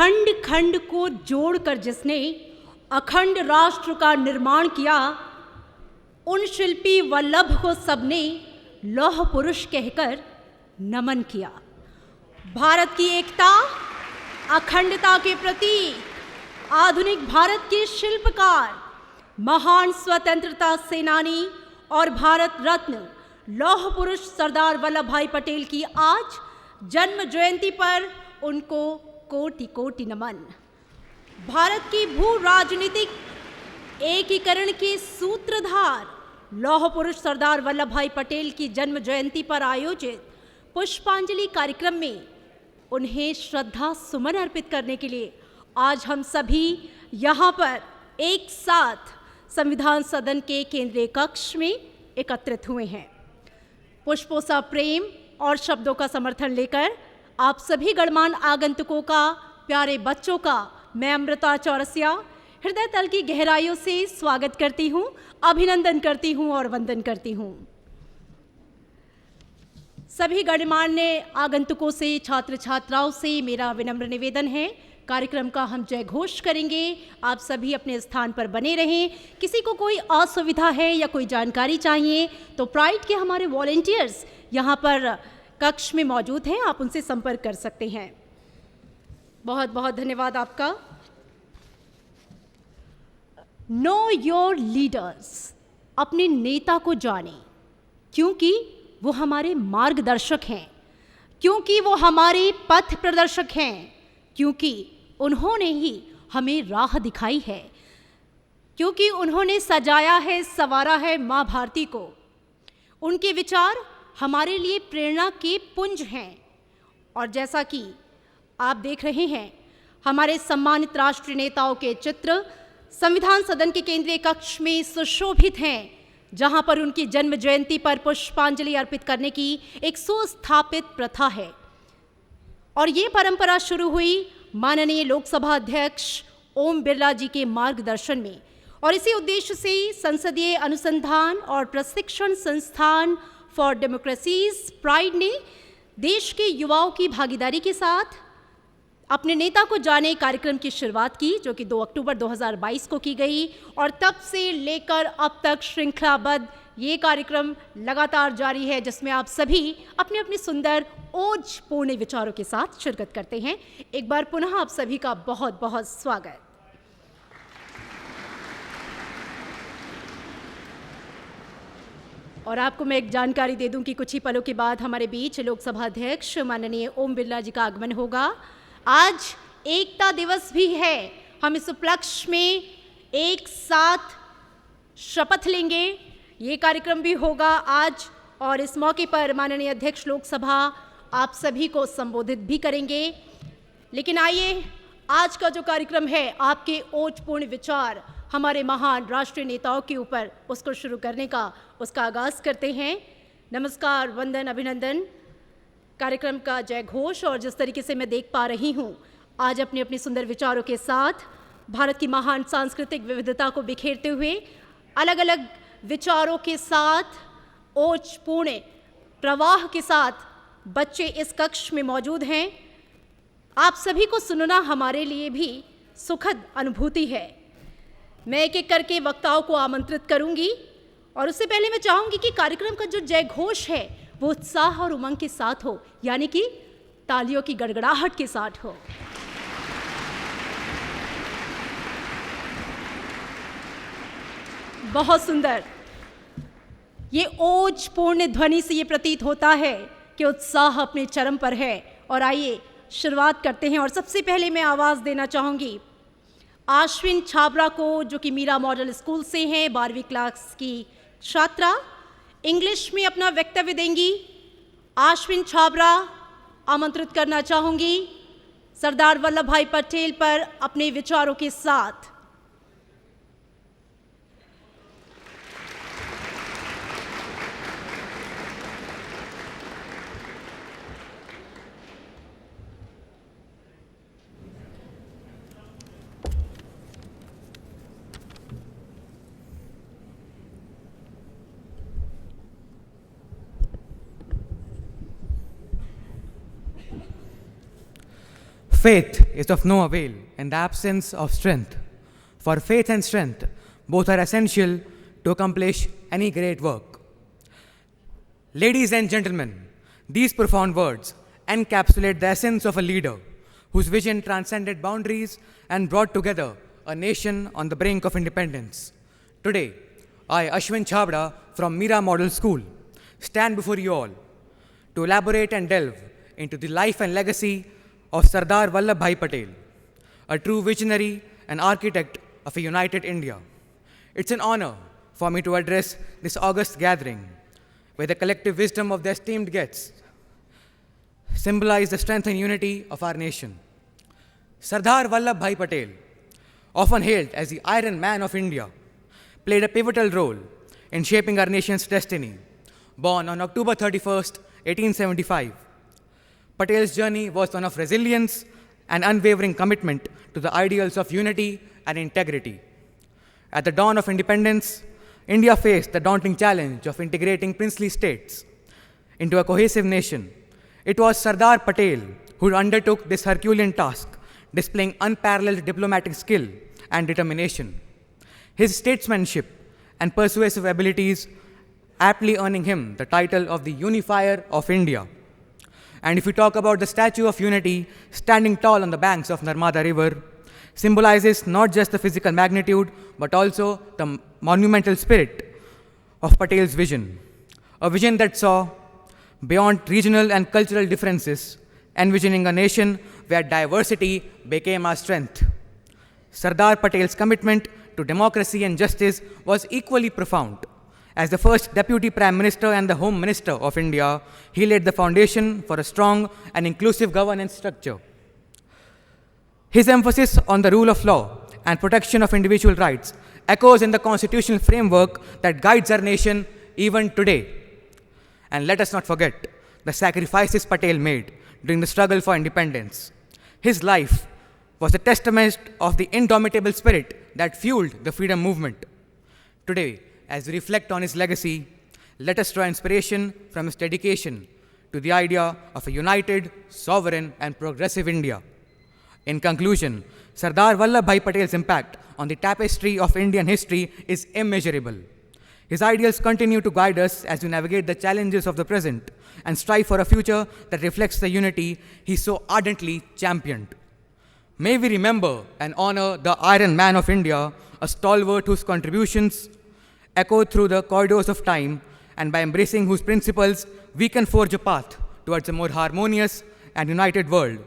खंड खंड को जोड़कर जिसने अखंड राष्ट्र का निर्माण किया, उन शिल्पी वल्लभ को सबने लौह पुरुष कहकर नमन किया। भारत की एकता, अखंडता के प्रतीक, आधुनिक भारत के शिल्पकार, महान स्वतंत्रता सेनानी और भारत रत्न लौह पुरुष सरदार वल्लभ भाई पटेल की आज जन्म जयंती पर उनको कोटि कोटि नमन। भारत की भू राजनीतिक एकीकरण के सूत्रधार लौह पुरुष सरदार वल्लभ भाई पटेल की जन्म जयंती पर आयोजित पुष्पांजलि कार्यक्रम में उन्हें श्रद्धा सुमन अर्पित करने के लिए आज हम सभी यहाँ पर एक साथ संविधान सदन के केंद्रीय कक्ष में एकत्रित हुए हैं। पुष्पों सा प्रेम और शब्दों का समर्थन लेकर आप सभी गणमान्य आगंतुकों का, प्यारे बच्चों का मैं अमृता चौरसिया हृदय तल की गहराइयों से स्वागत करती हूँ, अभिनंदन करती हूँ और वंदन करती हूँ। सभी गणमान्य आगंतुकों से, छात्र छात्राओं से मेरा विनम्र निवेदन है, कार्यक्रम का हम जय घोष करेंगे। आप सभी अपने स्थान पर बने रहें। किसी को कोई असुविधा है या कोई जानकारी चाहिए तो प्राइड के हमारे वॉलंटियर्स यहाँ पर कक्ष में मौजूद हैं, आप उनसे संपर्क कर सकते हैं। बहुत बहुत धन्यवाद आपका। नो योर लीडर्स, अपने नेता को जाने, क्योंकि वो हमारे मार्गदर्शक हैं, क्योंकि वो हमारे पथ प्रदर्शक हैं, क्योंकि उन्होंने ही हमें राह दिखाई है, क्योंकि उन्होंने सजाया है, संवारा है माँ भारती को। उनके विचार हमारे लिए प्रेरणा के पुंज हैं। और जैसा कि आप देख रहे हैं, हमारे सम्मानित राष्ट्रीय नेताओं के चित्र संविधान सदन के केंद्रीय कक्ष में सुशोभित हैं, जहां पर उनकी जन्म जयंती पर पुष्पांजलि अर्पित करने की एक सुस्थापित प्रथा है। और ये परंपरा शुरू हुई माननीय लोकसभा अध्यक्ष ओम बिरला जी के मार्गदर्शन में, और इसी उद्देश्य से संसदीय अनुसंधान और प्रशिक्षण संस्थान फॉर डेमोक्रेसीज प्राइड ने देश के युवाओं की भागीदारी के साथ अपने नेता को जाने कार्यक्रम की शुरुआत की, जो कि 2 अक्टूबर 2022 को की गई। और तब से लेकर अब तक श्रृंखलाबद्ध ये कार्यक्रम लगातार जारी है, जिसमें आप सभी अपने अपने सुंदर ओजपूर्ण विचारों के साथ शिरकत करते हैं। एक बार पुनः आप सभी का बहुत बहुत स्वागत। और आपको मैं एक जानकारी दे दूं कि कुछ ही पलों के बाद हमारे बीच लोकसभा अध्यक्ष माननीय ओम बिरला जी का आगमन होगा। आज एकता दिवस भी है, हम इस उपलक्ष्य में एक साथ शपथ लेंगे। ये कार्यक्रम भी होगा आज, और इस मौके पर माननीय अध्यक्ष लोकसभा आप सभी को संबोधित भी करेंगे। लेकिन आइए, आज का जो कार्यक्रम है, आपके ओजपूर्ण विचार हमारे महान राष्ट्रीय नेताओं के ऊपर, उसको शुरू करने का, उसका आगाज करते हैं। नमस्कार, वंदन, अभिनंदन, कार्यक्रम का जय घोष। और जिस तरीके से मैं देख पा रही हूँ, आज अपने अपने सुंदर विचारों के साथ भारत की महान सांस्कृतिक विविधता को बिखेरते हुए, अलग अलग विचारों के साथ, ओजपूर्ण प्रवाह के साथ बच्चे इस कक्ष में मौजूद हैं। आप सभी को सुनना हमारे लिए भी सुखद अनुभूति है। मैं एक एक करके वक्ताओं को आमंत्रित करूंगी, और उससे पहले मैं चाहूंगी कि कार्यक्रम का जो जय घोष है वो उत्साह और उमंग के साथ हो, यानी कि तालियों की गड़गड़ाहट के साथ हो। बहुत सुंदर। ये ओजपूर्ण ध्वनि से ये प्रतीत होता है कि उत्साह अपने चरम पर है। और आइए शुरुआत करते हैं। और सबसे पहले मैं आवाज़ देना चाहूँगी आश्विन छाबरा को, जो कि मीरा मॉडल स्कूल से हैं, 12वीं क्लास की छात्रा, इंग्लिश में अपना वक्तव्य देंगी। आश्विन छाबरा, आमंत्रित करना चाहूँगी सरदार वल्लभ भाई पटेल पर अपने विचारों के साथ। Faith is of no avail in the absence of strength, for faith and strength both are essential to accomplish any great work. Ladies and gentlemen, these profound words encapsulate the essence of a leader whose vision transcended boundaries and brought together a nation on the brink of independence. Today, I, Ashwin Chabda from Mira Model School, stand before you all to elaborate and delve into the life and legacy of Sardar Vallabhbhai Patel, a true visionary and architect of a united India. It's an honor for me to address this august gathering, where the collective wisdom of the esteemed guests symbolize the strength and unity of our nation. Sardar Vallabhbhai Patel, often hailed as the Iron Man of India, played a pivotal role in shaping our nation's destiny. Born on October 31st, 1875, Patel's journey was one of resilience and unwavering commitment to the ideals of unity and integrity. At the dawn of independence, India faced the daunting challenge of integrating princely states into a cohesive nation. It was Sardar Patel who undertook this Herculean task, displaying unparalleled diplomatic skill and determination. His statesmanship and persuasive abilities aptly earning him the title of the Unifier of India. And if we talk about the Statue of Unity standing tall on the banks of Narmada River, symbolizes not just the physical magnitude, but also the monumental spirit of Patel's vision. A vision that saw beyond regional and cultural differences, envisioning a nation where diversity became our strength. Sardar Patel's commitment to democracy and justice was equally profound. As the first Deputy Prime Minister and the Home Minister of India, he laid the foundation for a strong and inclusive governance structure. His emphasis on the rule of law and protection of individual rights echoes in the constitutional framework that guides our nation even today. And let us not forget the sacrifices Patel made during the struggle for independence. His life was a testament of the indomitable spirit that fueled the freedom movement. Today, as we reflect on his legacy, let us draw inspiration from his dedication to the idea of a united, sovereign, and progressive India. In conclusion, Sardar Vallabhbhai Patel's impact on the tapestry of Indian history is immeasurable. His ideals continue to guide us as we navigate the challenges of the present and strive for a future that reflects the unity he so ardently championed. May we remember and honor the Iron Man of India, a stalwart whose contributions echo through the corridors of time, and by embracing whose principles we can forge a path towards a more harmonious and united world.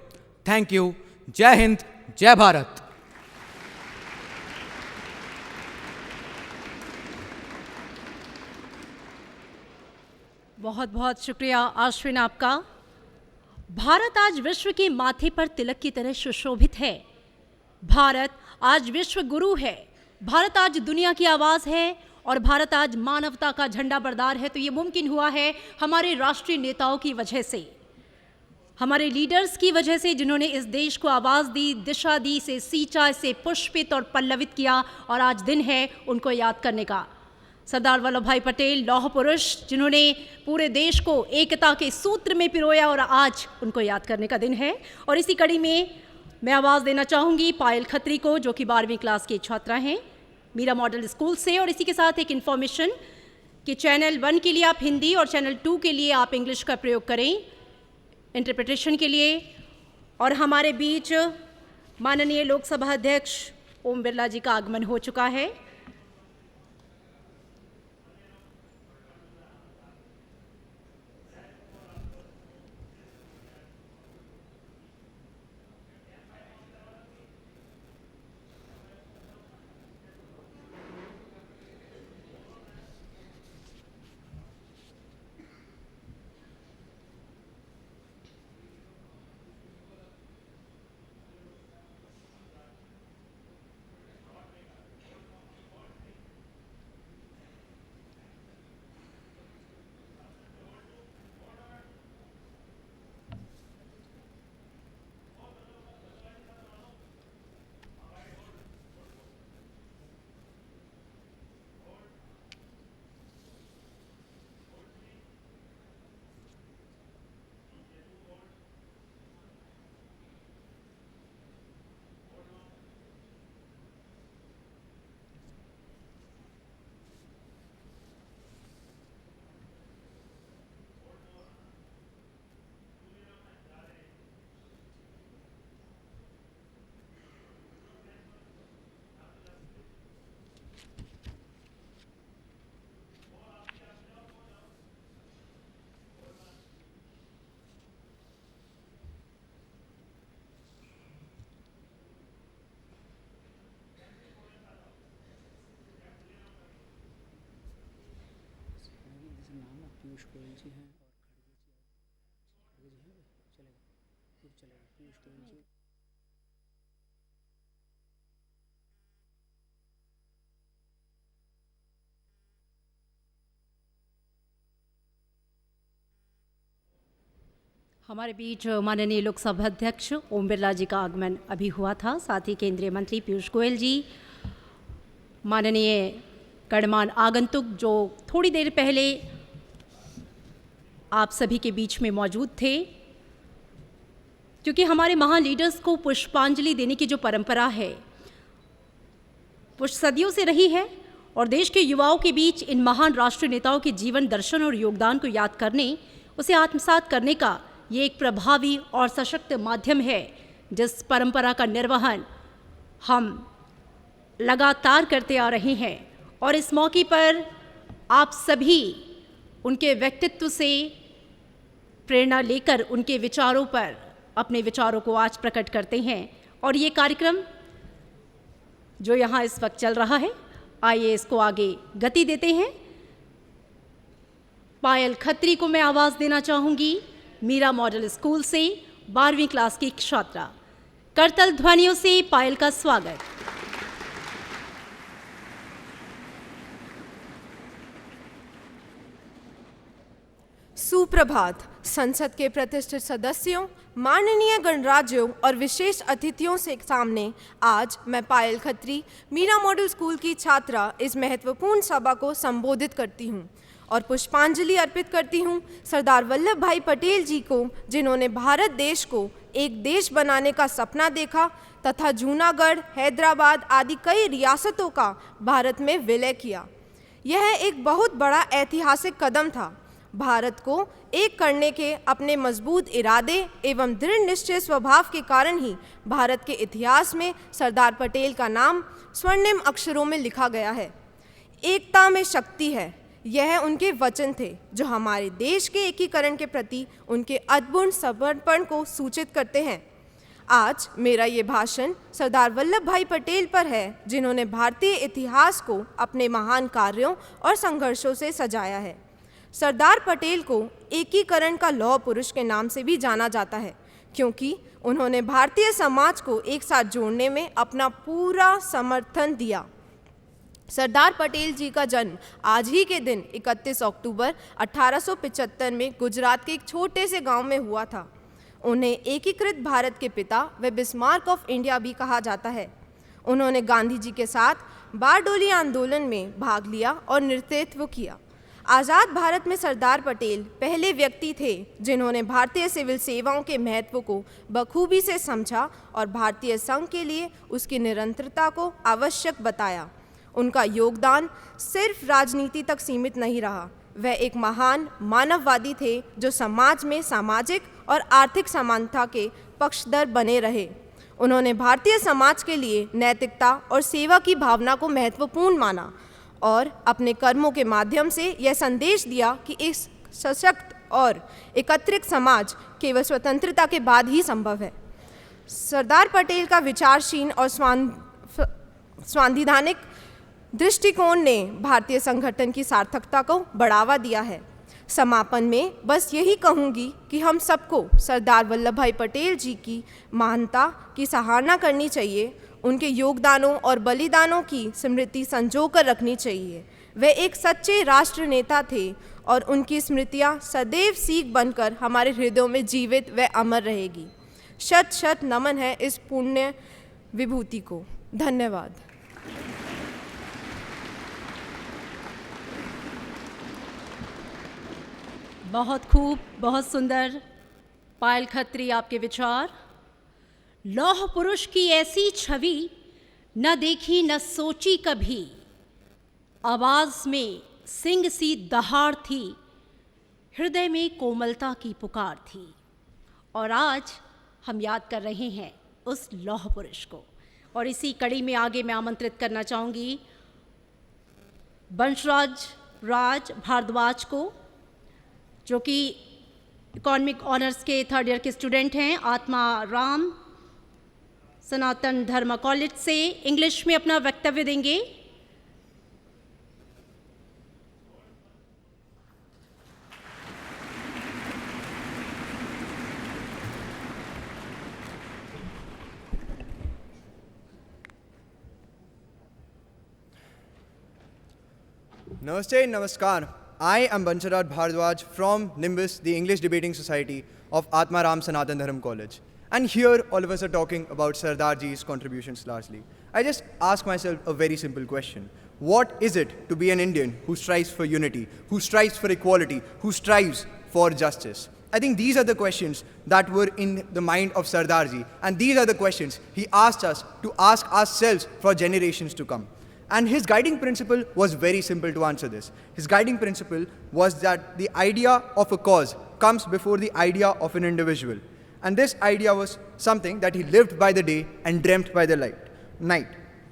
Thank you. Jai Hind, Jai Bharat. बहुत बहुत शुक्रिया आश्विन आपका। भारत आज विश्व के माथे पर तिलक की तरह सुशोभित है। भारत आज विश्व गुरु है। भारत आज दुनिया की आवाज़ है और भारत आज मानवता का झंडा बरदार है। तो ये मुमकिन हुआ है हमारे राष्ट्रीय नेताओं की वजह से, हमारे लीडर्स की वजह से, जिन्होंने इस देश को आवाज़ दी, दिशा दी, इसे सींचा, इसे पुष्पित और पल्लवित किया। और आज दिन है उनको याद करने का। सरदार वल्लभ भाई पटेल, लौह पुरुष, जिन्होंने पूरे देश को एकता के सूत्र में पिरोया, और आज उनको याद करने का दिन है। और इसी कड़ी में मैं आवाज़ देना चाहूँगी पायल खत्री को, जो कि 12वीं क्लास की छात्रा हैं मीरा मॉडल स्कूल से। और इसी के साथ एक इन्फॉर्मेशन कि चैनल 1 के लिए आप हिंदी और चैनल 2 के लिए आप इंग्लिश का प्रयोग करें इंटरप्रिटेशन के लिए। और हमारे बीच माननीय लोकसभा अध्यक्ष ओम बिरला जी का आगमन हो चुका है। पीयूष गोयल जी हैं और खड़गे जी हैं, चलेगा पीयूष गोयल जी। हमारे बीच माननीय लोकसभा अध्यक्ष ओम बिरला जी का आगमन अभी हुआ था, साथ ही केंद्रीय मंत्री पीयूष गोयल जी, माननीय गणमान्य आगंतुक जो थोड़ी देर पहले आप सभी के बीच में मौजूद थे। क्योंकि हमारे महान लीडर्स को पुष्पांजलि देने की जो परंपरा है वो सदियों से रही है और देश के युवाओं के बीच इन महान राष्ट्रीय नेताओं के जीवन दर्शन और योगदान को याद करने, उसे आत्मसात करने का ये एक प्रभावी और सशक्त माध्यम है, जिस परंपरा का निर्वहन हम लगातार करते आ रहे हैं। और इस मौके पर आप सभी उनके व्यक्तित्व से प्रेरणा लेकर उनके विचारों पर अपने विचारों को आज प्रकट करते हैं। और ये कार्यक्रम जो यहाँ इस वक्त चल रहा है, आइए इसको आगे गति देते हैं। पायल खत्री को मैं आवाज़ देना चाहूँगी, मीरा मॉडल स्कूल से 12वीं क्लास की छात्रा। करतल ध्वनियों से पायल का स्वागत। सुप्रभात। संसद के प्रतिष्ठित सदस्यों, माननीय गणराज्यों और विशेष अतिथियों से सामने आज मैं पायल खत्री, मीरा मॉडल स्कूल की छात्रा, इस महत्वपूर्ण सभा को संबोधित करती हूँ और पुष्पांजलि अर्पित करती हूँ सरदार वल्लभ भाई पटेल जी को, जिन्होंने भारत देश को एक देश बनाने का सपना देखा तथा जूनागढ़, हैदराबाद आदि कई रियासतों का भारत में विलय किया। यह एक बहुत बड़ा ऐतिहासिक कदम था। भारत को एक करने के अपने मजबूत इरादे एवं दृढ़ निश्चय स्वभाव के कारण ही भारत के इतिहास में सरदार पटेल का नाम स्वर्णिम अक्षरों में लिखा गया है। एकता में शक्ति है, यह उनके वचन थे जो हमारे देश के एकीकरण के प्रति उनके अद्भुत समर्पण को सूचित करते हैं। आज मेरा ये भाषण सरदार वल्लभ भाई पटेल पर है, जिन्होंने भारतीय इतिहास को अपने महान कार्यों और संघर्षों से सजाया है। सरदार पटेल को एकीकरण का लौह पुरुष के नाम से भी जाना जाता है, क्योंकि उन्होंने भारतीय समाज को एक साथ जोड़ने में अपना पूरा समर्थन दिया। सरदार पटेल जी का जन्म आज ही के दिन 31 अक्टूबर 1875 में गुजरात के एक छोटे से गांव में हुआ था। उन्हें एकीकृत भारत के पिता व बिस्मार्क ऑफ इंडिया भी कहा जाता है। उन्होंने गांधी जी के साथ बारडोली आंदोलन में भाग लिया और नेतृत्व किया। आज़ाद भारत में सरदार पटेल पहले व्यक्ति थे जिन्होंने भारतीय सिविल सेवाओं के महत्व को बखूबी से समझा और भारतीय संघ के लिए उसकी निरंतरता को आवश्यक बताया। उनका योगदान सिर्फ राजनीति तक सीमित नहीं रहा, वह एक महान मानववादी थे जो समाज में सामाजिक और आर्थिक समानता के पक्षधर बने रहे। उन्होंने भारतीय समाज के लिए नैतिकता और सेवा की भावना को महत्वपूर्ण माना और अपने कर्मों के माध्यम से यह संदेश दिया कि एक सशक्त और एकत्रित समाज केवल स्वतंत्रता के बाद ही संभव है। सरदार पटेल का विचारशील और संवैधानिक दृष्टिकोण ने भारतीय संगठन की सार्थकता को बढ़ावा दिया है। समापन में बस यही कहूँगी कि हम सबको सरदार वल्लभ भाई पटेल जी की महानता की सराहना करनी चाहिए। उनके योगदानों और बलिदानों की स्मृति संजो कर रखनी चाहिए। वे एक सच्चे राष्ट्र नेता थे और उनकी स्मृतियाँ सदैव सीख बनकर हमारे हृदयों में जीवित व अमर रहेगी। शत शत नमन है इस पुण्य विभूति को। धन्यवाद। बहुत खूब, बहुत सुंदर पायल खत्री, आपके विचार। लौह पुरुष की ऐसी छवि न देखी न सोची कभी, आवाज में सिंह सी दहाड़ थी, हृदय में कोमलता की पुकार थी। और आज हम याद कर रहे हैं उस लौह पुरुष को। और इसी कड़ी में आगे मैं आमंत्रित करना चाहूँगी वंशराज राज भारद्वाज को, जो कि इकोनॉमिक ऑनर्स के 3rd ईयर के स्टूडेंट हैं, आत्मा राम सनातन धर्म कॉलेज से। इंग्लिश में अपना वक्तव्य देंगे। Namaste, Namaskar. I am Bancharat Bhardwaj from Nimbus, the English Debating Society of Atma Ram Sanatan Dharam College. And here, all of us are talking about Sardarji's contributions largely. I just ask myself a very simple question. What is it to be an Indian who strives for unity, who strives for equality, who strives for justice? I think these are the questions that were in the mind of Sardarji, and these are the questions he asked us to ask ourselves for generations to come. And his guiding principle was very simple to answer this. His guiding principle was that the idea of a cause comes before the idea of an individual. And this idea was something that he lived by the day and dreamt by the night.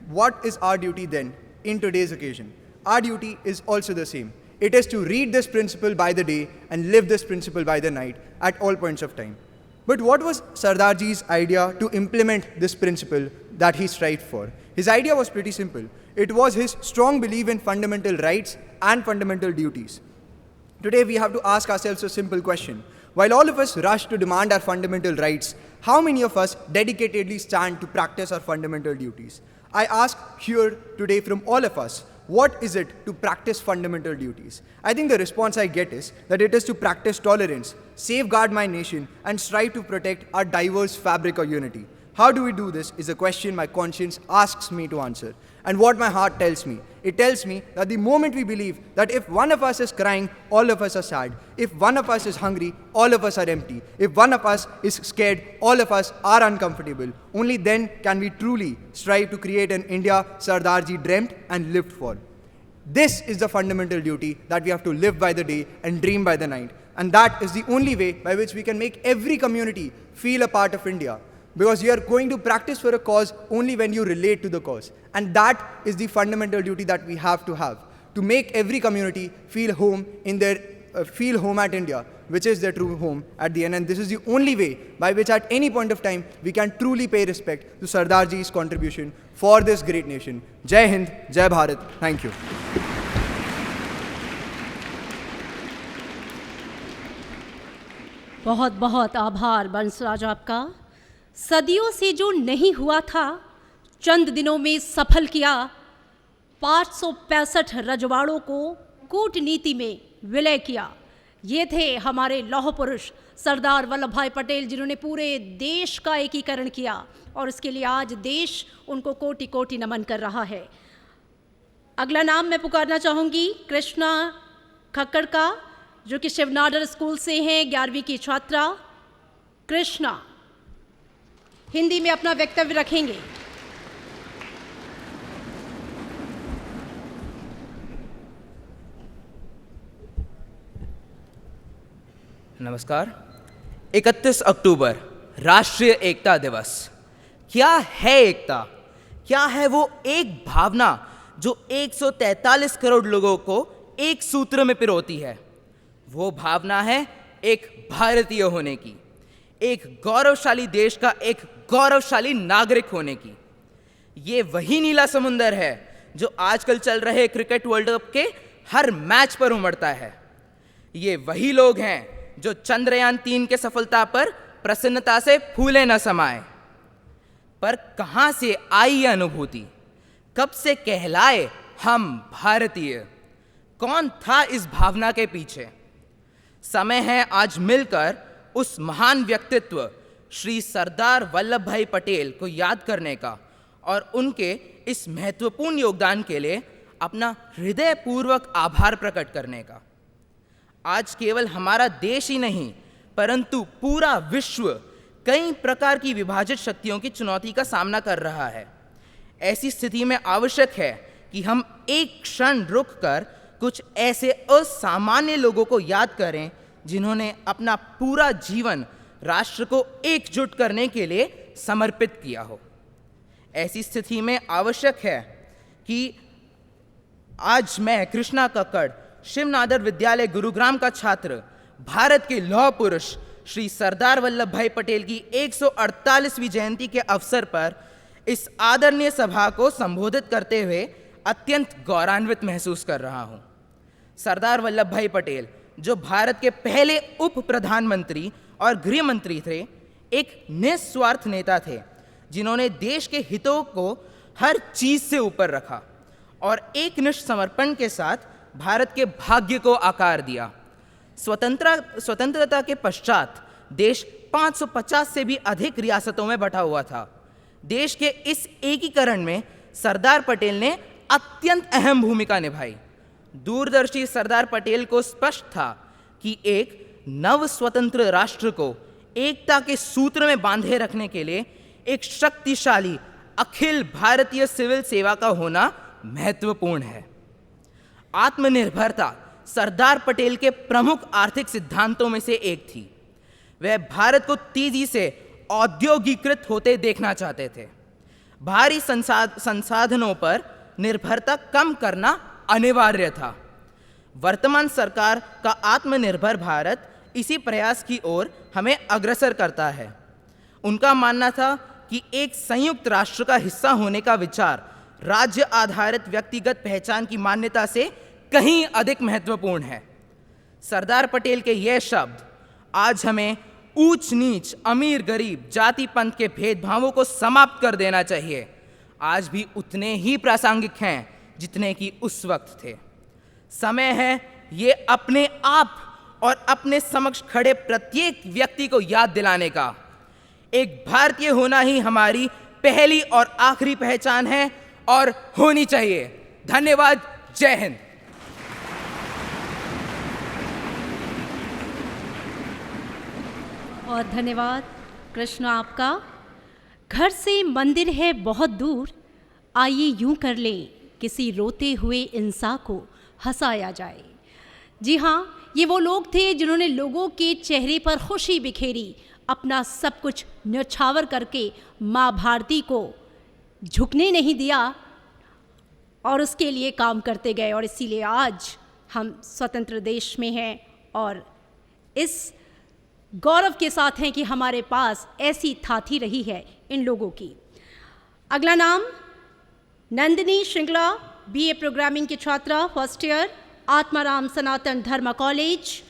What is our duty then in today's occasion? Our duty is also the same. It is to read this principle by the day and live this principle by the night at all points of time. But what was Sardarji's idea to implement this principle that he strived for? His idea was pretty simple. It was his strong belief in fundamental rights and fundamental duties. Today we have to ask ourselves a simple question. While all of us rush to demand our fundamental rights, how many of us dedicatedly stand to practice our fundamental duties? I ask here today from all of us, what is it to practice fundamental duties? I think the response I get is that it is to practice tolerance, safeguard my nation, and strive to protect our diverse fabric of unity. How do we do this is a question my conscience asks me to answer. And what my heart tells me, it tells me that the moment we believe that if one of us is crying, all of us are sad. If one of us is hungry, all of us are empty. If one of us is scared, all of us are uncomfortable. Only then can we truly strive to create an India Sardarji dreamt and lived for. This is the fundamental duty that we have to live by the day and dream by the night. And that is the only way by which we can make every community feel a part of India. Because you are going to practice for a cause only when you relate to the cause. And that is the fundamental duty that we have, to make every community feel home feel home at India, which is their true home at the end. And this is the only way by which at any point of time we can truly pay respect to Sardarji's contribution for this great nation. Jai Hind, Jai Bharat. Thank you. बहुत बहुत आभार बंसराज आपका। सदियों से जो नहीं हुआ था, चंद दिनों में सफल किया। 565 रजवाड़ों को कूटनीति में विलय किया। ये थे हमारे लौह पुरुष सरदार वल्लभ भाई पटेल, जिन्होंने पूरे देश का एकीकरण किया और इसके लिए आज देश उनको कोटि कोटि नमन कर रहा है। अगला नाम मैं पुकारना चाहूँगी कृष्णा खक्कड़ का, जो कि शिवनाडर स्कूल से हैं, 11वीं की छात्रा। कृष्णा हिंदी में अपना वक्तव्य रखेंगे। नमस्कार। 31 अक्टूबर राष्ट्रीय एकता दिवस। क्या है एकता? क्या है वो एक भावना जो 143 करोड़ लोगों को एक सूत्र में पिरोती है? वो भावना है एक भारतीय होने की, एक गौरवशाली देश का एक गौरवशाली नागरिक होने की। ये वही नीला समुंदर है जो आजकल चल रहे क्रिकेट वर्ल्ड कप के हर मैच पर उमड़ता है। ये वही लोग हैं जो चंद्रयान 3 के सफलता पर प्रसन्नता से फूले न समाए। पर कहां से आई ये अनुभूति? कब से कहलाए हम भारतीय? कौन था इस भावना के पीछे? समय है आज मिलकर उस महान व्यक्तित्व श्री सरदार वल्लभ भाई पटेल को याद करने का और उनके इस महत्वपूर्ण योगदान के लिए अपना हृदयपूर्वक आभार प्रकट करने का। आज केवल हमारा देश ही नहीं, परंतु पूरा विश्व कई प्रकार की विभाजित शक्तियों की चुनौती का सामना कर रहा है। ऐसी स्थिति में आवश्यक है कि हम एक क्षण रुककर कुछ ऐसे असामान्य लोगों को याद करें जिन्होंने अपना पूरा जीवन राष्ट्र को एकजुट करने के लिए समर्पित किया हो। ऐसी स्थिति में आवश्यक है कि आज मैं कृष्णा कक्कड़, शिवनादर विद्यालय गुरुग्राम का छात्र, भारत के लौह पुरुष श्री सरदार वल्लभ भाई पटेल की 148वीं जयंती के अवसर पर इस आदरणीय सभा को संबोधित करते हुए अत्यंत गौरवान्वित महसूस कर रहा हूं। सरदार वल्लभ भाई पटेल, जो भारत के पहले उप प्रधानमंत्री और गृह मंत्री थे, एक निस्वार्थ नेता थे जिन्होंने देश के हितों को हर चीज से ऊपर रखा और एकनिष्ठ समर्पण के साथ भारत के भाग्य को आकार दिया। स्वतंत्रता के पश्चात देश 550 से भी अधिक रियासतों में बंटा हुआ था। देश के इस एकीकरण में सरदार पटेल ने अत्यंत अहम भूमिका निभाई। दूरदर्शी सरदार पटेल को स्पष्ट था कि एक नव स्वतंत्र राष्ट्र को एकता के सूत्र में बांधे रखने के लिए एक शक्तिशाली अखिल भारतीय सिविल सेवा का होना महत्वपूर्ण है। आत्मनिर्भरता सरदार पटेल के प्रमुख आर्थिक सिद्धांतों में से एक थी। वह भारत को तेजी से औद्योगिकृत होते देखना चाहते थे। भारी संसाधनों पर निर्भरता कम करना अनिवार्य था। वर्तमान सरकार का आत्मनिर्भर भारत इसी प्रयास की ओर हमें अग्रसर करता है। उनका मानना था कि एक संयुक्त राष्ट्र का हिस्सा होने का विचार राज्य आधारित व्यक्तिगत पहचान की मान्यता से कहीं अधिक महत्वपूर्ण है। सरदार पटेल के ये शब्द आज हमें ऊंच नीच, अमीर गरीब, जाति पंथ के भेदभावों को समाप्त कर देना चाहिए। आज भी उतने ही प्रासंगिक हैं जितने कि उस वक्त थे। समय है ये अपने आप और अपने समक्ष खड़े प्रत्येक व्यक्ति को याद दिलाने का। एक भारतीय होना ही हमारी पहली और आखिरी पहचान है और होनी चाहिए। धन्यवाद। जय हिंद। और धन्यवाद कृष्ण आपका। घर से मंदिर है बहुत दूर, आइए यूं कर लें किसी रोते हुए इंसान को हंसाया जाए। जी हाँ, ये वो लोग थे जिन्होंने लोगों के चेहरे पर खुशी बिखेरी, अपना सब कुछ न्यौछावर करके माँ भारती को झुकने नहीं दिया और उसके लिए काम करते गए। और इसीलिए आज हम स्वतंत्र देश में हैं और इस गौरव के साथ हैं कि हमारे पास ऐसी थाथी रही है इन लोगों की। अगला नाम नंदिनी श्रृंगला, बीए प्रोग्रामिंग की छात्रा, फर्स्ट ईयर, आत्माराम सनातन धर्म कॉलेज।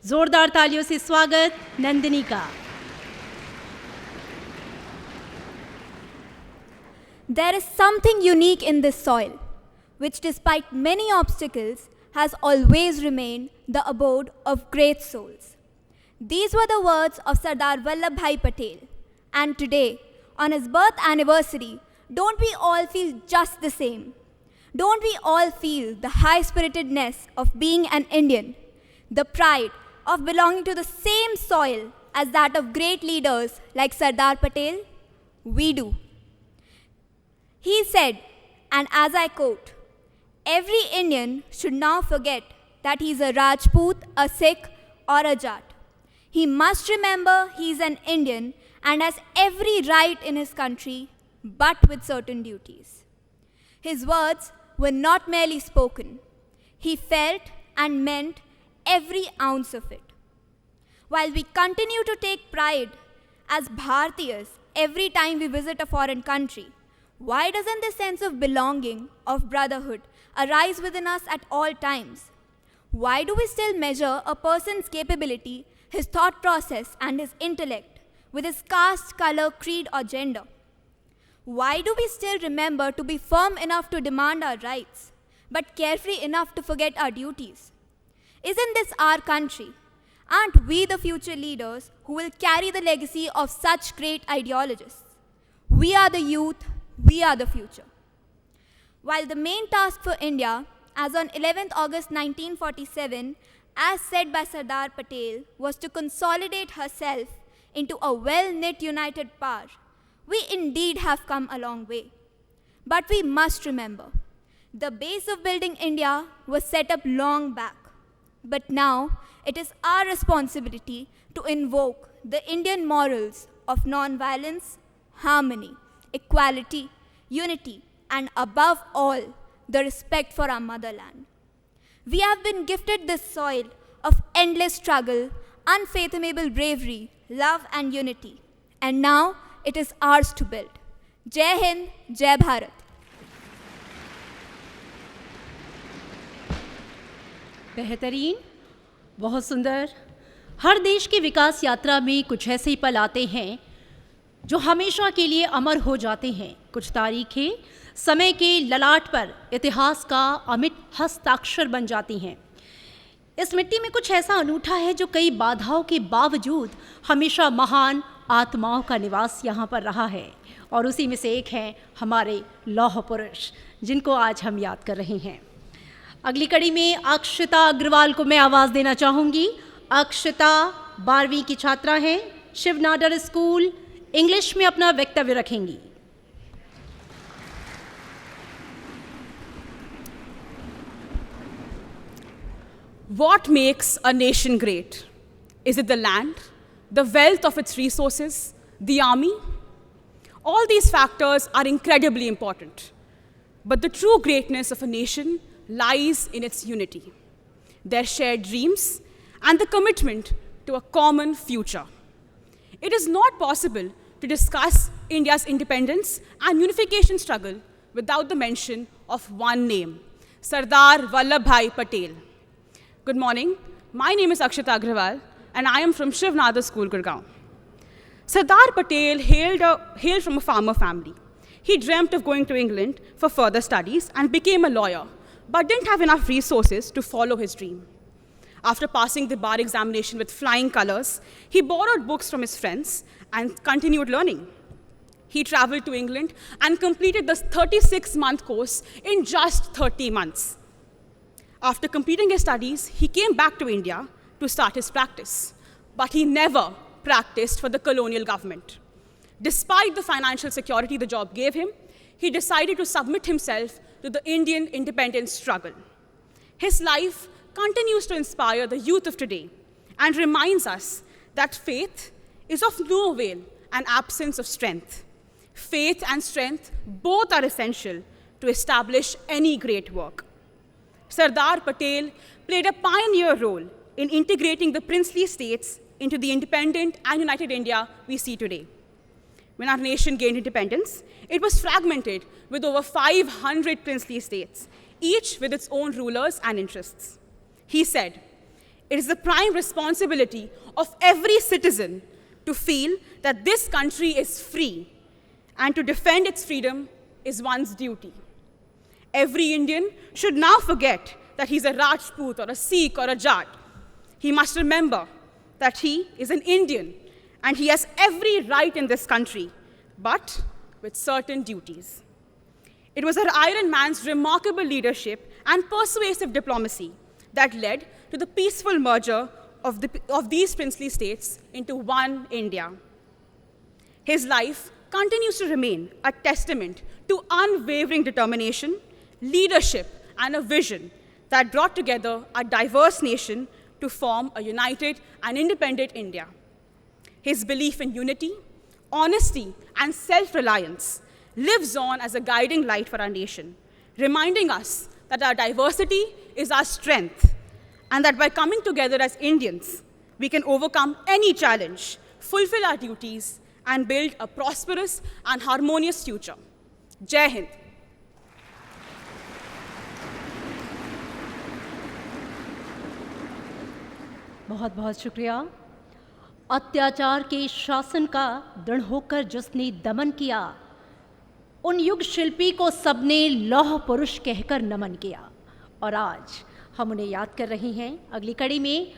जोरदार तालियों से स्वागत नंदिनी का। There is something unique in this soil, which despite many obstacles has always remained the abode of great souls. These were the words of Sardar Vallabhbhai Patel. And today, on his birth anniversary, don't we all feel just the same? Don't we all feel the high-spiritedness of being an Indian, the pride of belonging to the same soil as that of great leaders like Sardar Patel? We do. He said, and as I quote, "Every Indian should now forget that he is a Rajput, a Sikh, or a Jat. He must remember he is an Indian and has every right in his country, but with certain duties." His words were not merely spoken. He felt and meant every ounce of it. While we continue to take pride as Bharatiyas every time we visit a foreign country, why doesn't this sense of belonging, of brotherhood, arise within us at all times? Why do we still measure a person's capability, his thought process, and his intellect with his caste, color, creed, or gender? Why do we still remember to be firm enough to demand our rights, but carefree enough to forget our duties? Isn't this our country? Aren't we the future leaders who will carry the legacy of such great ideologists? We are the youth. We are the future. While the main task for India, as on 11th August 1947, as said by Sardar Patel, was to consolidate herself into a well-knit united power, we indeed have come a long way. But we must remember, the base of building India was set up long back. But now, it is our responsibility to invoke the Indian morals of non-violence, harmony, equality, unity, and above all, the respect for our motherland. We have been gifted this soil of endless struggle, unfathomable bravery, love, and unity. And now, it is ours to build. Jai Hind, Jai Bharat. बेहतरीन, बहुत सुंदर। हर देश की विकास यात्रा में कुछ ऐसे ही पल आते हैं जो हमेशा के लिए अमर हो जाते हैं। कुछ तारीखें समय के ललाट पर इतिहास का अमिट हस्ताक्षर बन जाती हैं। इस मिट्टी में कुछ ऐसा अनूठा है जो कई बाधाओं के बावजूद हमेशा महान आत्माओं का निवास यहाँ पर रहा है, और उसी में से एक हैं हमारे लौह पुरुष, जिनको आज हम याद कर रहे हैं। अगली कड़ी में अक्षता अग्रवाल को मैं आवाज़ देना चाहूँगी। अक्षता 12वीं की छात्रा हैं, शिव नाडर स्कूल, इंग्लिश में अपना वक्तव्य रखेंगी। What makes a nation great? Is it the land, the wealth of its resources, the army? All these factors are incredibly important. But the true greatness of a nation lies in its unity, their shared dreams, and the commitment to a common future. It is not possible to discuss India's independence and unification struggle without the mention of one name, Sardar Vallabhbhai Patel. Good morning. My name is Akshita Agrawal, and I am from Shiv Nadar School, Gurgaon. Sardar Patel hailed from a farmer family. He dreamt of going to England for further studies and became a lawyer, but didn't have enough resources to follow his dream. After passing the bar examination with flying colors, he borrowed books from his friends and continued learning. He traveled to England and completed the 36-month course in just 30 months. After completing his studies, he came back to India to start his practice, but he never practiced for the colonial government. Despite the financial security the job gave him, he decided to submit himself to the Indian independence struggle. His life continues to inspire the youth of today and reminds us that faith is of no avail and absence of strength. Faith and strength both are essential to establish any great work. Sardar Patel played a pioneer role in integrating the princely states into the independent and united India we see today. When our nation gained independence, it was fragmented with over 500 princely states, each with its own rulers and interests. He said, "It is the prime responsibility of every citizen to feel that this country is free, and to defend its freedom is one's duty." Every Indian should now forget that he's a Rajput or a Sikh or a Jat. He must remember that he is an Indian and he has every right in this country, but with certain duties. It was our Iron Man's remarkable leadership and persuasive diplomacy that led to the peaceful merger of these princely states into one India. His life continues to remain a testament to unwavering determination, leadership, and a vision that brought together a diverse nation to form a united and independent India. His belief in unity, honesty, and self-reliance lives on as a guiding light for our nation, reminding us that our diversity is our strength, and that by coming together as Indians, we can overcome any challenge, fulfill our duties, and build a prosperous and harmonious future. Jai Hind. बहुत बहुत शुक्रिया। अत्याचार के शासन का दृढ़ होकर जिसने दमन किया, उन युग शिल्पी को सबने लौह पुरुष कहकर नमन किया, और आज हम उन्हें याद कर रहे हैं। अगली कड़ी में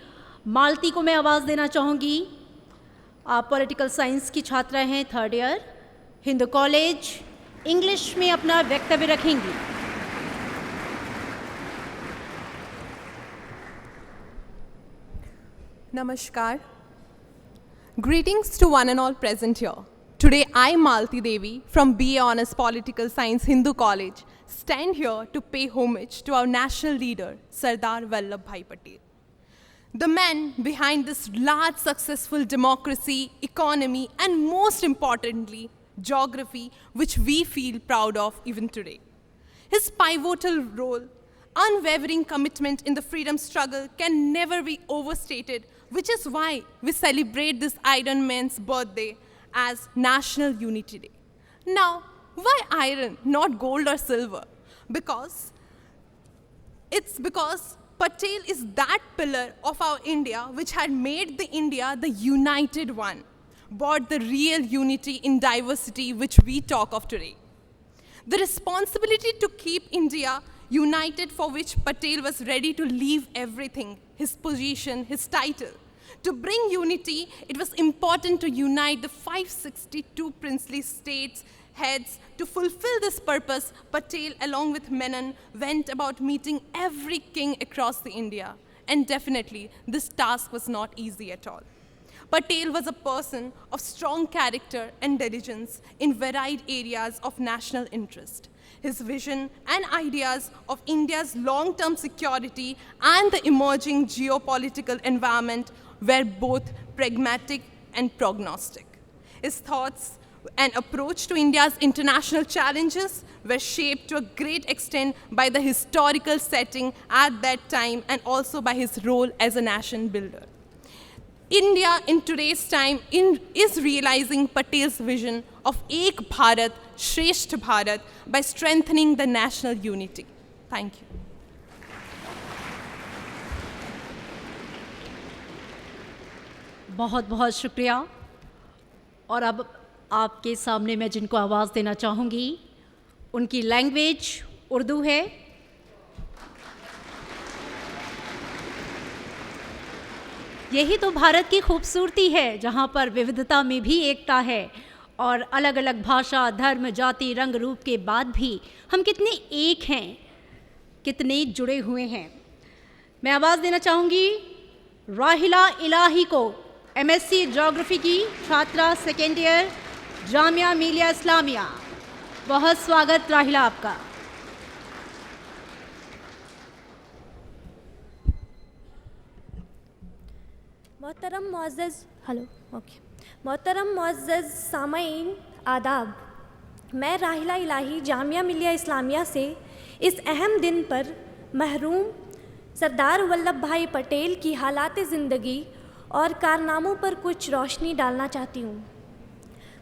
मालती को मैं आवाज़ देना चाहूँगी। आप पॉलिटिकल साइंस की छात्रा हैं, 3rd year, Hindu college, English में अपना वक्तव्य रखेंगी। Namaskar. Greetings to one and all present here. Today I, Malti Devi, from BA Honours Political Science, Hindu College, stand here to pay homage to our national leader, Sardar Vallabhbhai Patel. The man behind this large successful democracy, economy, and most importantly, geography, which we feel proud of even today. His pivotal role, unwavering commitment in the freedom struggle can never be overstated, which is why we celebrate this Iron Man's birthday as National Unity Day. Now, why iron, not gold or silver? Because Patel is that pillar of our India which had made the India the united one. brought the real unity in diversity which we talk of today. The responsibility to keep India united, for which Patel was ready to leave everything, his position, his title. To bring unity, it was important to unite the 562 princely states heads. To fulfill this purpose, Patel, along with Menon, went about meeting every king across the India. And definitely, this task was not easy at all. Patel was a person of strong character and diligence in varied areas of national interest. His vision and ideas of India's long-term security and the emerging geopolitical environment were both pragmatic and prognostic. His thoughts and approach to India's international challenges were shaped to a great extent by the historical setting at that time and also by his role as a nation builder. India in today's time is realizing Patel's vision of Ek Bharat, Shresth Bharat by strengthening the national unity. Thank you. बहुत बहुत शुक्रिया। और अब आपके सामने मैं जिनको आवाज़ देना चाहूँगी उनकी लैंग्वेज उर्दू है। यही तो भारत की खूबसूरती है, जहाँ पर विविधता में भी एकता है और अलग अलग भाषा, धर्म, जाति, रंग, रूप के बाद भी हम कितने एक हैं, कितने जुड़े हुए हैं। मैं आवाज़ देना चाहूँगी राहिला इलाही को, एमएससी ज्योग्राफी की छात्रा, सेकेंड ईयर, जामिया मिलिया इस्लामिया। बहुत स्वागत राहिला आपका। मोहतरम मुअज़्ज़ज़ सामईन आदाब, मैं राहिला इलाही जामिया मिलिया इस्लामिया से इस अहम दिन पर महरूम सरदार वल्लभ भाई पटेल की हालात ज़िंदगी और कारनामों पर कुछ रोशनी डालना चाहती हूँ।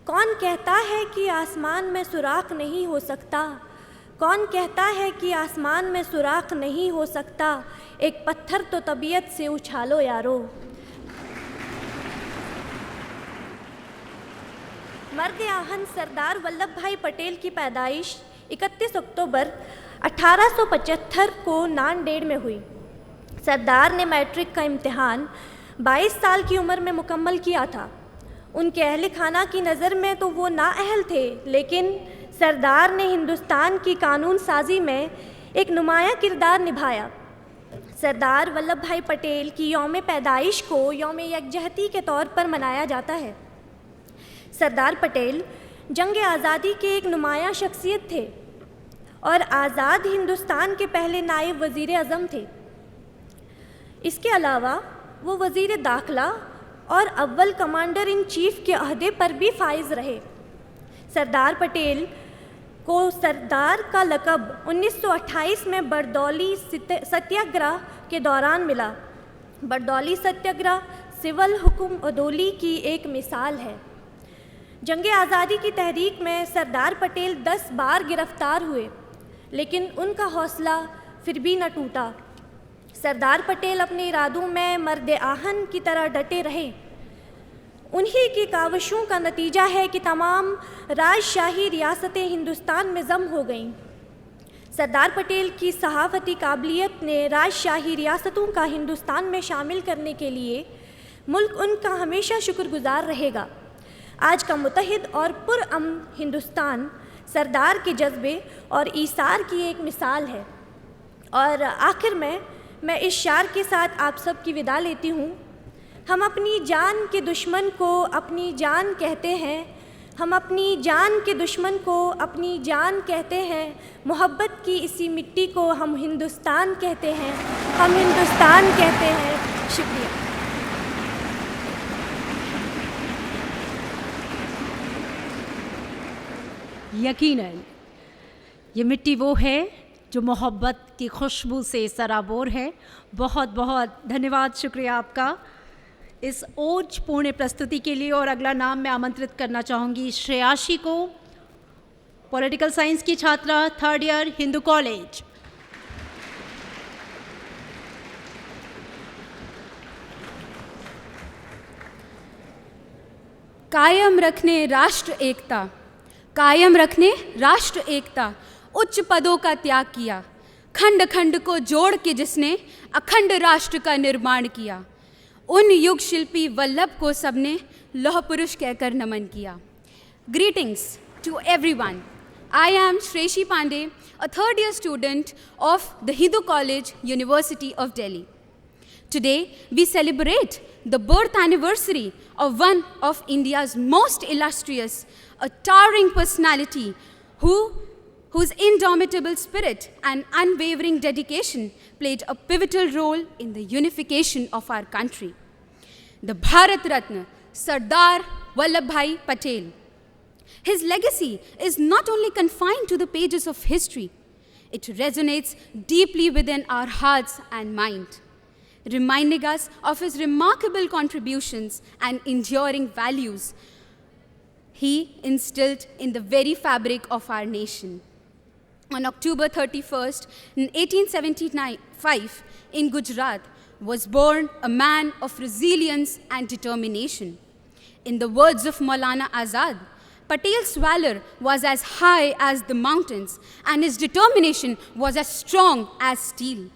कौन कहता है कि आसमान में सुराख नहीं हो सकता? कौन कहता है कि आसमान में सुराख नहीं हो सकता? एक पत्थर तो तबीयत से उछालो यारो। मर्द आहन सरदार वल्लभ भाई पटेल की पैदाइश 31 अक्टूबर 1875 को नांदेड़ में हुई। सरदार ने मैट्रिक का इम्तिहान 22 साल की उम्र में मुकम्मल किया था। उनके अहल खाना की नज़र में तो वो नाअहल थे, लेकिन सरदार ने हिंदुस्तान की कानून साजी में एक नुमाया किरदार निभाया। सरदार वल्लभ भाई पटेल की यौम पैदाइश को यौम यकजहती के तौर पर मनाया जाता है। सरदार पटेल जंग आज़ादी के एक नुमाया शख्सियत थे और आज़ाद हिंदुस्तान के पहले नायब वज़ीर आज़म थे। इसके अलावा वो वज़ीर दाखिला और अव्वल कमांडर इन चीफ़ के अहदे पर भी फाइज रहे। सरदार पटेल को सरदार का लक़ब 1928 में बरदौली सत्याग्रह के दौरान मिला। बरदौली सत्याग्रह सिविल हुक्म अदोली की एक मिसाल है। जंग आज़ादी की तहरीक में सरदार पटेल 10 बार गिरफ़्तार हुए, लेकिन उनका हौसला फिर भी न टूटा। सरदार पटेल अपने इरादों में मर्द आहन की तरह डटे रहे। उन्हीं की काविशों का नतीजा है कि तमाम राजशाही रियासतें हिंदुस्तान में जम हो गईं। सरदार पटेल की सहाफ़ती काबिलियत ने राजशाही रियासतों का हिंदुस्तान में शामिल करने के लिए मुल्क उनका हमेशा शुक्रगुजार रहेगा। आज का मुत्तहिद और पुरअमन हिंदुस्तान सरदार के जज्बे और ईसार की एक मिसाल है। और आखिर में मैं इस शार के साथ आप सब की विदा लेती हूँ। हम अपनी जान के दुश्मन को अपनी जान कहते हैं, हम अपनी जान के दुश्मन को अपनी जान कहते हैं। मोहब्बत की इसी मिट्टी को हम हिंदुस्तान कहते हैं, हम हिंदुस्तान कहते हैं। शुक्रिया। यकीनन ये मिट्टी वो है जो मोहब्बत की खुशबू से सराबोर है। बहुत बहुत धन्यवाद, शुक्रिया आपका इस ओजपूर्ण प्रस्तुति के लिए। और अगला नाम मैं आमंत्रित करना चाहूँगी श्रेयाशी को, पॉलिटिकल साइंस की छात्रा, थर्ड ईयर, हिंदू कॉलेज। कायम रखने राष्ट्र एकता, कायम रखने राष्ट्र एकता, उच्च पदों का त्याग किया, खंड खंड को जोड़ के जिसने अखंड राष्ट्र का निर्माण किया, उन युग शिल्पी वल्लभ को सबने लौह पुरुष कहकर नमन किया। Greetings to everyone. I am Shreshi Pandey, a third year student of the Hindu College, University of Delhi. Today, we celebrate the birth anniversary of one of India's most illustrious, a towering personality whose indomitable spirit and unwavering dedication played a pivotal role in the unification of our country. The Bharat Ratna, Sardar Vallabhbhai Patel. His legacy is not only confined to the pages of history, it resonates deeply within our hearts and mind, reminding us of his remarkable contributions and enduring values he instilled in the very fabric of our nation. On October 31st, in 1875, in Gujarat, was born a man of resilience and determination. In the words of Maulana Azad, Patel's valor was as high as the mountains, and his determination was as strong as steel.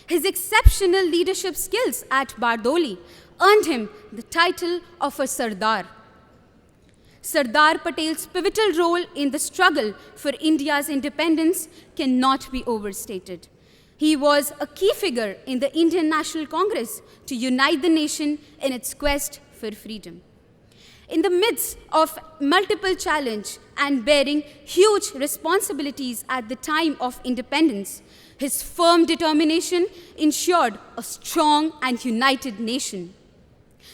His exceptional leadership skills at Bardoli earned him the title of a Sardar. Sardar Patel's pivotal role in the struggle for India's independence cannot be overstated. He was a key figure in the Indian National Congress to unite the nation in its quest for freedom. In the midst of multiple challenge and bearing huge responsibilities at the time of independence, his firm determination ensured a strong and united nation.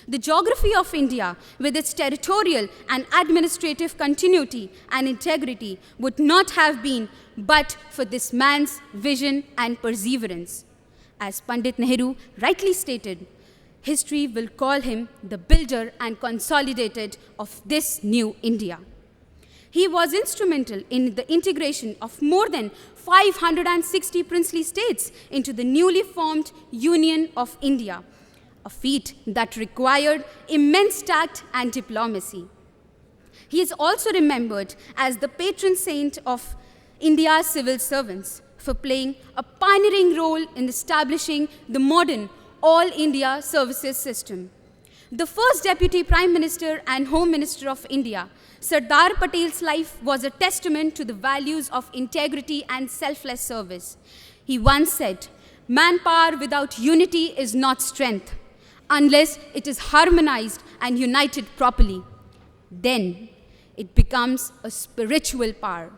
The geography of India, with its territorial and administrative continuity and integrity, would not have been but for this man's vision and perseverance. As Pandit Nehru rightly stated, history will call him the builder and consolidator of this new India. He was instrumental in the integration of more than 560 princely states into the newly formed Union of India, a feat that required immense tact and diplomacy. He is also remembered as the patron saint of India's civil servants for playing a pioneering role in establishing the modern All India Services System. The first Deputy Prime Minister and Home Minister of India, Sardar Patel's life was a testament to the values of integrity and selfless service. He once said, "Manpower without unity is not strength, unless it is harmonized and united properly. Then it becomes a spiritual power."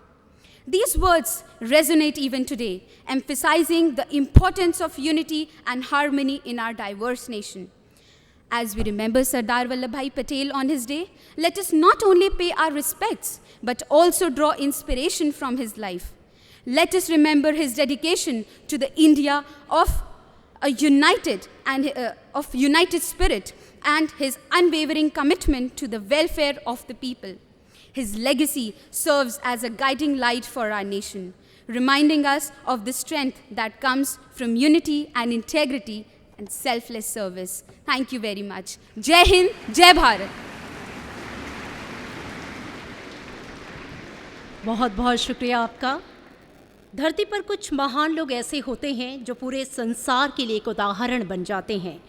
These words resonate even today, emphasizing the importance of unity and harmony in our diverse nation. As we remember Sardar Vallabhbhai Patel on his day, let us not only pay our respects, but also draw inspiration from his life. Let us remember his dedication to the India of a united spirit and his unwavering commitment to the welfare of the people. His legacy serves as a guiding light for our nation, reminding us of the strength that comes from unity and integrity and selfless service. Thank you very much. Jai Hind, Jai Bharat. बहुत बहुत शुक्रिया आपका। धरती पर कुछ महान लोग ऐसे होते हैं जो पूरे संसार के लिए एक उदाहरण बन जाते हैं।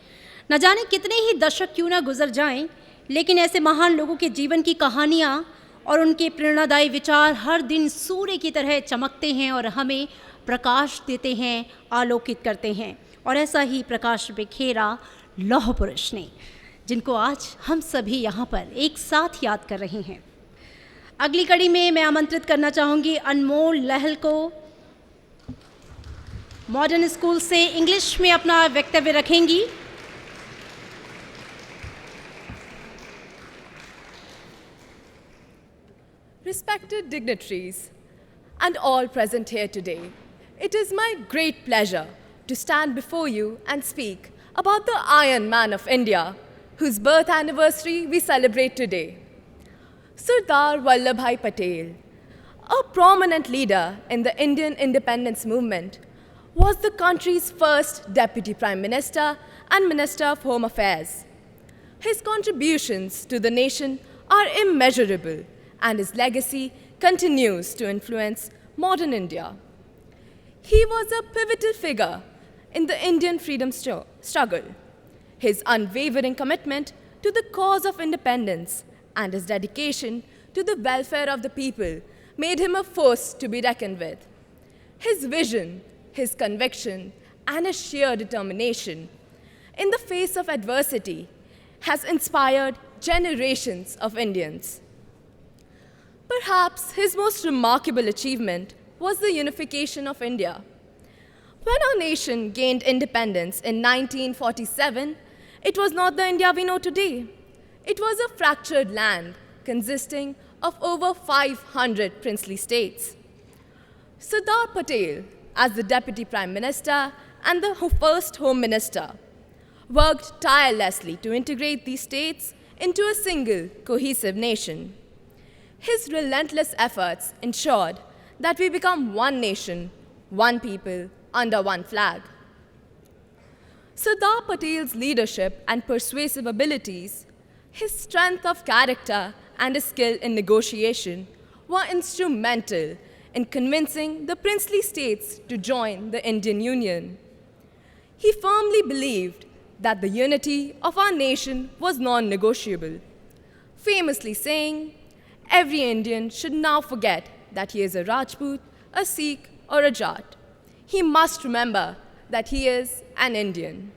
न जाने कितने ही दशक क्यों ना गुजर जाएं, लेकिन ऐसे महान लोगों के जीवन की कहानियाँ और उनके प्रेरणादायी विचार हर दिन सूर्य की तरह चमकते हैं और हमें प्रकाश देते हैं, आलोकित करते हैं। और ऐसा ही प्रकाश बिखेरा लौह पुरुष ने, जिनको आज हम सभी यहाँ पर एक साथ याद कर रहे हैं। अगली कड़ी में मैं आमंत्रित करना चाहूँगी अनमोल लहल को। मॉडर्न स्कूल से इंग्लिश में अपना वक्तव्य रखेंगी। Respected dignitaries and all present here today, it is my great pleasure to stand before you and speak about the Iron Man of India, whose birth anniversary we celebrate today. Sardar Vallabhbhai Patel, a prominent leader in the Indian independence movement, was the country's first Deputy Prime Minister and Minister of Home Affairs. His contributions to the nation are immeasurable, and his legacy continues to influence modern India. He was a pivotal figure in the Indian freedom struggle. His unwavering commitment to the cause of independence and his dedication to the welfare of the people made him a force to be reckoned with. His vision, his conviction, and his sheer determination in the face of adversity has inspired generations of Indians. Perhaps his most remarkable achievement was the unification of India. When our nation gained independence in 1947, it was not the India we know today. It was a fractured land consisting of over 500 princely states. Sardar Patel, as the Deputy Prime Minister and the first Home Minister, worked tirelessly to integrate these states into a single, cohesive nation. His relentless efforts ensured that we become one nation, one people, under one flag. Sardar Patel's leadership and persuasive abilities, his strength of character, and his skill in negotiation were instrumental in convincing the princely states to join the Indian Union. He firmly believed that the unity of our nation was non-negotiable, famously saying, "Every Indian should now forget that he is a Rajput, a Sikh, or a Jat. He must remember that he is an Indian."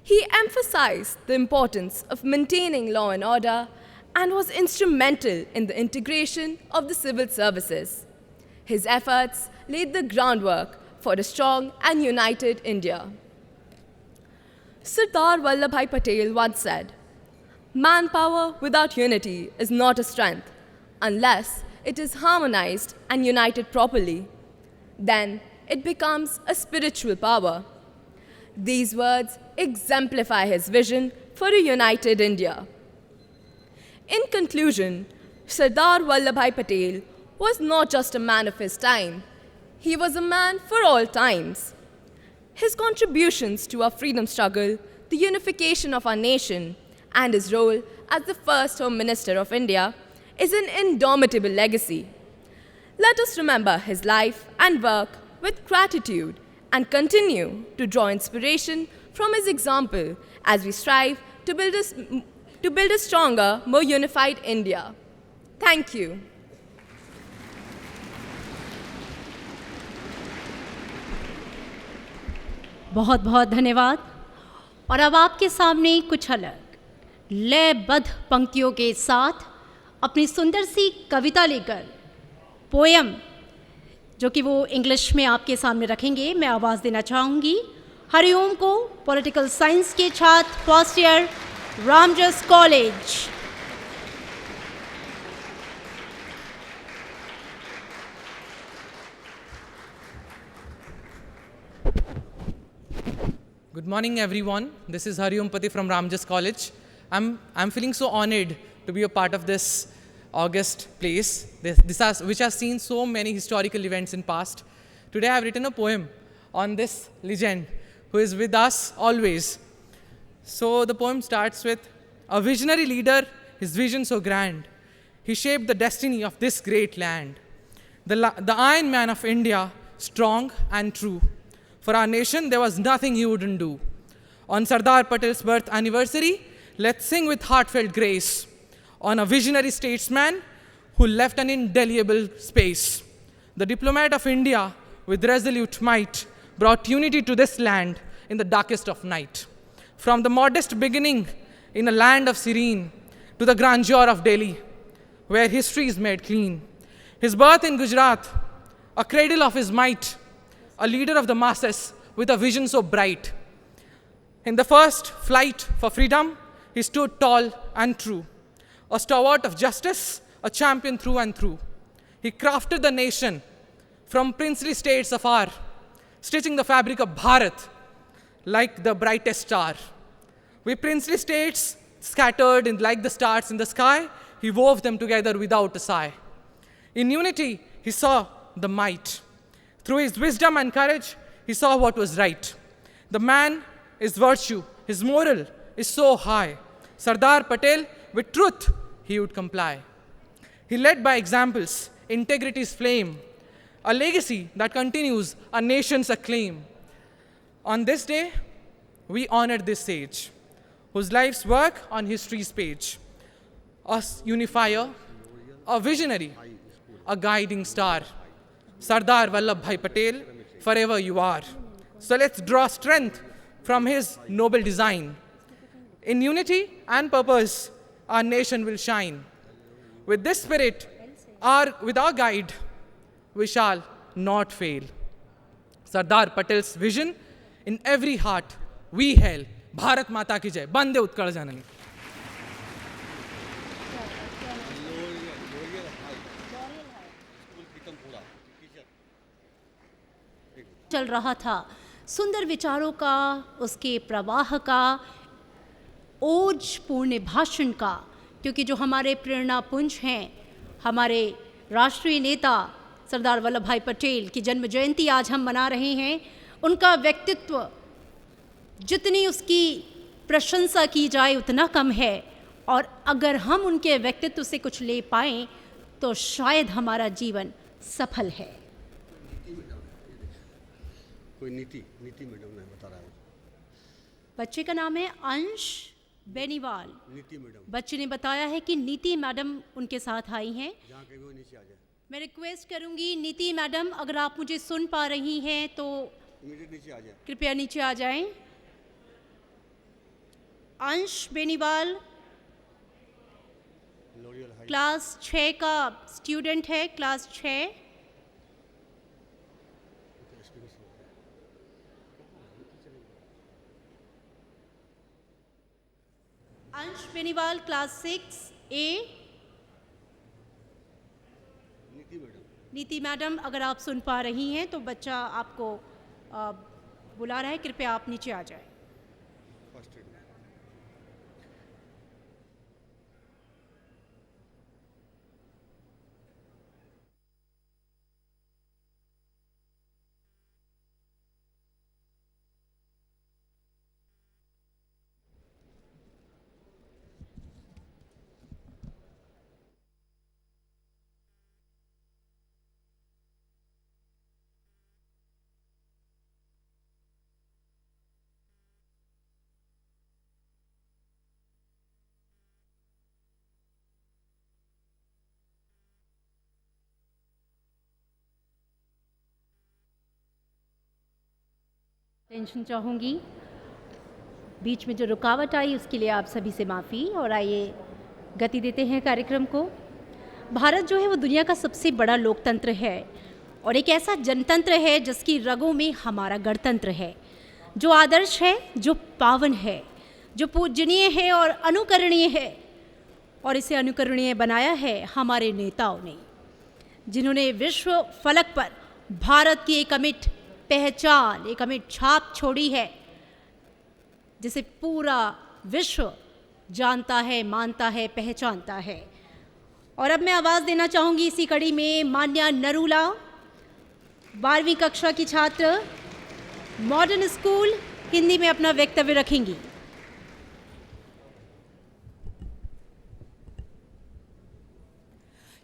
He emphasized the importance of maintaining law and order and was instrumental in the integration of the civil services. His efforts laid the groundwork for a strong and united India. Sardar Vallabhbhai Patel once said, "Manpower without unity is not a strength unless it is harmonized and united properly. Then it becomes a spiritual power." These words exemplify his vision for a united India. In conclusion, Sardar Vallabhbhai Patel was not just a man of his time, he was a man for all times. His contributions to our freedom struggle, the unification of our nation, and his role as the first Home Minister of India is an indomitable legacy. Let us remember his life and work with gratitude and continue to draw inspiration from his example as we strive to build a stronger, more unified India. Thank you. बहुत बहुत धन्यवाद। और अब आपके सामने कुछ अलग लयबद्ध पंक्तियों के साथ अपनी सुंदर सी कविता लेकर पोयम, जो कि वो इंग्लिश में आपके सामने रखेंगे, मैं आवाज़ देना चाहूँगी हरिओम को, पॉलिटिकल साइंस के छात्र, first year, Ramjas college. Good morning, everyone. This is Hariom Pati from Ramjas College. I'm feeling so honored to be a part of this august place, which has seen so many historical events in past. Today, I have written a poem on this legend who is with us always. So the poem starts with, "A visionary leader, his vision so grand, he shaped the destiny of this great land. The Iron Man of India, strong and true. For our nation, there was nothing he wouldn't do. On Sardar Patel's birth anniversary, let's sing with heartfelt grace on a visionary statesman who left an indelible space. The diplomat of India, with resolute might, brought unity to this land in the darkest of night. From the modest beginning in a land of serene to the grandeur of Delhi, where history is made clean. His birth in Gujarat, a cradle of his might, a leader of the masses with a vision so bright. In the first flight for freedom, he stood tall and true, a stalwart of justice, a champion through and through. He crafted the nation from princely states afar, stitching the fabric of Bharat like the brightest star. With princely states scattered like the stars in the sky, he wove them together without a sigh. In unity, he saw the might. Through his wisdom and courage, he saw what was right. The man is virtue, his moral is so high. Sardar Patel, with truth he would comply. He led by examples, integrity's flame, a legacy that continues a nation's acclaim. On this day, we honor this sage, whose life's work on history's page. A unifier, a visionary, a guiding star. Sardar Vallabhbhai Patel, forever you are. So let's draw strength from his noble design. In unity and purpose, our nation will shine. With this spirit, with our guide, we shall not fail. Sardar Patel's vision in every heart we hail. Bharat Mata ki jai. Bande Utkal Janani. चल रहा था सुंदर विचारों का, उसके प्रवाह का, ओज पूर्ण भाषण का, क्योंकि जो हमारे प्रेरणा पुंज हैं, हमारे राष्ट्रीय नेता सरदार वल्लभ भाई पटेल की जन्म जयंती आज हम मना रहे हैं। उनका व्यक्तित्व जितनी उसकी प्रशंसा की जाए उतना कम है, और अगर हम उनके व्यक्तित्व से कुछ ले पाएँ तो शायद हमारा जीवन सफल है। कोई नीति मैडम ने बता रहा है। बच्चे का नाम है अंश बेनीवाल। नीति मैडम। बच्चे ने बताया है कि नीति मैडम उनके साथ आई हैं। जहाँ कहीं वो नीचे आ जाए। मैं रिक्वेस्ट करूंगी नीति मैडम, अगर आप मुझे सुन पा रही हैं तो इमीडिएट नीचे आ जाए। कृपया नीचे आ जाएं। अंश बेनीवाल क्लास 6 का स्टूडेंट है, क्लास 6। अंश बेनीवाल क्लास 6A। नीति मैडम अगर आप सुन पा रही हैं तो बच्चा आपको बुला रहा है, कृपया आप नीचे आ जाएं। टेंशन चाहूँगी, बीच में जो रुकावट आई उसके लिए आप सभी से माफ़ी। और आइए गति देते हैं कार्यक्रम को। भारत जो है वो दुनिया का सबसे बड़ा लोकतंत्र है और एक ऐसा जनतंत्र है जिसकी रगों में हमारा गणतंत्र है, जो आदर्श है, जो पावन है, जो पूजनीय है और अनुकरणीय है। और इसे अनुकरणीय बनाया है हमारे नेताओं ने, जिन्होंने विश्व फलक पर भारत की एक अमिट पहचान, एक अमिट छाप छोड़ी है, जिसे पूरा विश्व जानता है, मानता है, पहचानता है। और अब मैं आवाज़ देना चाहूँगी इसी कड़ी में मान्या नरूला, 12वीं कक्षा की छात्र, मॉडर्न स्कूल, हिंदी में अपना वक्तव्य रखेंगी।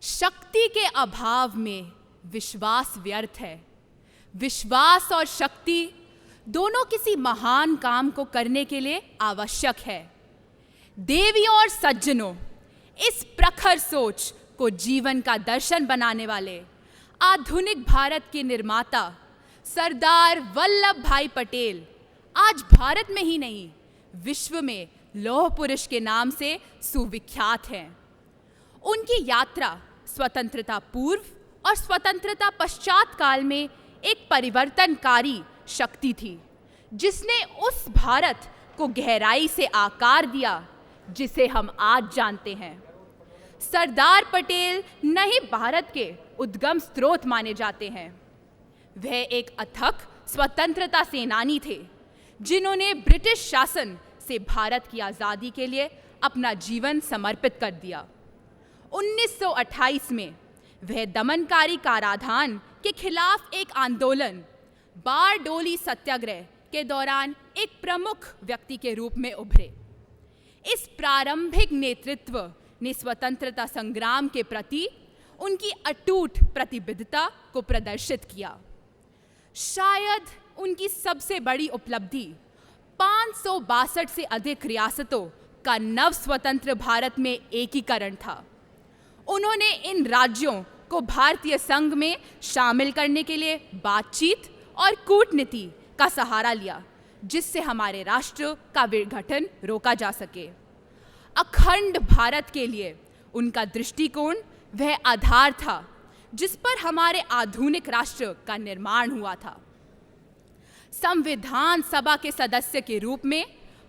शक्ति के अभाव में विश्वास व्यर्थ है। विश्वास और शक्ति दोनों किसी महान काम को करने के लिए आवश्यक है। देवियों और सज्जनों, इस प्रखर सोच को जीवन का दर्शन बनाने वाले आधुनिक भारत के निर्माता सरदार वल्लभ भाई पटेल आज भारत में ही नहीं, विश्व में लौह पुरुष के नाम से सुविख्यात हैं। उनकी यात्रा स्वतंत्रता पूर्व और स्वतंत्रता पश्चात काल में एक परिवर्तनकारी शक्ति थी, जिसने उस भारत को गहराई से आकार दिया जिसे हम आज जानते हैं। सरदार पटेल न ही भारत के उद्गम स्रोत माने जाते हैं, वह एक अथक स्वतंत्रता सेनानी थे, जिन्होंने ब्रिटिश शासन से भारत की आज़ादी के लिए अपना जीवन समर्पित कर दिया। 1928 में वह दमनकारी काराधान के खिलाफ एक आंदोलन, बारडोली सत्याग्रह के दौरान एक प्रमुख व्यक्ति के रूप में उभरे। इस प्रारंभिक नेतृत्व ने स्वतंत्रता संग्राम के प्रति उनकी अटूट प्रतिबद्धता को प्रदर्शित किया। शायद उनकी सबसे बड़ी उपलब्धि 562 से अधिक रियासतों का नव स्वतंत्र भारत में एकीकरण था। उन्होंने इन राज्यों को भारतीय संघ में शामिल करने के लिए बातचीत और कूटनीति का सहारा लिया, जिससे हमारे राष्ट्र का विघटन रोका जा सके। अखंड भारत के लिए उनका दृष्टिकोण वह आधार था जिस पर हमारे आधुनिक राष्ट्र का निर्माण हुआ था। संविधान सभा के सदस्य के रूप में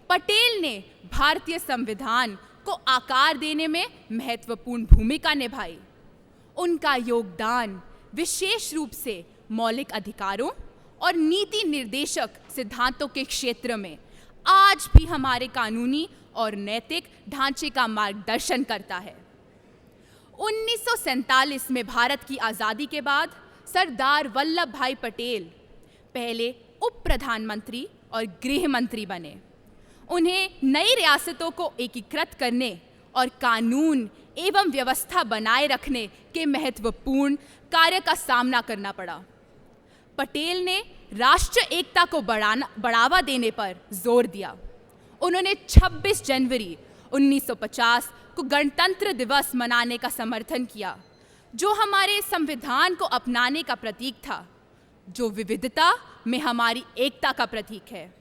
पटेल ने भारतीय संविधान को आकार देने में महत्वपूर्ण भूमिका निभाई। उनका योगदान विशेष रूप से मौलिक अधिकारों और नीति निर्देशक सिद्धांतों के क्षेत्र में आज भी हमारे कानूनी और नैतिक ढांचे का मार्गदर्शन करता है। 1947 में भारत की आज़ादी के बाद सरदार वल्लभ भाई पटेल पहले उप प्रधानमंत्री और गृह मंत्री बने। उन्हें नई रियासतों को एकीकृत करने और कानून एवं व्यवस्था बनाए रखने के महत्वपूर्ण कार्य का सामना करना पड़ा। पटेल ने राष्ट्र एकता को बढ़ावा देने पर जोर दिया। उन्होंने 26 जनवरी 1950 को गणतंत्र दिवस मनाने का समर्थन किया, जो हमारे संविधान को अपनाने का प्रतीक था, जो विविधता में हमारी एकता का प्रतीक है।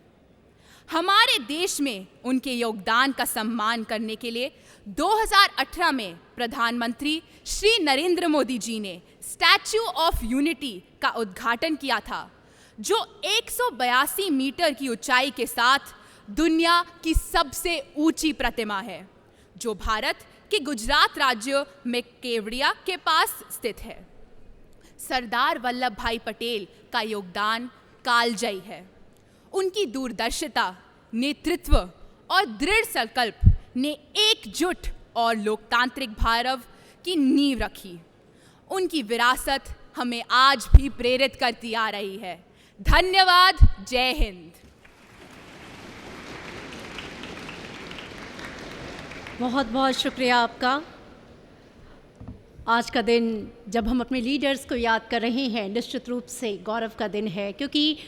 हमारे देश में उनके योगदान का सम्मान करने के लिए 2018 में प्रधानमंत्री श्री नरेंद्र मोदी जी ने स्टैच्यू ऑफ यूनिटी का उद्घाटन किया था, जो 182 मीटर की ऊंचाई के साथ दुनिया की सबसे ऊंची प्रतिमा है, जो भारत के गुजरात राज्य में केवड़िया के पास स्थित है। सरदार वल्लभ भाई पटेल का योगदान कालजयी है। उनकी दूरदर्शिता, नेतृत्व और दृढ़ संकल्प ने एकजुट और लोकतांत्रिक भारत की नींव रखी। उनकी विरासत हमें आज भी प्रेरित करती आ रही है। धन्यवाद। जय हिंद। बहुत बहुत शुक्रिया आपका। आज का दिन जब हम अपने लीडर्स को याद कर रहे हैं, निश्चित रूप से गौरव का दिन है, क्योंकि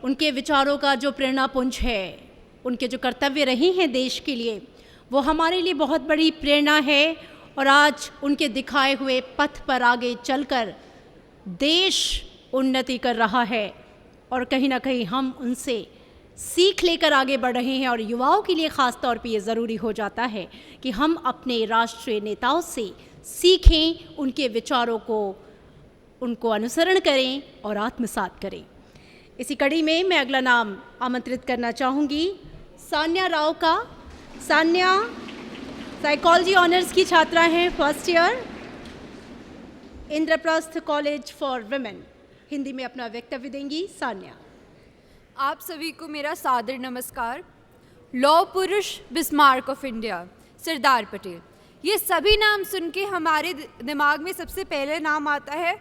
उनके विचारों का जो प्रेरणापुंज है, उनके जो कर्तव्य रहे हैं देश के लिए, वो हमारे लिए बहुत बड़ी प्रेरणा है। और आज उनके दिखाए हुए पथ पर आगे चलकर देश उन्नति कर रहा है और कहीं ना कहीं हम उनसे सीख लेकर आगे बढ़ रहे हैं। और युवाओं के लिए ख़ास तौर पे ये ज़रूरी हो जाता है कि हम अपने राष्ट्रीय नेताओं से सीखें, उनके विचारों को उनको अनुसरण करें और आत्मसात करें। इसी कड़ी में मैं अगला नाम आमंत्रित करना चाहूँगी सान्या राव का। सान्या साइकोलॉजी ऑनर्स की छात्रा हैं, first year, Indraprastha college for women. Hindi में अपना वक्तव्य देंगी सान्या। आप सभी को मेरा सादर नमस्कार। लौह पुरुष, Bismarck of India, Sardar Patel, ये सभी नाम सुन के हमारे दिमाग में सबसे पहले नाम आता है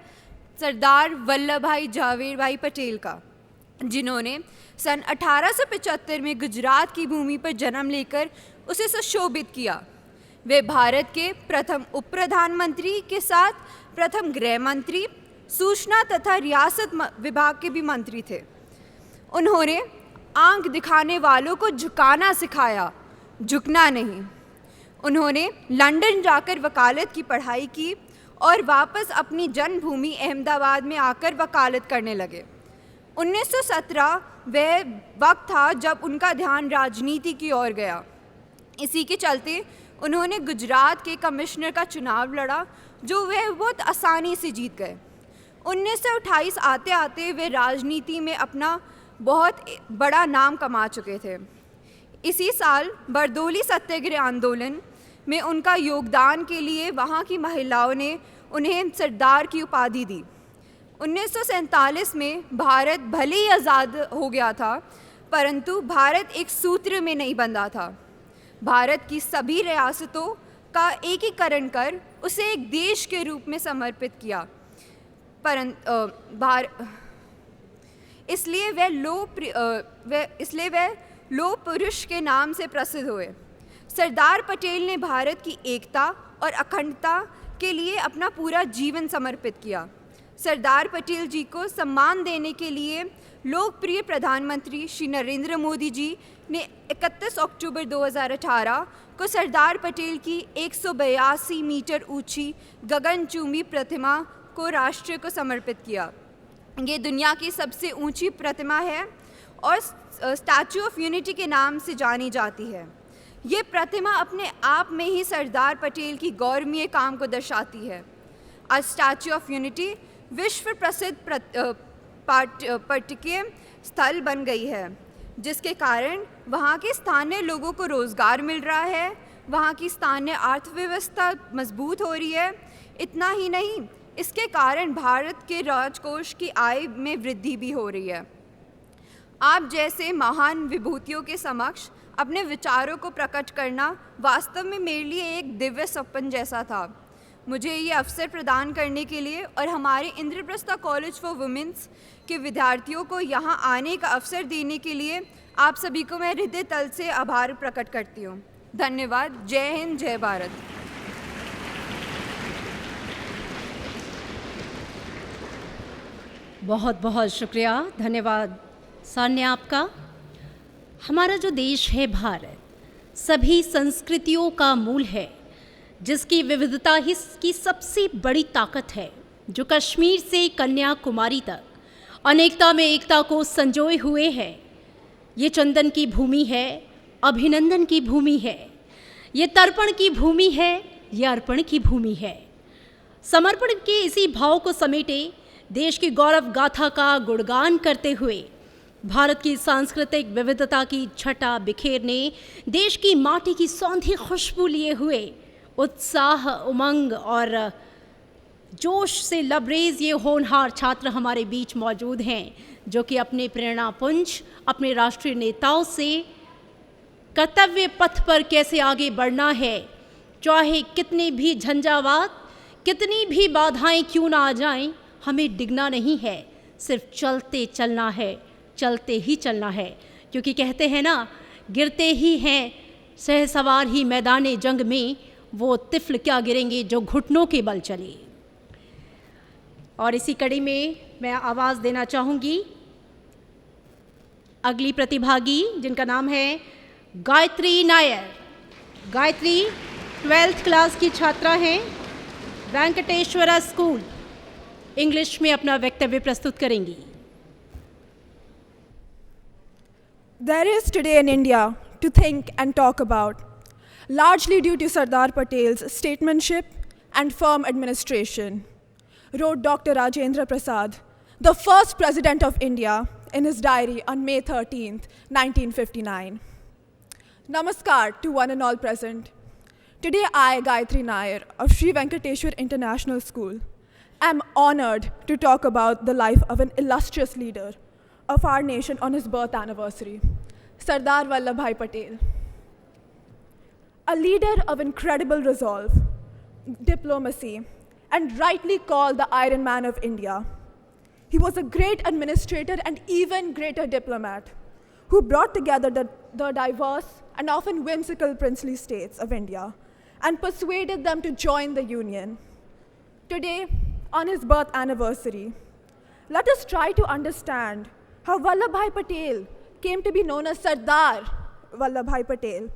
सरदार वल्लभ भाई झावेर भाई पटेल का, जिन्होंने सन 1875 में गुजरात की भूमि पर जन्म लेकर उसे सुशोभित किया। वे भारत के प्रथम उप प्रधानमंत्री के साथ प्रथम गृह मंत्री, सूचना तथा रियासत विभाग के भी मंत्री थे। उन्होंने आंख दिखाने वालों को झुकाना सिखाया, झुकना नहीं। उन्होंने लंदन जाकर वकालत की पढ़ाई की और वापस अपनी जन्मभूमि अहमदाबाद में आकर वकालत करने लगे। 1917 वह वक्त था जब उनका ध्यान राजनीति की ओर गया। इसी के चलते उन्होंने गुजरात के कमिश्नर का चुनाव लड़ा, जो वह बहुत आसानी से जीत गए। 1928 आते आते वे राजनीति में अपना बहुत बड़ा नाम कमा चुके थे। इसी साल बरदौली सत्याग्रह आंदोलन में उनका योगदान के लिए वहाँ की महिलाओं ने उन्हें सरदार की उपाधि दी। 1947 में भारत भले ही आज़ाद हो गया था, परंतु भारत एक सूत्र में नहीं बंधा था। भारत की सभी रियासतों का एकीकरण कर उसे एक देश के रूप में समर्पित किया। इसलिए वह लोह पुरुष के नाम से प्रसिद्ध हुए। सरदार पटेल ने भारत की एकता और अखंडता के लिए अपना पूरा जीवन समर्पित किया। सरदार पटेल जी को सम्मान देने के लिए लोकप्रिय प्रधानमंत्री श्री नरेंद्र मोदी जी ने 31 अक्टूबर 2018 को सरदार पटेल की 182 मीटर ऊंची गगनचुंबी प्रतिमा को राष्ट्र को समर्पित किया। ये दुनिया की सबसे ऊंची प्रतिमा है और स्टैचू ऑफ यूनिटी के नाम से जानी जाती है। ये प्रतिमा अपने आप में ही सरदार पटेल की गौरवमय काम को दर्शाती है। आज स्टैचू ऑफ यूनिटी विश्व प्रसिद्ध पर्यटकीय स्थल बन गई है, जिसके कारण वहाँ के स्थानीय लोगों को रोज़गार मिल रहा है, वहाँ की स्थानीय अर्थव्यवस्था मजबूत हो रही है। इतना ही नहीं, इसके कारण भारत के राजकोष की आय में वृद्धि भी हो रही है। आप जैसे महान विभूतियों के समक्ष अपने विचारों को प्रकट करना वास्तव में मेरे लिए एक दिव्य सपन जैसा था। मुझे ये अवसर प्रदान करने के लिए और हमारे इंद्रप्रस्थ कॉलेज फॉर वुमेन्स के विद्यार्थियों को यहाँ आने का अवसर देने के लिए आप सभी को मैं हृदय तल से आभार प्रकट करती हूँ। धन्यवाद। जय हिंद, जय भारत। बहुत बहुत शुक्रिया, धन्यवाद सान्या आपका। हमारा जो देश है भारत, सभी संस्कृतियों का मूल है, जिसकी विविधता ही इसकी सबसे बड़ी ताकत है, जो कश्मीर से कन्याकुमारी तक अनेकता में एकता को संजोए हुए है। ये चंदन की भूमि है, अभिनंदन की भूमि है, ये तर्पण की भूमि है, ये अर्पण की भूमि है। समर्पण के इसी भाव को समेटे देश की गौरव गाथा का गुणगान करते हुए भारत की सांस्कृतिक विविधता की छटा बिखेरने, देश की माटी की सौंधी खुशबू लिए हुए उत्साह, उमंग और जोश से लबरेज ये होनहार छात्र हमारे बीच मौजूद हैं, जो कि अपने प्रेरणापुंज, अपने राष्ट्रीय नेताओं से कर्तव्य पथ पर कैसे आगे बढ़ना है, चाहे कितने भी झंझावात, कितनी भी बाधाएं क्यों ना आ जाएं, हमें डिगना नहीं है, सिर्फ चलते चलना है, चलते ही चलना है। क्योंकि कहते हैं ना, गिरते ही हैं सहसवार ही मैदाने जंग में, वो तिफल क्या गिरेंगे जो घुटनों के बल चले। और इसी कड़ी में मैं आवाज़ देना चाहूँगी अगली प्रतिभागी, जिनका नाम है गायत्री नायर। गायत्री 12th क्लास की छात्रा हैं, वेंकटेश्वरा स्कूल, इंग्लिश में अपना वक्तव्य प्रस्तुत करेंगी। There is today in India to think and talk about, largely due to Sardar Patel's statesmanship and firm administration, wrote Dr. Rajendra Prasad, the first president of India, in his diary on May 13th, 1959. Namaskar to one and all present. Today I, Gayatri Nair of Sri Venkateshwar International School, am honored to talk about the life of an illustrious leader of our nation on his birth anniversary, Sardar Vallabhbhai Patel. A leader of incredible resolve, diplomacy, and rightly called the Iron Man of India. He was a great administrator and even greater diplomat who brought together the diverse and often whimsical princely states of India and persuaded them to join the Union. Today, on his birth anniversary, let us try to understand how Vallabhbhai Patel came to be known as Sardar Vallabhbhai Patel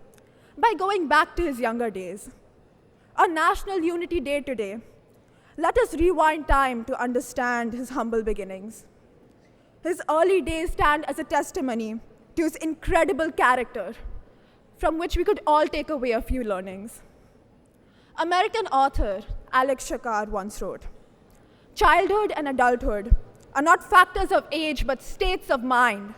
by going back to his younger days. On National Unity Day today, let us rewind time to understand his humble beginnings. His early days stand as a testimony to his incredible character, from which we could all take away a few learnings. American author Alex Shakar once wrote, "Childhood and adulthood are not factors of age but states of mind."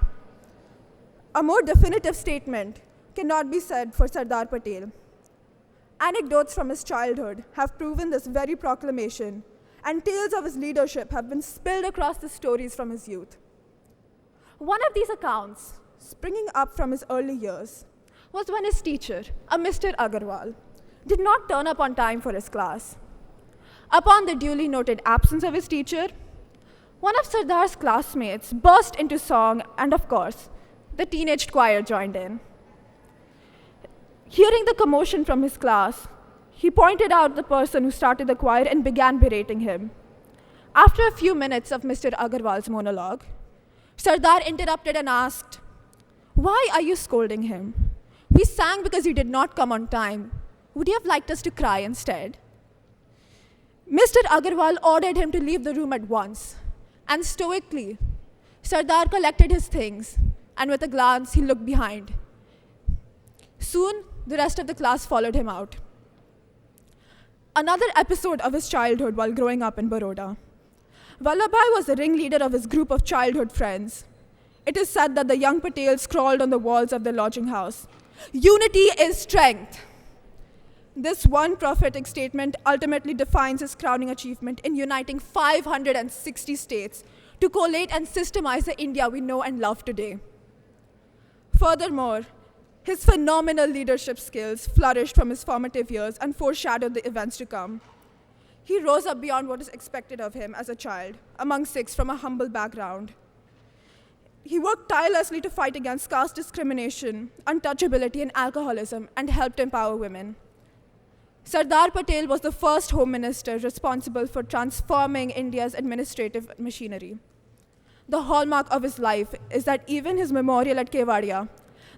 A more definitive statement cannot be said for Sardar Patel. Anecdotes from his childhood have proven this very proclamation, and tales of his leadership have been spilled across the stories from his youth. One of these accounts, springing up from his early years, was when his teacher, a Mr. Agarwal, did not turn up on time for his class. Upon the duly noted absence of his teacher, one of Sardar's classmates burst into song, and of course, the teenage choir joined in. Hearing the commotion from his class, he pointed out the person who started the choir and began berating him. After a few minutes of Mr. Agarwal's monologue, Sardar interrupted and asked, "Why are you scolding him? We sang because he did not come on time. Would you have liked us to cry instead?" Mr. Agarwal ordered him to leave the room at once, and stoically, Sardar collected his things, and with a glance, he looked behind. Soon, the rest of the class followed him out. Another episode of his childhood while growing up in Baroda. Vallabhbhai was the ringleader of his group of childhood friends. It is said that the young Patels scrawled on the walls of their lodging house, "Unity is strength." This one prophetic statement ultimately defines his crowning achievement in uniting 560 states to collate and systemize the India we know and love today. Furthermore, his phenomenal leadership skills flourished from his formative years and foreshadowed the events to come. He rose up beyond what is expected of him as a child, among Sikhs from a humble background. He worked tirelessly to fight against caste discrimination, untouchability, and alcoholism, and helped empower women. Sardar Patel was the first Home Minister responsible for transforming India's administrative machinery. The hallmark of his life is that even his memorial at Kevadia,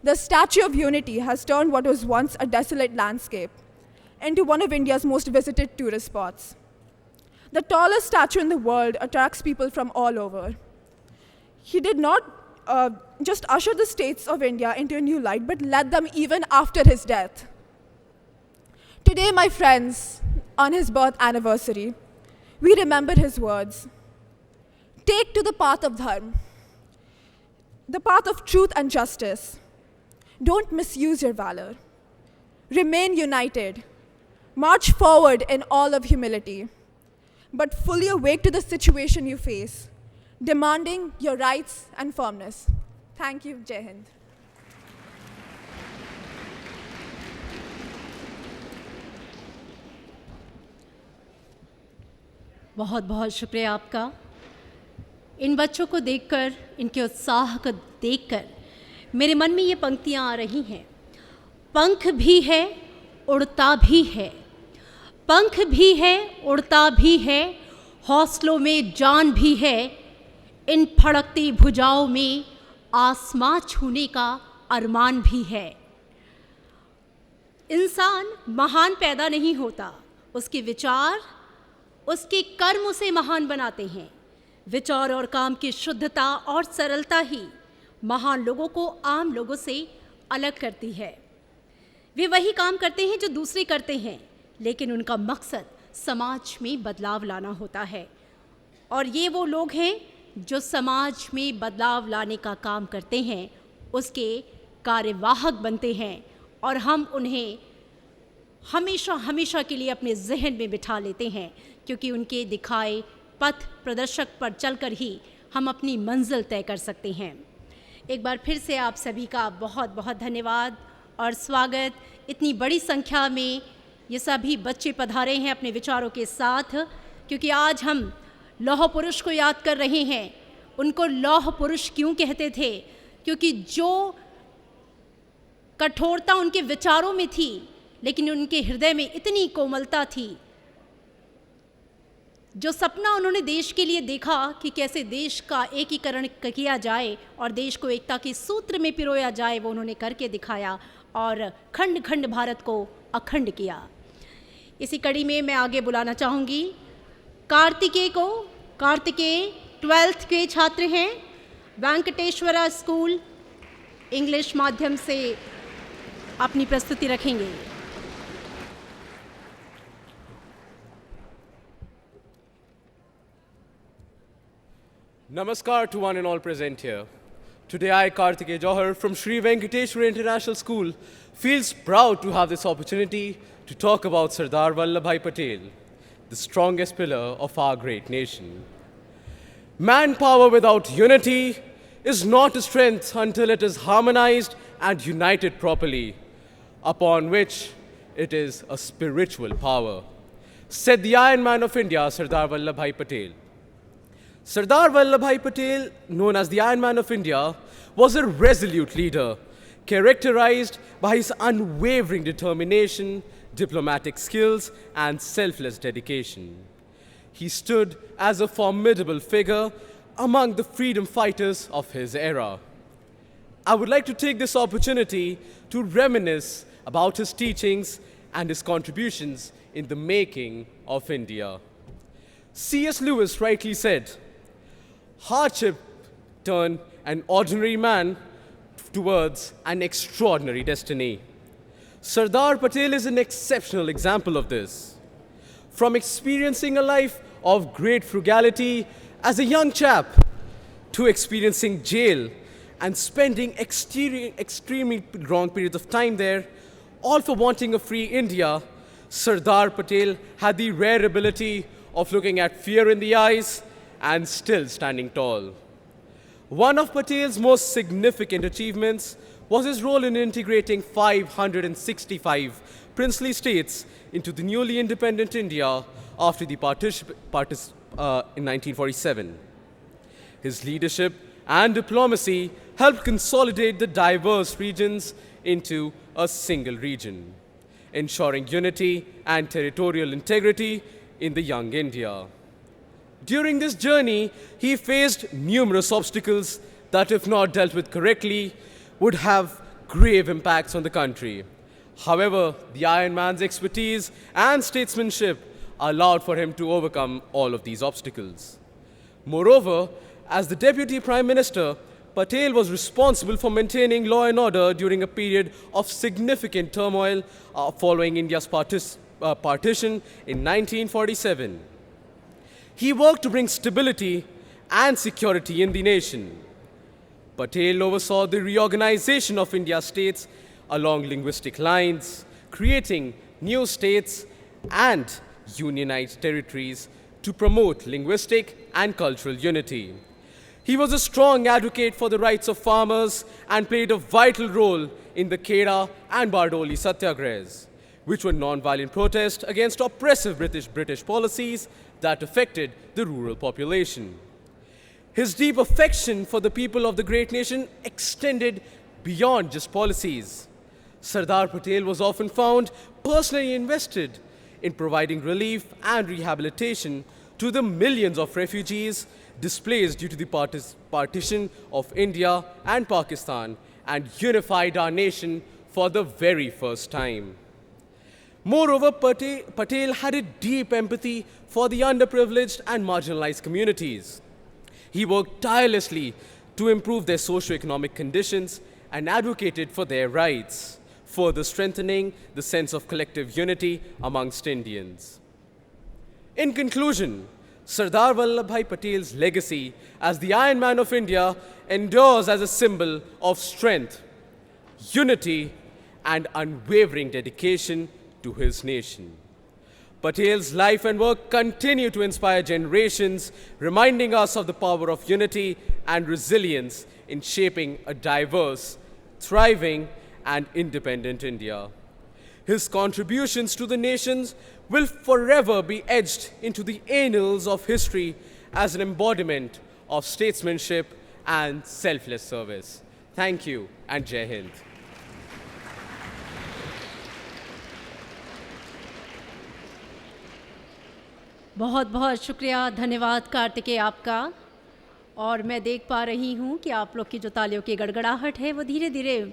the Statue of Unity, has turned what was once a desolate landscape into one of India's most visited tourist spots. The tallest statue in the world attracts people from all over. He did not just usher the states of India into a new light, but led them even after his death. Today, my friends, on his birth anniversary, we remember his words. Take to the path of dharma, the path of truth and justice. Don't misuse your valor. Remain united. March forward in all of humility, but fully awake to the situation you face, demanding your rights and firmness. Thank you. Jai Hind. बहुत बहुत शुक्रिया आपका। इन बच्चों को देखकर, इनके उत्साह को देखकर मेरे मन में ये पंक्तियाँ आ रही हैं। पंख भी है, उड़ता भी है। पंख भी है, उड़ता भी है, हौसलों में जान भी है। इन फड़कती भुजाओं में आसमां छूने का अरमान भी है। इंसान महान पैदा नहीं होता, उसके विचार, उसके कर्म उसे महान बनाते हैं। विचार और काम की शुद्धता और सरलता ही महान लोगों को आम लोगों से अलग करती है। वे वही काम करते हैं जो दूसरे करते हैं, लेकिन उनका मकसद समाज में बदलाव लाना होता है। और ये वो लोग हैं जो समाज में बदलाव लाने का काम करते हैं, उसके कार्यवाहक बनते हैं, और हम उन्हें हमेशा हमेशा के लिए अपने जहन में बिठा लेते हैं, क्योंकि उनके दिखाए पथ प्रदर्शक पर चलकर ही हम अपनी मंजिल तय कर सकते हैं। एक बार फिर से आप सभी का बहुत बहुत धन्यवाद और स्वागत। इतनी बड़ी संख्या में ये सभी बच्चे पधारे हैं अपने विचारों के साथ, क्योंकि आज हम लौह पुरुष को याद कर रहे हैं। उनको लौह पुरुष क्यों कहते थे? क्योंकि जो कठोरता उनके विचारों में थी, लेकिन उनके हृदय में इतनी कोमलता थी। जो सपना उन्होंने देश के लिए देखा कि कैसे देश का एकीकरण किया जाए और देश को एकता के सूत्र में पिरोया जाए, वो उन्होंने करके दिखाया और खंड खंड भारत को अखंड किया। इसी कड़ी में मैं आगे बुलाना चाहूँगी कार्तिकेय को। कार्तिकेय 12th के छात्र हैं, वेंकटेश्वरा स्कूल इंग्लिश माध्यम से अपनी प्रस्तुति रखेंगे। Namaskar to one and all present here. Today I, Kartikeya Johar from Sri Venkateshwara International School, feels proud to have this opportunity to talk about Sardar Vallabhbhai Patel, the strongest pillar of our great nation. Manpower without unity is not a strength until it is harmonized and united properly, upon which it is a spiritual power, said the Iron Man of India, Sardar Vallabhbhai Patel. Sardar Vallabhbhai Patel, known as the Iron Man of India, was a resolute leader. characterized by his unwavering determination, diplomatic skills, and selfless dedication. He stood as a formidable figure among the freedom fighters of his era. I would like to take this opportunity to reminisce about his teachings and his contributions in the making of India. C.S. Lewis rightly said, "Hardship turned an ordinary man towards an extraordinary destiny." Sardar Patel is an exceptional example of this. From experiencing a life of great frugality as a young chap to experiencing jail and spending extremely long periods of time there, all for wanting a free India, Sardar Patel had the rare ability of looking at fear in the eyes and still standing tall. One of Patel's most significant achievements was his role in integrating 565 princely states into the newly independent India after the partition in 1947. His leadership and diplomacy helped consolidate the diverse regions into a single region, ensuring unity and territorial integrity in the young India. During this journey, he faced numerous obstacles that, if not dealt with correctly, would have grave impacts on the country. However, the Iron Man's expertise and statesmanship allowed for him to overcome all of these obstacles. Moreover, as the Deputy Prime Minister, Patel was responsible for maintaining law and order during a period of significant turmoil following India's partition in 1947. He worked to bring stability and security in the nation. Patel oversaw the reorganization of India's states along linguistic lines, creating new states and unionized territories to promote linguistic and cultural unity. He was a strong advocate for the rights of farmers and played a vital role in the Khera and Bardoli Satyagrahas, which were non-violent protests against oppressive British policies that affected the rural population. His deep affection for the people of the great nation extended beyond just policies. Sardar Patel was often found personally invested in providing relief and rehabilitation to the millions of refugees displaced due to the partition of India and Pakistan, and unified our nation for the very first time. Moreover, Patel had a deep empathy for the underprivileged and marginalized communities. He worked tirelessly to improve their socio-economic conditions and advocated for their rights, further strengthening the sense of collective unity amongst Indians. In conclusion, Sardar Vallabhbhai Patel's legacy as the Iron Man of India endures as a symbol of strength, unity, and unwavering dedication to his nation. Patel's life and work continue to inspire generations, reminding us of the power of unity and resilience in shaping a diverse, thriving, and independent India. His contributions to the nations will forever be etched into the annals of history as an embodiment of statesmanship and selfless service. Thank you, and Jai Hind. बहुत बहुत शुक्रिया, धन्यवाद कार्तिकेय आपका। और मैं देख पा रही हूँ कि आप लोग की जो तालियों की गड़गड़ाहट है वो धीरे धीरे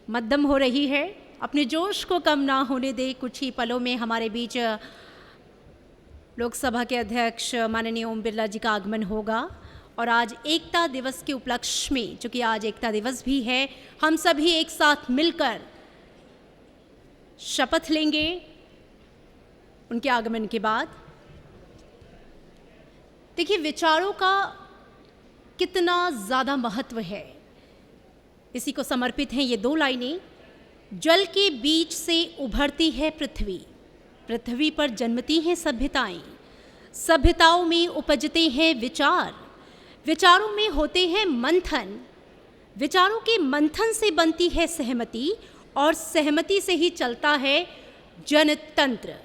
मध्यम हो रही है। अपने जोश को कम ना होने दे। कुछ ही पलों में हमारे बीच लोकसभा के अध्यक्ष माननीय ओम बिरला जी का आगमन होगा। और आज एकता दिवस के उपलक्ष्य में, चूँकि आज एकता दिवस भी है, हम सभी एक साथ मिलकर शपथ लेंगे उनके आगमन के बाद। देखिए, विचारों का कितना ज़्यादा महत्व है, इसी को समर्पित हैं ये दो लाइनें। जल के बीच से उभरती है पृथ्वी, पृथ्वी पर जन्मती हैं सभ्यताएं, सभ्यताओं में उपजते हैं विचार, विचारों में होते हैं मंथन, विचारों के मंथन से बनती है सहमति, और सहमति से ही चलता है जनतंत्र।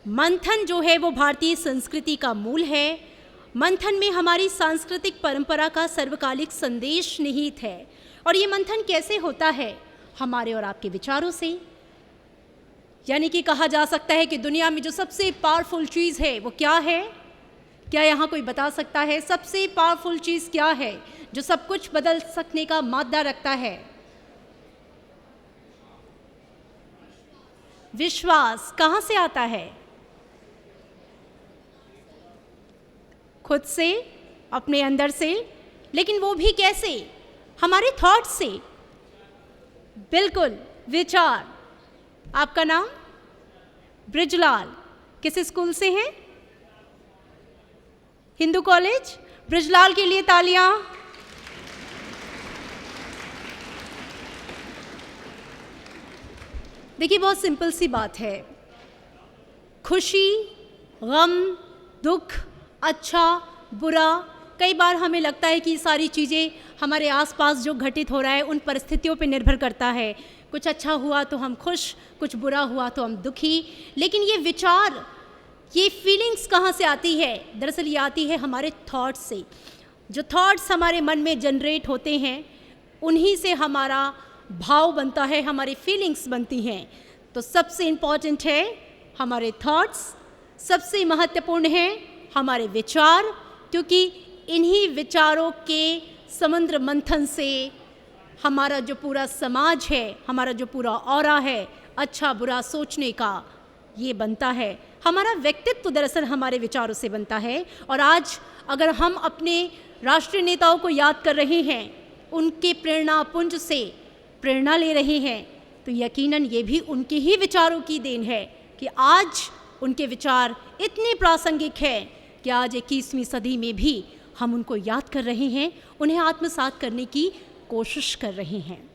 मंथन जो है वो भारतीय संस्कृति का मूल है। मंथन में हमारी सांस्कृतिक परंपरा का सर्वकालिक संदेश निहित है। और ये मंथन कैसे होता है? हमारे और आपके विचारों से। यानी कि कहा जा सकता है कि दुनिया में जो सबसे पावरफुल चीज़ है वो क्या है? क्या यहाँ कोई बता सकता है सबसे पावरफुल चीज़ क्या है जो सब कुछ बदल सकने का मादा रखता है? विश्वास। कहाँ से आता है? खुद से, अपने अंदर से। लेकिन वो भी कैसे? हमारे थॉट से। बिल्कुल, विचार। आपका नाम? ब्रिजलाल। किस स्कूल से हैं? हिंदू कॉलेज। ब्रिजलाल के लिए तालियां। देखिए, बहुत सिंपल सी बात है। खुशी, गम, दुख, अच्छा, बुरा, कई बार हमें लगता है कि ये सारी चीज़ें हमारे आसपास जो घटित हो रहा है उन परिस्थितियों पे निर्भर करता है। कुछ अच्छा हुआ तो हम खुश, कुछ बुरा हुआ तो हम दुखी। लेकिन ये विचार, ये फीलिंग्स कहाँ से आती है? दरअसल ये आती है हमारे थॉट्स से। जो थॉट्स हमारे मन में जनरेट होते हैं उन्हीं से हमारा भाव बनता है, हमारी फीलिंग्स बनती हैं। तो सबसे इम्पॉर्टेंट है हमारे थॉट्स, सबसे महत्वपूर्ण है हमारे विचार, क्योंकि इन्हीं विचारों के समुद्र मंथन से हमारा जो पूरा समाज है, हमारा जो पूरा ऑरा है अच्छा बुरा सोचने का, ये बनता है। हमारा व्यक्तित्व दरअसल हमारे विचारों से बनता है। और आज अगर हम अपने राष्ट्रीय नेताओं को याद कर रहे हैं, उनके प्रेरणा पुंज से प्रेरणा ले रहे हैं, तो यकीनन ये भी उनके ही विचारों की देन है कि आज उनके विचार इतने प्रासंगिक हैं कि आज 21वीं सदी में भी हम उनको याद कर रहे हैं, उन्हें आत्मसात करने की कोशिश कर रहे हैं।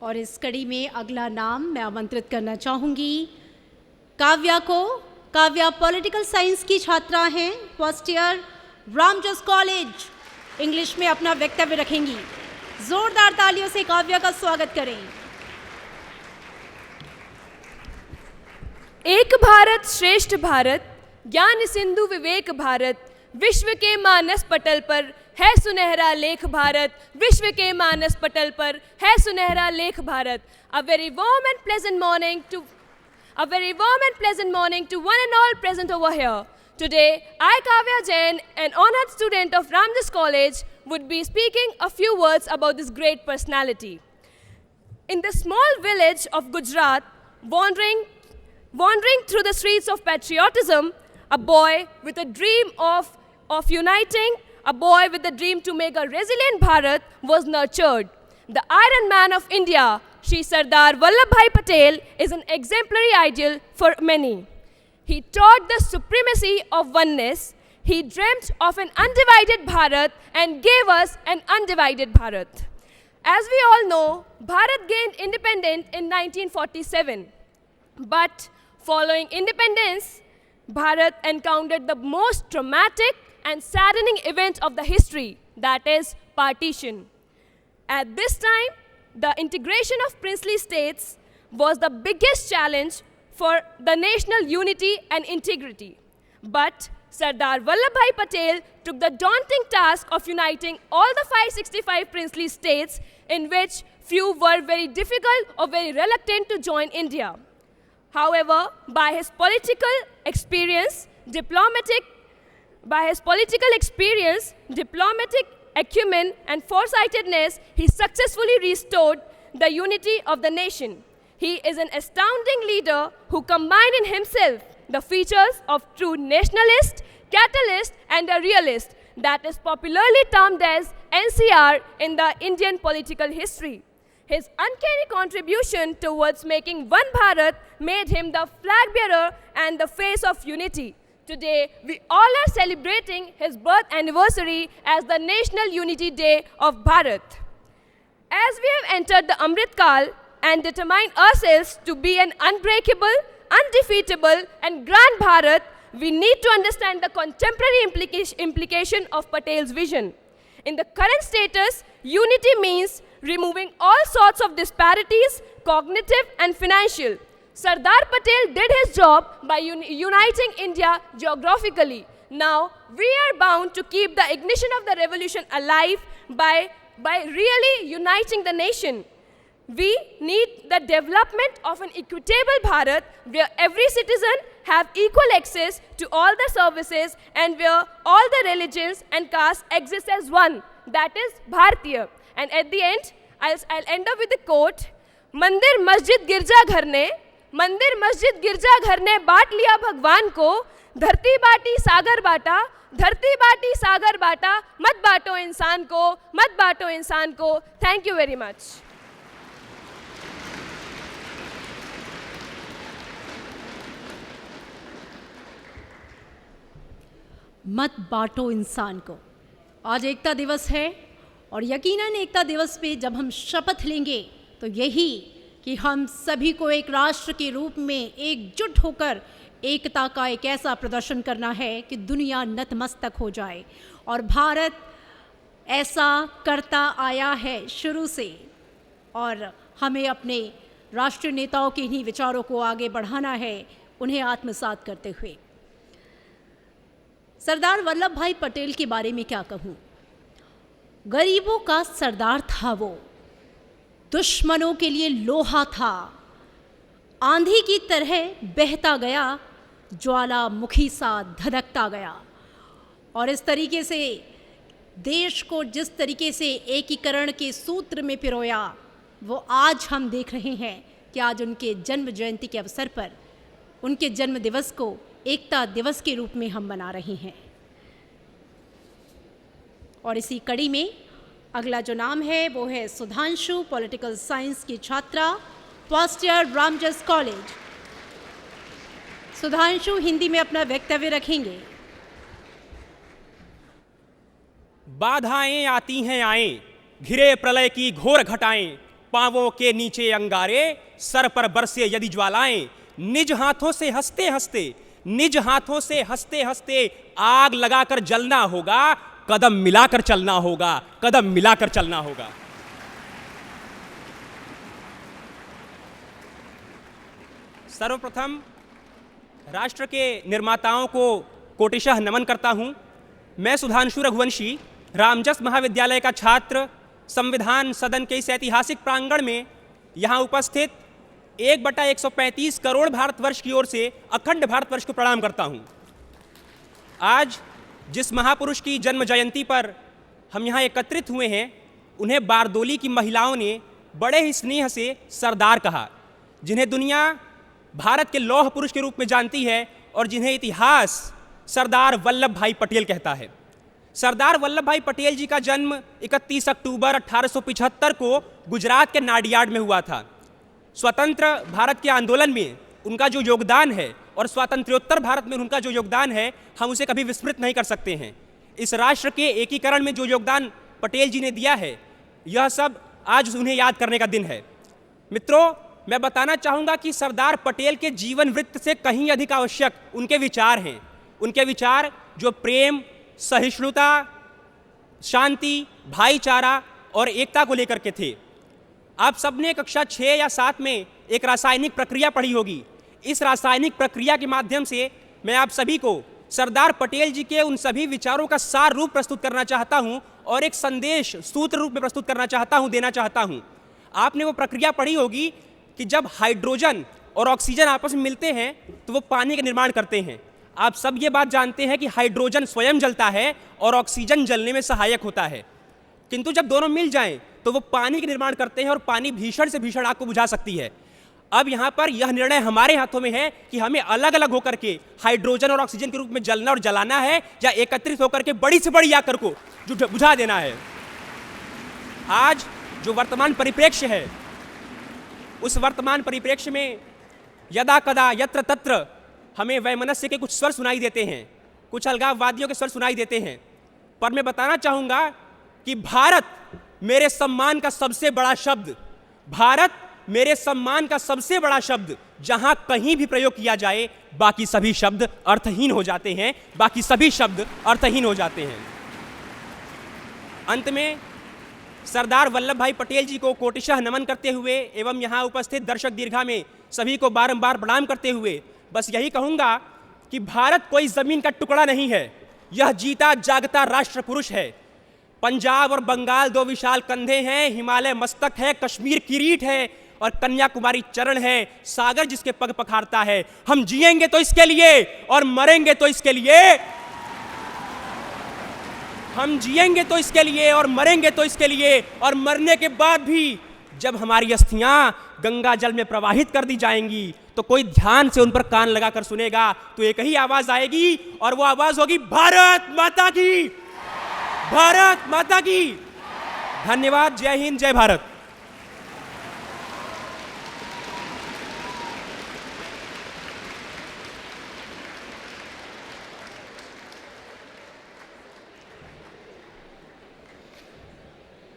और इस कड़ी में अगला नाम मैं आमंत्रित करना चाहूँगी काव्या को। काव्या पॉलिटिकल साइंस की छात्रा हैं, first year, Ramjas college. English में अपना वक्तव्य रखेंगी। जोरदार तालियों से काव्या का स्वागत करें। एक भारत श्रेष्ठ भारत, ज्ञान सिंधु विवेक भारत, विश्व के मानस पटल पर है सुनहरा लेख भारत, विश्व के मानस पटल पर है सुनहरा लेख Bharat. A very warm and pleasant morning to one and all present over here. Today, I, Kavya Jain, an honored student of Ramjas College, would be speaking a few words about this great personality. In the small village of Gujarat, wandering through the streets of patriotism, a boy with a dream of uniting, a boy with a dream to make a resilient Bharat was nurtured. The Iron Man of India, Shri Sardar Vallabhbhai Patel, is an exemplary ideal for many. He taught the supremacy of oneness. He dreamt of an undivided Bharat and gave us an undivided Bharat. As we all know, Bharat gained independence in 1947. But following independence, Bharat encountered the most traumatic and saddening event of the history, that is partition. At this time, the integration of princely states was the biggest challenge for the national unity and integrity. But Sardar Vallabhbhai Patel took the daunting task of uniting all the 565 princely states, in which few were very difficult or very reluctant to join India. However, by his political experience, diplomatic acumen and foresightedness, he successfully restored the unity of the nation. He is an astounding leader who combined in himself the features of true nationalist, catalyst, and a realist, that is popularly termed as NCR in the Indian political history. His uncanny contribution towards making one Bharat made him the flag bearer and the face of unity. Today, we all are celebrating his birth anniversary as the National Unity Day of Bharat. As we have entered the Amrit Kal and determined ourselves to be an unbreakable, undefeatable, and grand Bharat, we need to understand the contemporary implication of Patel's vision. In the current status, unity means removing all sorts of disparities, cognitive and financial. Sardar Patel did his job by uniting India geographically. Now, we are bound to keep the ignition of the revolution alive by really uniting the nation. We need the development of an equitable Bharat where every citizen have equal access to all the services and where all the religions and castes exist as one. That is Bharatiya. And at the end, I'll end up with a quote. मंदिर मस्जिद गिरजा घर ने बांट लिया भगवान को, धरती बाटी सागर बाटा, मत बांटो इंसान को. Thank you very much. मत बांटो इंसान को. आज एकता दिवस है और यकीनन एकता दिवस पे जब हम शपथ लेंगे तो यही कि हम सभी को एक राष्ट्र के रूप में एकजुट होकर एकता का एक ऐसा प्रदर्शन करना है कि दुनिया नतमस्तक हो जाए. और भारत ऐसा करता आया है शुरू से और हमें अपने राष्ट्रीय नेताओं के इन्हीं विचारों को आगे बढ़ाना है, उन्हें आत्मसात करते हुए. सरदार वल्लभ भाई पटेल के बारे में क्या कहूँ. गरीबों का सरदार था वो, दुश्मनों के लिए लोहा था, आंधी की तरह बहता गया, ज्वालामुखी सा धधकता गया. और इस तरीके से देश को जिस तरीके से एकीकरण के सूत्र में पिरोया, वो आज हम देख रहे हैं कि आज उनके जन्म जयंती के अवसर पर उनके जन्म दिवस को एकता दिवस के रूप में हम मना रहे हैं. और इसी कड़ी में अगला जो नाम है वो है सुधांशु, पॉलिटिकल साइंस की छात्रा, first year Ramjas college. Sudhanshu Hindi में अपना वक्तव्य रखेंगे. बाधाएं आती हैं आएं, घिरे प्रलय की घोर घटाएं, पांवों के नीचे अंगारे, सर पर बरसे यदि ज्वालाएं, निज हाथों से हंसते हंसते आग लगाकर जलना होगा, कदम मिलाकर चलना होगा. सर्वप्रथम राष्ट्र के निर्माताओं को कोटिशः नमन करता हूं. मैं सुधांशु रघुवंशी, रामजस महाविद्यालय का छात्र, संविधान सदन के इस ऐतिहासिक प्रांगण में यहाँ उपस्थित 1/135 करोड़ भारतवर्ष की ओर से अखंड भारतवर्ष को प्रणाम करता हूँ. आज जिस महापुरुष की जन्म जयंती पर हम यहाँ एकत्रित हुए हैं, उन्हें बारदोली की महिलाओं ने बड़े ही स्नेह से सरदार कहा, जिन्हें दुनिया भारत के लौह पुरुष के रूप में जानती है और जिन्हें इतिहास सरदार वल्लभ भाई पटेल कहता है. सरदार वल्लभ भाई पटेल जी का जन्म 31 अक्टूबर 1875 को गुजरात के नाडियाड में हुआ था. स्वतंत्र भारत के आंदोलन में उनका जो योगदान है और स्वातंत्र्योत्तर भारत में उनका जो योगदान है, हम उसे कभी विस्मृत नहीं कर सकते हैं. इस राष्ट्र के एकीकरण में जो योगदान पटेल जी ने दिया है, यह सब आज उन्हें याद करने का दिन है. मित्रों, मैं बताना चाहूँगा कि सरदार पटेल के जीवन वृत्त से कहीं अधिक आवश्यक उनके विचार हैं. उनके विचार जो प्रेम, सहिष्णुता, शांति, भाईचारा और एकता को लेकर के थे. आप सबने कक्षा 6 या 7 में एक रासायनिक प्रक्रिया पढ़ी होगी. इस रासायनिक प्रक्रिया के माध्यम से मैं आप सभी को सरदार पटेल जी के उन सभी विचारों का सार रूप प्रस्तुत करना चाहता हूं और एक संदेश सूत्र रूप में प्रस्तुत करना चाहता हूं, देना चाहता हूं. आपने वो प्रक्रिया पढ़ी होगी कि जब हाइड्रोजन और ऑक्सीजन आपस में मिलते हैं तो वो पानी का निर्माण करते हैं. आप सब ये बात जानते हैं कि हाइड्रोजन स्वयं जलता है और ऑक्सीजन जलने में सहायक होता है, किंतु जब दोनों मिल जाएं तो वो पानी का निर्माण करते हैं और पानी भीषण से भीषण आग को बुझा सकती है. अब यहाँ पर यह निर्णय हमारे हाथों में है कि हमें अलग अलग होकर के हाइड्रोजन और ऑक्सीजन के रूप में जलना और जलाना है, या एकत्रित होकर के बड़ी से बड़ी आग को बुझा देना है. आज जो वर्तमान परिप्रेक्ष्य है, उस वर्तमान परिप्रेक्ष्य में यदा कदा यत्र तत्र हमें वैमनस्य के कुछ स्वर सुनाई देते हैं, कुछ अलगाववादियों के स्वर सुनाई देते हैं. पर मैं बताना चाहूँगा कि भारत मेरे सम्मान का सबसे बड़ा शब्द, भारत मेरे सम्मान का सबसे बड़ा शब्द, जहां कहीं भी प्रयोग किया जाए बाकी सभी शब्द अर्थहीन हो जाते हैं, बाकी सभी शब्द अर्थहीन हो जाते हैं. अंत में सरदार वल्लभ भाई पटेल जी को कोटिशः नमन करते हुए एवं यहाँ उपस्थित दर्शक दीर्घा में सभी को बारंबार प्रणाम करते हुए बस यही कहूँगा कि भारत कोई ज़मीन का टुकड़ा नहीं है, यह जीता जागता राष्ट्र पुरुष है। पंजाब और बंगाल दो विशाल कंधे हैं, हिमालय मस्तक है, कश्मीर किरीट है और कन्याकुमारी चरण है, सागर जिसके पग पखारता है। हम जिएंगे तो इसके लिए और मरेंगे तो इसके लिए। हम जिएंगे तो इसके लिए और मरेंगे तो इसके लिए। और मरने के बाद भी जब हमारी अस्थियां गंगा जल में प्रवाहित कर दी जाएंगी तो कोई ध्यान से उन पर कान लगाकर सुनेगा तो एक ही आवाज आएगी और वो आवाज होगी भारत माता की, भारत माता की। धन्यवाद। जय हिंद, जय भारत।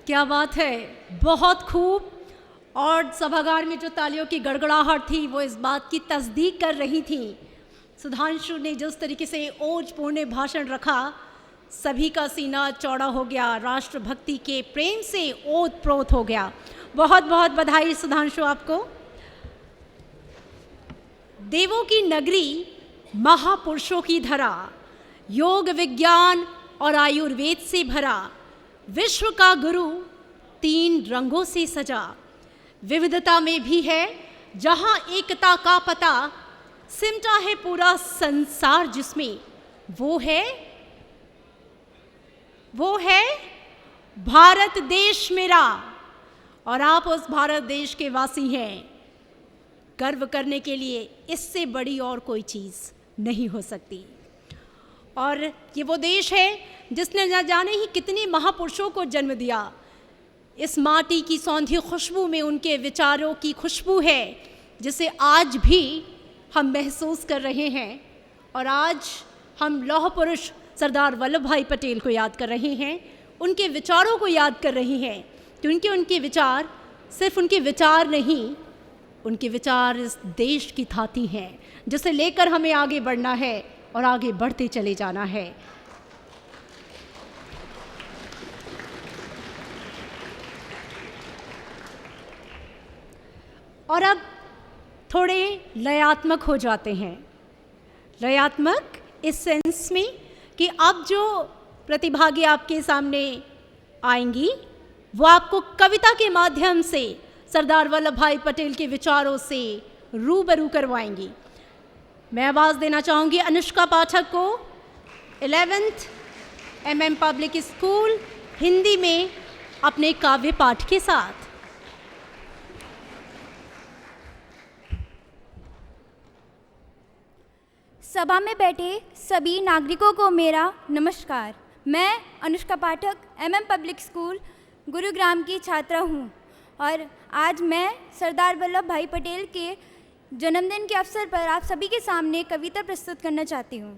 क्या बात है, बहुत खूब। और सभागार में जो तालियों की गड़गड़ाहट थी वो इस बात की तस्दीक कर रही थी। सुधांशु ने जिस तरीके से ओजपूर्ण भाषण रखा, सभी का सीना चौड़ा हो गया, राष्ट्रभक्ति के प्रेम से ओतप्रोत हो गया। बहुत बहुत बधाई सुधांशु आपको। देवों की नगरी, महापुरुषों की धरा, योग विज्ञान और आयुर्वेद से भरा, विश्व का गुरु तीन रंगों से सजा, विविधता में भी है जहां एकता का पता, सिमटा है पूरा संसार जिसमें वो है भारत देश मेरा। और आप उस भारत देश के वासी हैं। गर्व करने के लिए इससे बड़ी और कोई चीज़ नहीं हो सकती। और ये वो देश है जिसने न जाने ही कितने महापुरुषों को जन्म दिया। इस माटी की सौंधी खुशबू में उनके विचारों की खुशबू है जिसे आज भी हम महसूस कर रहे हैं। और आज हम लौह पुरुष सरदार वल्लभ भाई पटेल को याद कर रहे हैं, उनके विचारों को याद कर रहे हैं। क्योंकि उनके विचार सिर्फ उनके विचार नहीं, उनके विचार इस देश की थाती हैं जिसे लेकर हमें आगे बढ़ना है और आगे बढ़ते चले जाना है। और अब थोड़े लयात्मक हो जाते हैं। लयात्मक इस सेंस में कि अब जो प्रतिभागी आपके सामने आएंगी वो आपको कविता के माध्यम से सरदार वल्लभ भाई पटेल के विचारों से रूबरू करवाएंगी। मैं आवाज़ देना चाहूँगी अनुष्का पाठक को, 11th MM public school, Hindi में अपने काव्य पाठ के साथ। सभा में बैठे सभी नागरिकों को मेरा नमस्कार। मैं अनुष्का पाठक MM पब्लिक स्कूल गुरुग्राम की छात्रा हूँ और आज मैं सरदार वल्लभ भाई पटेल के जन्मदिन के अवसर पर आप सभी के सामने कविता प्रस्तुत करना चाहती हूँ।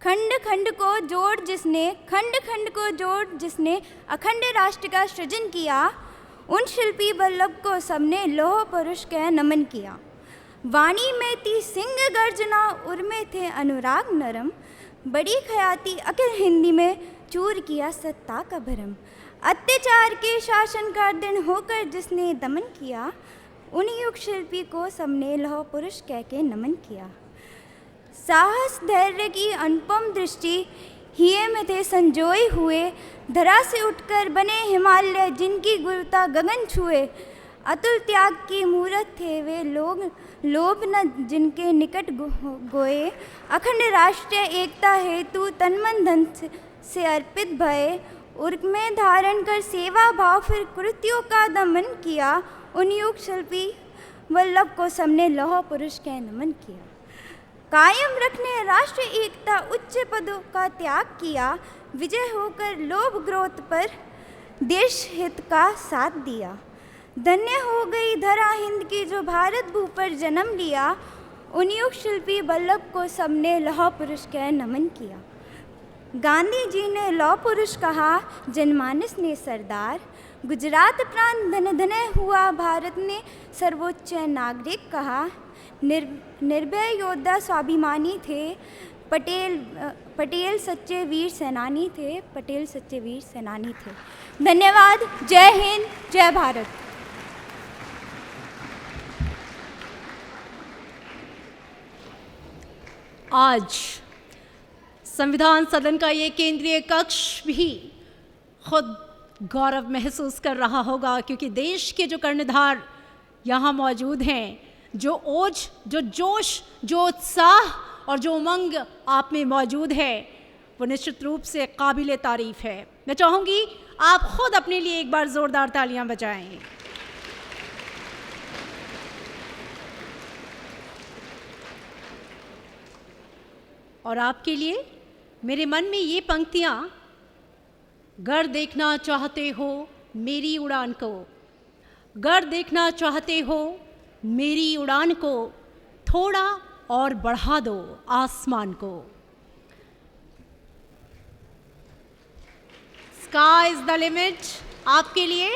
खंड खंड को जोड़ जिसने, खंड खंड को जोड़ जिसने अखंड राष्ट्र का सृजन किया, उन शिल्पी वल्लभ को सबने लौह पुरुष कह नमन किया। वाणी में थी सिंह गर्जना, उर में थे अनुराग नरम, बड़ी खयाती अकिल हिंदी में चूर किया सत्ता का भरम। अत्याचार के शासन का दिन होकर जिसने दमन किया, उन युग शिल्पी को सबने लौह पुरुष कह के नमन किया। साहस धैर्य की अनुपम दृष्टि हिये में थे संजोए हुए, धरा से उठकर बने हिमालय जिनकी गुरुता गगन छुए। अतुल त्याग की मूरत थे वे लोग, लोभ न जिनके निकट गोए। अखंड राष्ट्रीय एकता हेतु तन मन धन से अर्पित भये, उर्ग में धारण कर सेवा भाव फिर कृत्यों का दमन किया। उन युग शिल्पी वल्लभ को सबने लौह पुरुष कह नमन किया। कायम रखने राष्ट्र एकता उच्च पदों का त्याग किया, विजय होकर लोभ क्रोध पर देश हित का साथ दिया। धन्य हो गई धरा हिंद की जो भारत भू पर जन्म लिया, उन युग शिल्पी वल्लभ को सबने लौह पुरुष कह नमन किया। गांधी जी ने लौह पुरुष कहा, जनमानस ने सरदार, गुजरात प्रांत धन धन हुआ भारत ने सर्वोच्च नागरिक कहा। निर्भय योद्धा स्वाभिमानी थे, पटेल सच्चे वीर सेनानी थे, पटेल सच्चे वीर सेनानी थे। धन्यवाद। जय हिंद, जय भारत। आज संविधान सदन का ये केंद्रीय कक्ष भी खुद गौरव महसूस कर रहा होगा, क्योंकि देश के जो कर्णधार यहाँ मौजूद हैं, जो ओज, जो जोश, जो उत्साह और जो उमंग आप में मौजूद है, वो निश्चित रूप से काबिल तारीफ है। मैं चाहूँगी आप खुद अपने लिए एक बार ज़ोरदार तालियां बजाएं। और आपके लिए मेरे मन में ये पंक्तियाँ, गर देखना चाहते हो मेरी उड़ान को, गर देखना चाहते हो मेरी उड़ान को, थोड़ा और बढ़ा दो आसमान को। स्काई इज द लिमिट आपके लिए,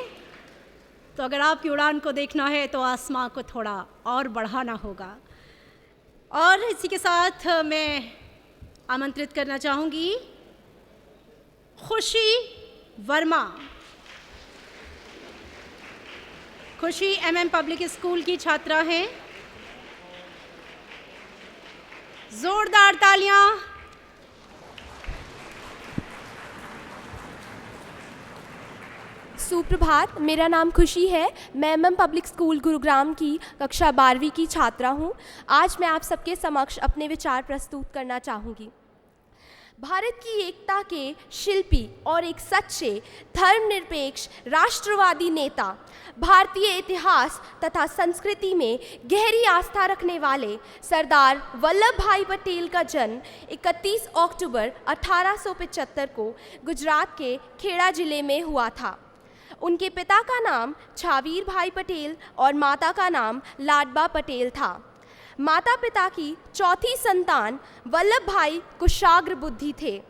तो अगर आपकी उड़ान को देखना है तो आसमान को थोड़ा और बढ़ाना होगा। और इसी के साथ मैं आमंत्रित करना चाहूँगी खुशी वर्मा। खुशी MM पब्लिक स्कूल की छात्रा हैं। जोरदार तालियां। सुप्रभात, मेरा नाम खुशी है। मैं MM पब्लिक स्कूल गुरुग्राम की कक्षा 12वीं की छात्रा हूँ। आज मैं आप सबके समक्ष अपने विचार प्रस्तुत करना चाहूँगी। भारत की एकता के शिल्पी और एक सच्चे धर्मनिरपेक्ष राष्ट्रवादी नेता, भारतीय इतिहास तथा संस्कृति में गहरी आस्था रखने वाले सरदार वल्लभ भाई पटेल का जन्म 31 अक्टूबर 1875 को गुजरात के खेड़ा जिले में हुआ था। उनके पिता का नाम छावीर भाई पटेल और माता का नाम लाडबा पटेल था। माता पिता की चौथी संतान वल्लभ भाई कुशाग्र बुद्धि थे।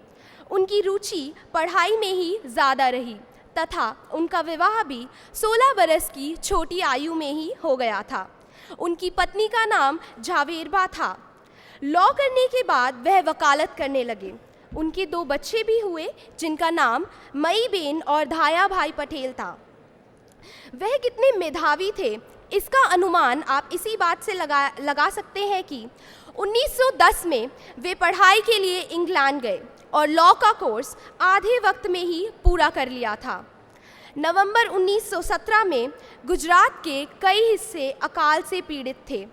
उनकी रुचि पढ़ाई में ही ज़्यादा रही तथा उनका विवाह भी 16 बरस की छोटी आयु में ही हो गया था। उनकी पत्नी का नाम झावेरबा था। लॉ करने के बाद वह वकालत करने लगे। उनके 2 बच्चे भी हुए, जिनका नाम मईबेन और धाया भाई पटेल था। वह कितने मेधावी थे, इसका अनुमान आप इसी बात से लगा सकते हैं कि 1910 में वे पढ़ाई के लिए इंग्लैंड गए और लॉ का कोर्स आधे वक्त में ही पूरा कर लिया था। नवंबर 1917 में गुजरात के कई हिस्से अकाल से पीड़ित थे।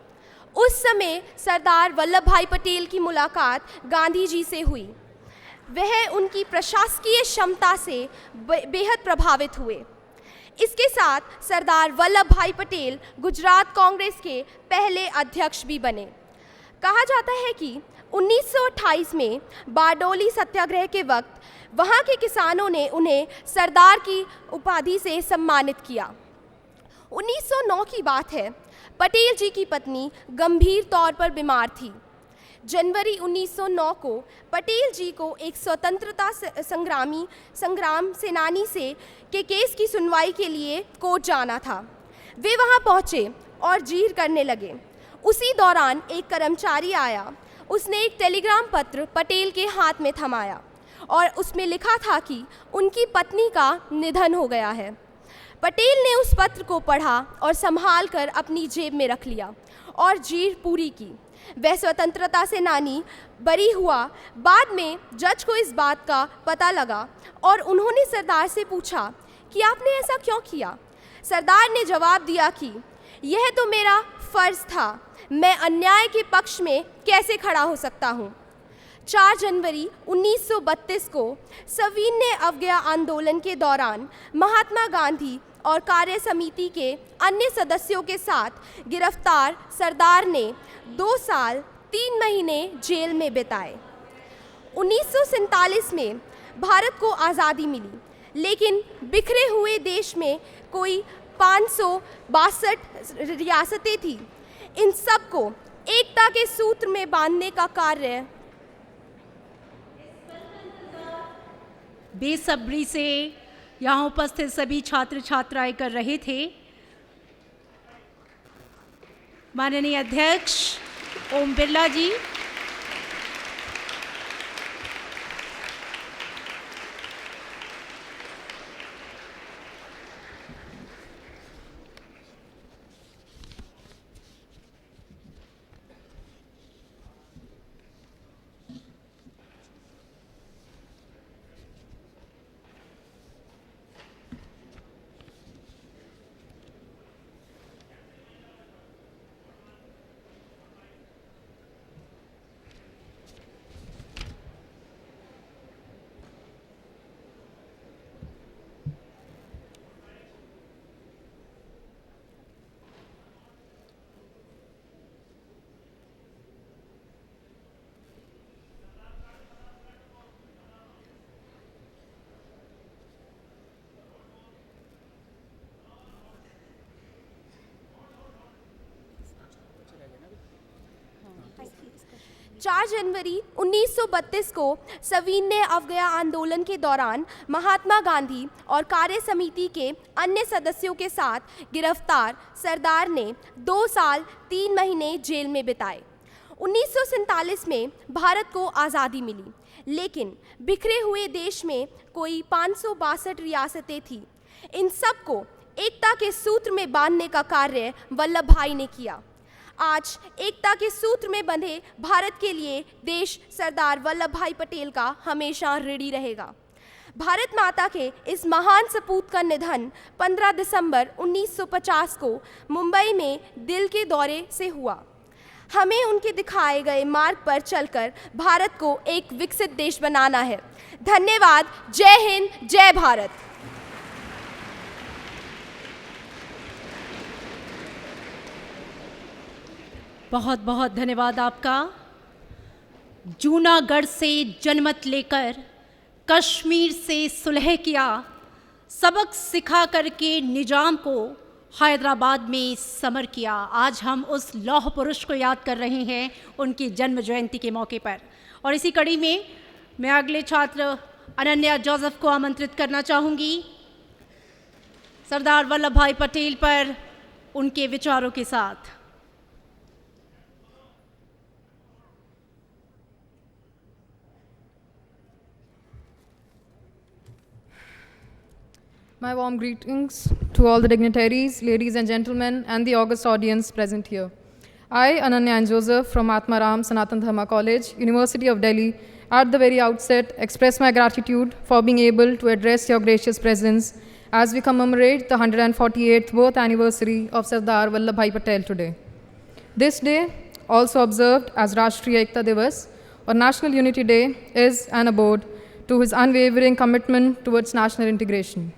उस समय सरदार वल्लभ भाई पटेल की मुलाकात गांधी जी से हुई। वह उनकी प्रशासकीय क्षमता से बेहद प्रभावित हुए। इसके साथ सरदार वल्लभ भाई पटेल गुजरात कांग्रेस के पहले अध्यक्ष भी बने। कहा जाता है कि 1928 में बारडोली सत्याग्रह के वक्त वहाँ के किसानों ने उन्हें सरदार की उपाधि से सम्मानित किया। 1909 की बात है। पटेल जी की पत्नी गंभीर तौर पर बीमार थी। जनवरी 1909 को पटेल जी को एक स्वतंत्रता संग्राम सेनानी के केस की सुनवाई के लिए कोर्ट जाना था। वे वहां पहुंचे और जीर करने लगे। उसी दौरान एक कर्मचारी आया। उसने एक टेलीग्राम पत्र पटेल के हाथ में थमाया और उसमें लिखा था कि उनकी पत्नी का निधन हो गया है। पटेल ने उस पत्र को पढ़ा और संभाल कर अपनी जेब में रख लिया और जीर पूरी की। वह स्वतंत्रता सेनानी बरी हुआ। बाद में जज को इस बात का पता लगा और उन्होंने सरदार से पूछा कि आपने ऐसा क्यों किया। सरदार ने जवाब दिया कि यह तो मेरा फ़र्ज़ था, मैं अन्याय के पक्ष में कैसे खड़ा हो सकता हूँ। 4 जनवरी 1932 को सविनय अवज्ञा आंदोलन के दौरान महात्मा गांधी और कार्य समिति के अन्य सदस्यों के साथ गिरफ्तार सरदार ने 2 साल 3 महीने जेल में बिताए। 1947 में भारत को आज़ादी मिली, लेकिन बिखरे हुए देश में कोई 562 रियासतें थीं। इन सब को एकता के सूत्र में बांधने का कार्य बेसब्री से यहाँ उपस्थित सभी छात्र छात्राएं कर रहे थे। माननीय अध्यक्ष ओम बिरला जी, 4 जनवरी 1932 को सविनय अवज्ञा आंदोलन के दौरान महात्मा गांधी और कार्य समिति के अन्य सदस्यों के साथ गिरफ्तार सरदार ने 2 साल 3 महीने जेल में बिताए। 1947 में भारत को आज़ादी मिली, लेकिन बिखरे हुए देश में कोई 562 रियासतें थीं। इन सबको एकता के सूत्र में बांधने का कार्य वल्लभ भाई ने किया। आज एकता के सूत्र में बंधे भारत के लिए देश सरदार वल्लभ भाई पटेल का हमेशा ऋणी रहेगा। भारत माता के इस महान सपूत का निधन 15 दिसंबर 1950 को मुंबई में दिल के दौरे से हुआ। हमें उनके दिखाए गए मार्ग पर चलकर भारत को एक विकसित देश बनाना है। धन्यवाद। जय हिंद, जय भारत। बहुत बहुत धन्यवाद आपका। जूनागढ़ से जनमत लेकर कश्मीर से सुलह किया, सबक सिखा करके निजाम को हैदराबाद में समर किया। आज हम उस लौह पुरुष को याद कर रहे हैं उनकी जन्म जयंती के मौके पर। और इसी कड़ी में मैं अगले छात्र अनन्या जोसेफ को आमंत्रित करना चाहूँगी सरदार वल्लभ भाई पटेल पर उनके विचारों के साथ। My warm greetings to all the dignitaries, ladies and gentlemen, and the august audience present here. I, Ananya and Joseph from Atmaram Sanatan Dharma College, University of Delhi, at the very outset express my gratitude for being able to address your gracious presence as we commemorate the 148th birth anniversary of Sardar Vallabhbhai Patel today. This day, also observed as Rashtriya Ekta Divas or National Unity Day, is an ode to his unwavering commitment towards national integration.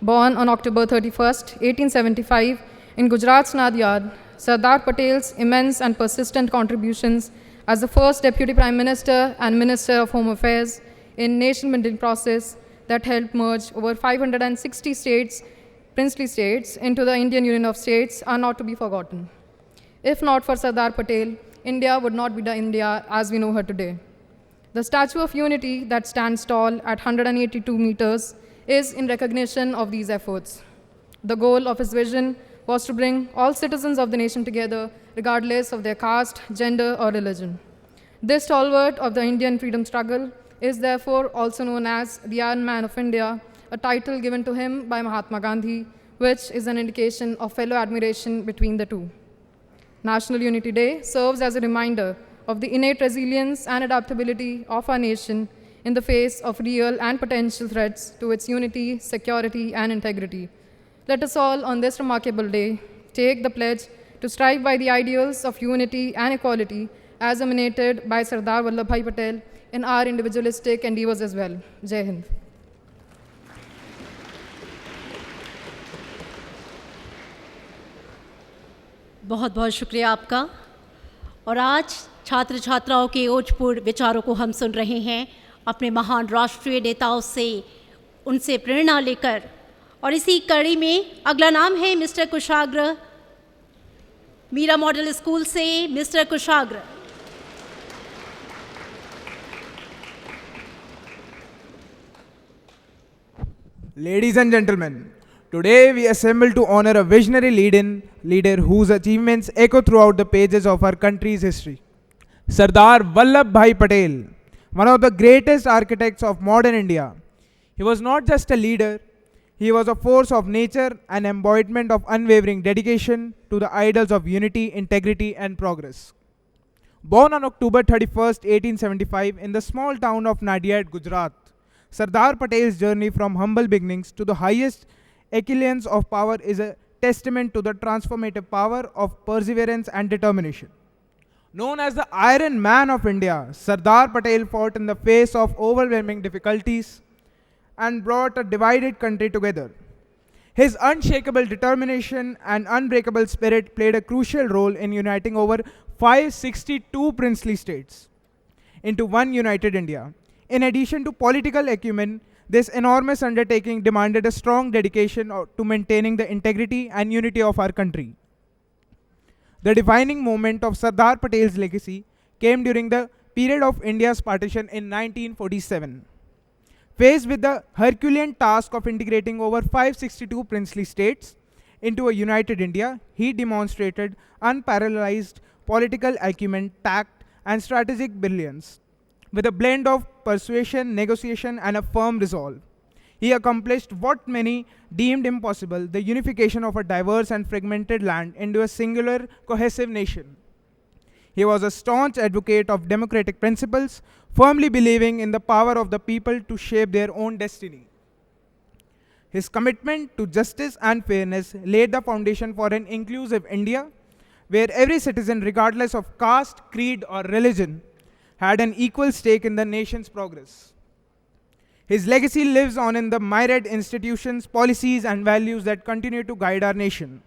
Born on October 31st, 1875, in Gujarat's Nadiad, Sardar Patel's immense and persistent contributions as the first Deputy Prime Minister and Minister of Home Affairs in nation-building process that helped merge over 560 states, princely states, into the Indian Union of States are not to be forgotten. If not for Sardar Patel, India would not be the India as we know her today. The Statue of Unity that stands tall at 182 meters is in recognition of these efforts. The goal of his vision was to bring all citizens of the nation together, regardless of their caste, gender, or religion. This stalwart of the Indian freedom struggle is therefore also known as the Iron Man of India, a title given to him by Mahatma Gandhi, which is an indication of fellow admiration between the two. National Unity Day serves as a reminder of the innate resilience and adaptability of our nation in the face of real and potential threats to its unity, security, and integrity. Let us all, on this remarkable day, take the pledge to strive by the ideals of unity and equality as emanated by Sardar Vallabhbhai Patel in our individualistic endeavors as well. Jai Hind. बहुत बहुत शुक्रिया आपका। और आज छात्र छात्राओं के ओजपूर्ण विचारों को हम सुन रहे हैं अपने महान राष्ट्रीय नेताओं से, उनसे प्रेरणा लेकर। और इसी कड़ी में अगला नाम है मिस्टर कुशाग्र, मीरा मॉडल स्कूल से mister Kushagra. Ladies and gentlemen, today we assemble to honor a visionary leader whose achievements echo throughout the pages of our country's history. Sardar Vallabhbhai Patel, one of the greatest architects of modern India. He was not just a leader, he was a force of nature, an embodiment of unwavering dedication to the ideals of unity, integrity, and progress. Born on October 31st, 1875 in the small town of Nadiad, Gujarat, Sardar Patel's journey from humble beginnings to the highest echelons of power is a testament to the transformative power of perseverance and determination. Known as the Iron Man of India, Sardar Patel fought in the face of overwhelming difficulties and brought a divided country together. His unshakable determination and unbreakable spirit played a crucial role in uniting over 562 princely states into one united India. In addition to political acumen, this enormous undertaking demanded a strong dedication to maintaining the integrity and unity of our country. The defining moment of Sardar Patel's legacy came during the period of India's partition in 1947. Faced with the Herculean task of integrating over 562 princely states into a united India, he demonstrated unparalleled political acumen, tact, and strategic brilliance. With a blend of persuasion, negotiation, and a firm resolve, he accomplished what many deemed impossible, the unification of a diverse and fragmented land into a singular, cohesive nation. He was a staunch advocate of democratic principles, firmly believing in the power of the people to shape their own destiny. His commitment to justice and fairness laid the foundation for an inclusive India, where every citizen, regardless of caste, creed, or religion, had an equal stake in the nation's progress. His legacy lives on in the myriad institutions, policies, and values that continue to guide our nation.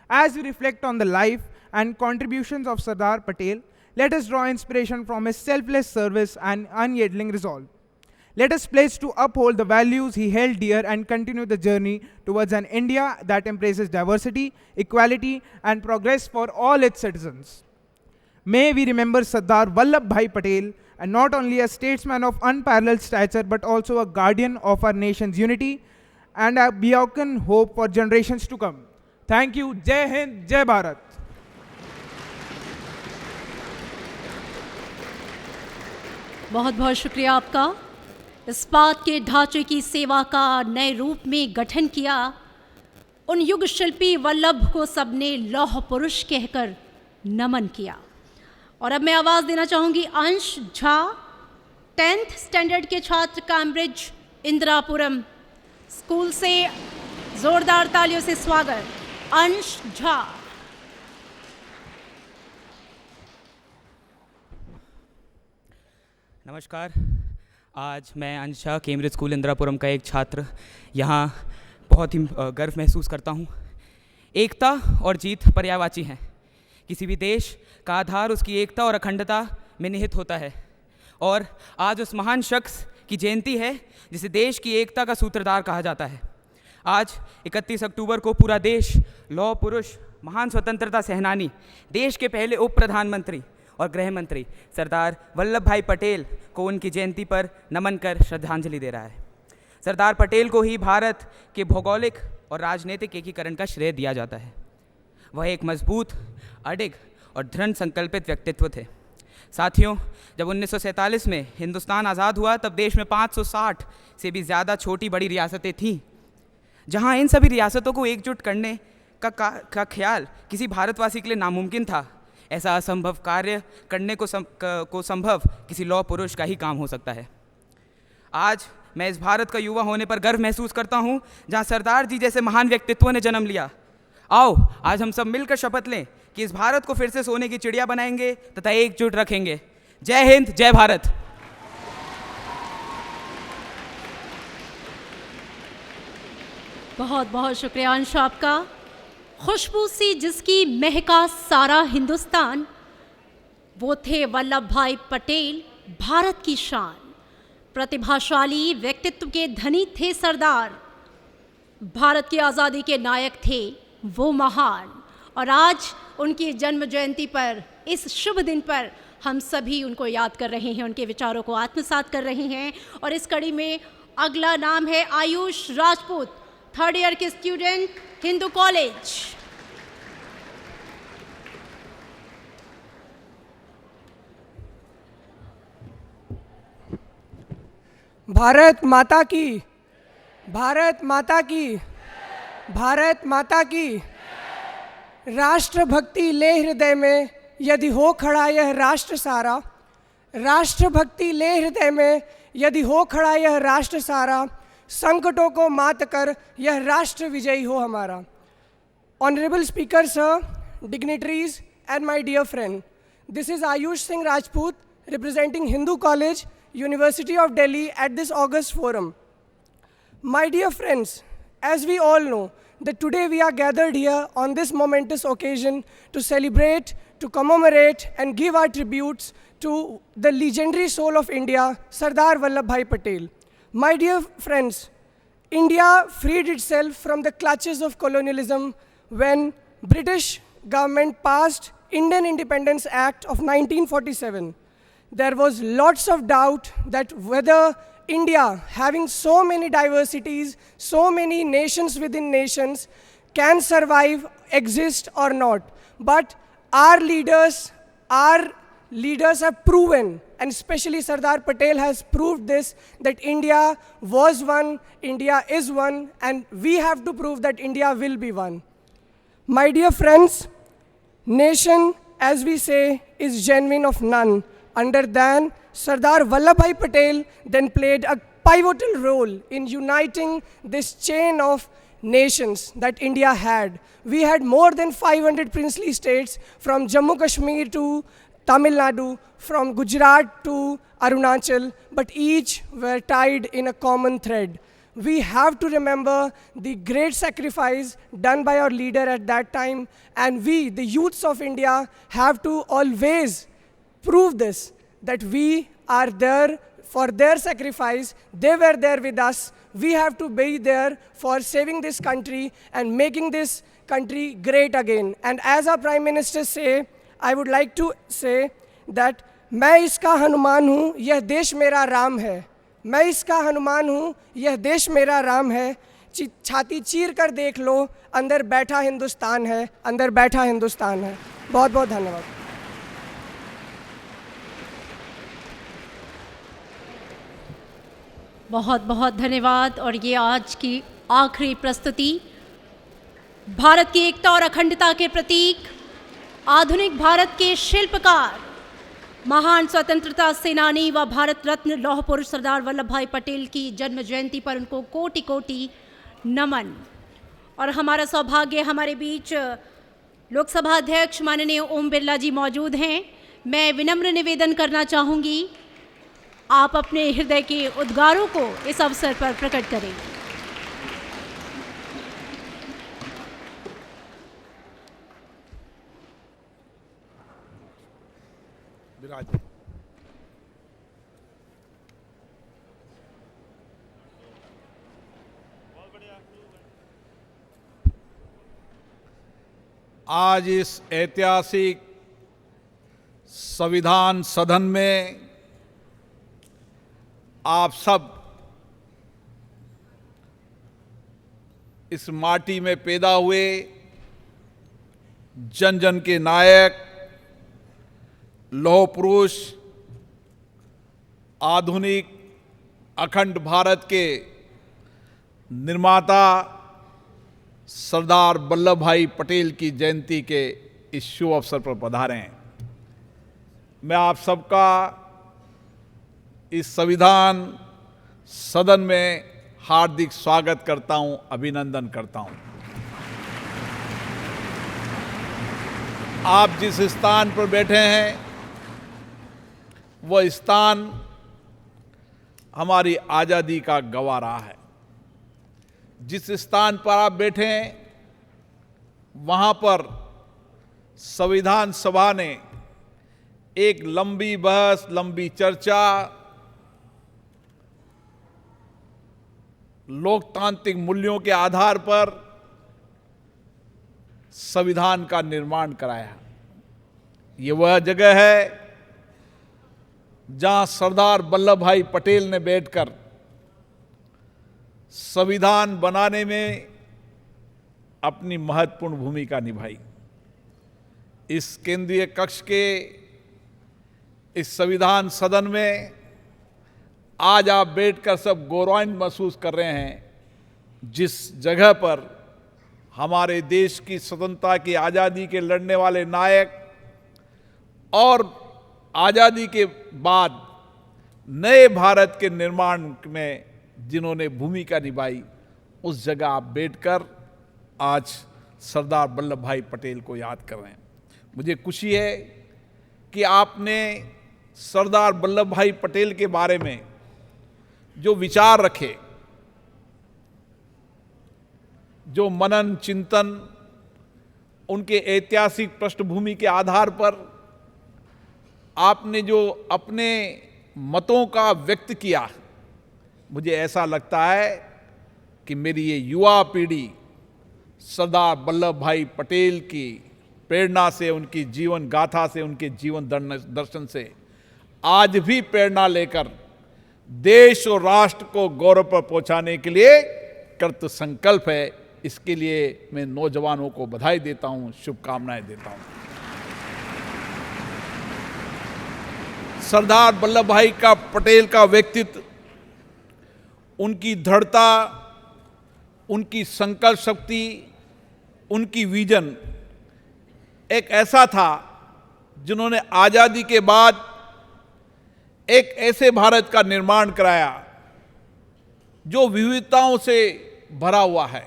As we reflect on the life and contributions of Sardar Patel, let us draw inspiration from his selfless service and unyielding resolve. Let us pledge to uphold the values he held dear and continue the journey towards an India that embraces diversity, equality, and progress for all its citizens. May we remember Sardar Vallabhbhai Patel, and not only a statesman of unparalleled stature, but also a guardian of our nation's unity and a beacon hope for generations to come. Thank you. Jai Hind, Jai Bharat. बहुत बहुत शुक्रिया आपका। इस्पात के ढांचे की सेवा का नए रूप में गठन किया। उन युग शिल्पी वल्लभ को सबने लौह पुरुष कहकर नमन किया। और अब मैं आवाज़ देना चाहूँगी अंश झा, 10th स्टैंडर्ड के छात्र, कैम्ब्रिज इंदिरापुरम स्कूल से। जोरदार तालियों से स्वागत अंश झा। नमस्कार, आज मैं अंश झा, कैम्ब्रिज स्कूल इंदिरापुरम का एक छात्र, यहाँ बहुत ही गर्व महसूस करता हूँ। एकता और जीत पर्यायवाची हैं। किसी भी देश का आधार उसकी एकता और अखंडता में निहित होता है, और आज उस महान शख्स की जयंती है जिसे देश की एकता का सूत्रधार कहा जाता है। आज 31 अक्टूबर को पूरा देश लौह पुरुष, महान स्वतंत्रता सेनानी, देश के पहले उप प्रधानमंत्री और गृह मंत्री सरदार वल्लभ भाई पटेल को उनकी जयंती पर नमन कर श्रद्धांजलि दे रहा है। सरदार पटेल को ही भारत के भौगोलिक और राजनीतिक एकीकरण का श्रेय दिया जाता है। वह एक मजबूत, अडिग और दृढ़ संकल्पित व्यक्तित्व थे। साथियों, जब 1947 में हिंदुस्तान आज़ाद हुआ, तब देश में 560 से भी ज़्यादा छोटी बड़ी रियासतें थीं, जहां इन सभी रियासतों को एकजुट करने का ख्याल किसी भारतवासी के लिए नामुमकिन था। ऐसा असंभव कार्य करने को संभव किसी लौह पुरुष का ही काम हो सकता है। आज मैं इस भारत का युवा होने पर गर्व महसूस करता हूं, जहां सरदार जी जैसे महान व्यक्तित्वों ने जन्म लिया। आओ आज हम सब मिलकर शपथ लें कि इस भारत को फिर से सोने की चिड़िया बनाएंगे तथा एकजुट रखेंगे। जय हिंद, जय भारत। बहुत बहुत शुक्रिया अंश आपका। खुशबू सी जिसकी महका सारा हिंदुस्तान, वो थे वल्लभ भाई पटेल, भारत की शान। प्रतिभाशाली व्यक्तित्व के धनी थे सरदार, भारत की आज़ादी के नायक थे वो महान। और आज उनकी जन्म जयंती पर, इस शुभ दिन पर, हम सभी उनको याद कर रहे हैं, उनके विचारों को आत्मसात कर रहे हैं। और इस कड़ी में अगला नाम है आयुष राजपूत, 3rd ईयर के स्टूडेंट, हिंदू कॉलेज। भारत माता की, भारत माता की, भारत माता की। राष्ट्रभक्ति ले हृदय में, यदि हो खड़ा यह राष्ट्र सारा। राष्ट्रभक्ति ले हृदय में, यदि हो खड़ा यह राष्ट्र सारा। संकटों को मात कर यह राष्ट्र विजयी हो हमारा। Honourable speaker sir, dignitaries and my dear friend, this is Ayush Singh Rajput representing Hindu college, University of Delhi at this August forum. My dear friends, as we all know that today we are gathered here on this momentous occasion to celebrate, to commemorate and give our tributes to the legendary soul of India, Sardar Vallabhbhai Patel. My dear friends, India freed itself from the clutches of colonialism when British government passed Indian Independence Act of 1947. there was lots of doubt that whether India, having so many diversities, so many nations within nations, can survive, exist or not. But our leaders have proven, and especially Sardar Patel has proved this, that India was one, India is one, and we have to prove that India will be one. My dear friends, nation, as we say, is genuine of none. Under than Sardar Vallabhbhai Patel then played a pivotal role in uniting this chain of nations that India had. We had more than 500 princely states, from Jammu Kashmir to Tamil Nadu, from Gujarat to Arunachal, but each were tied in a common thread. We have to remember the great sacrifice done by our leader at that time, and we, the youths of India, have to always prove this, that we are there for their sacrifice. They were there with us. We have to be there for saving this country and making this country great again. And as our Prime Minister say, I would like to say that मैं इसका हनुमान हूँ, यह देश मेरा राम है. मैं इसका हनुमान हूँ, यह देश मेरा राम है. छाती चीर कर देख लो, अंदर बैठा हिंदुस्तान है, अंदर बैठा हिंदुस्तान है. बहुत बहुत धन्यवाद. बहुत बहुत धन्यवाद. और ये आज की आखिरी प्रस्तुति भारत की एकता और अखंडता के प्रतीक, आधुनिक भारत के शिल्पकार, महान स्वतंत्रता सेनानी व भारत रत्न लौह पुरुष सरदार वल्लभ भाई पटेल की जन्म जयंती पर उनको कोटि कोटि नमन. और हमारा सौभाग्य, हमारे बीच लोकसभा अध्यक्ष माननीय ओम बिरला जी मौजूद हैं. मैं विनम्र निवेदन करना चाहूँगी, आप अपने हृदय के उद्गारों को इस अवसर पर प्रकट करें. आज इस ऐतिहासिक संविधान सदन में आप सब इस माटी में पैदा हुए जन जन के नायक, लौह पुरुष, आधुनिक अखंड भारत के निर्माता सरदार वल्लभ भाई पटेल की जयंती के इस शुभ अवसर पर पधारे हैं. मैं आप सबका इस संविधान सदन में हार्दिक स्वागत करता हूं, अभिनंदन करता हूं. आप जिस स्थान पर बैठे हैं वह स्थान हमारी आज़ादी का गवाह रहा है. जिस स्थान पर आप बैठे हैं वहां पर संविधान सभा ने एक लंबी बहस, लंबी चर्चा, लोकतांत्रिक मूल्यों के आधार पर संविधान का निर्माण कराया. ये वह जगह है जहां सरदार वल्लभ भाई पटेल ने बैठकर संविधान बनाने में अपनी महत्वपूर्ण भूमिका निभाई. इस केंद्रीय कक्ष के इस संविधान सदन में आज आप बैठकर सब गौरवान्वित महसूस कर रहे हैं, जिस जगह पर हमारे देश की स्वतंत्रता की आज़ादी के लड़ने वाले नायक और आज़ादी के बाद नए भारत के निर्माण में जिन्होंने भूमिका निभाई, उस जगह आप बैठकर आज सरदार वल्लभ भाई पटेल को याद कर रहे हैं. मुझे खुशी है कि आपने सरदार वल्लभ भाई पटेल के बारे में जो विचार रखे, जो मनन चिंतन, उनके ऐतिहासिक पृष्ठभूमि के आधार पर आपने जो अपने मतों का व्यक्त किया, मुझे ऐसा लगता है कि मेरी ये युवा पीढ़ी सरदार वल्लभ भाई पटेल की प्रेरणा से, उनकी जीवन गाथा से, उनके जीवन दर्शन से आज भी प्रेरणा लेकर देश और राष्ट्र को गौरव पर पहुंचाने के लिए कृत संकल्प है। इसके लिए मैं नौजवानों को बधाई देता हूं, शुभकामनाएं देता हूं। सरदार वल्लभ भाई का पटेल का व्यक्तित्व, उनकी दृढ़ता, उनकी संकल्प शक्ति, उनकी विजन एक ऐसा था जिन्होंने आज़ादी के बाद एक ऐसे भारत का निर्माण कराया जो विविधताओं से भरा हुआ है,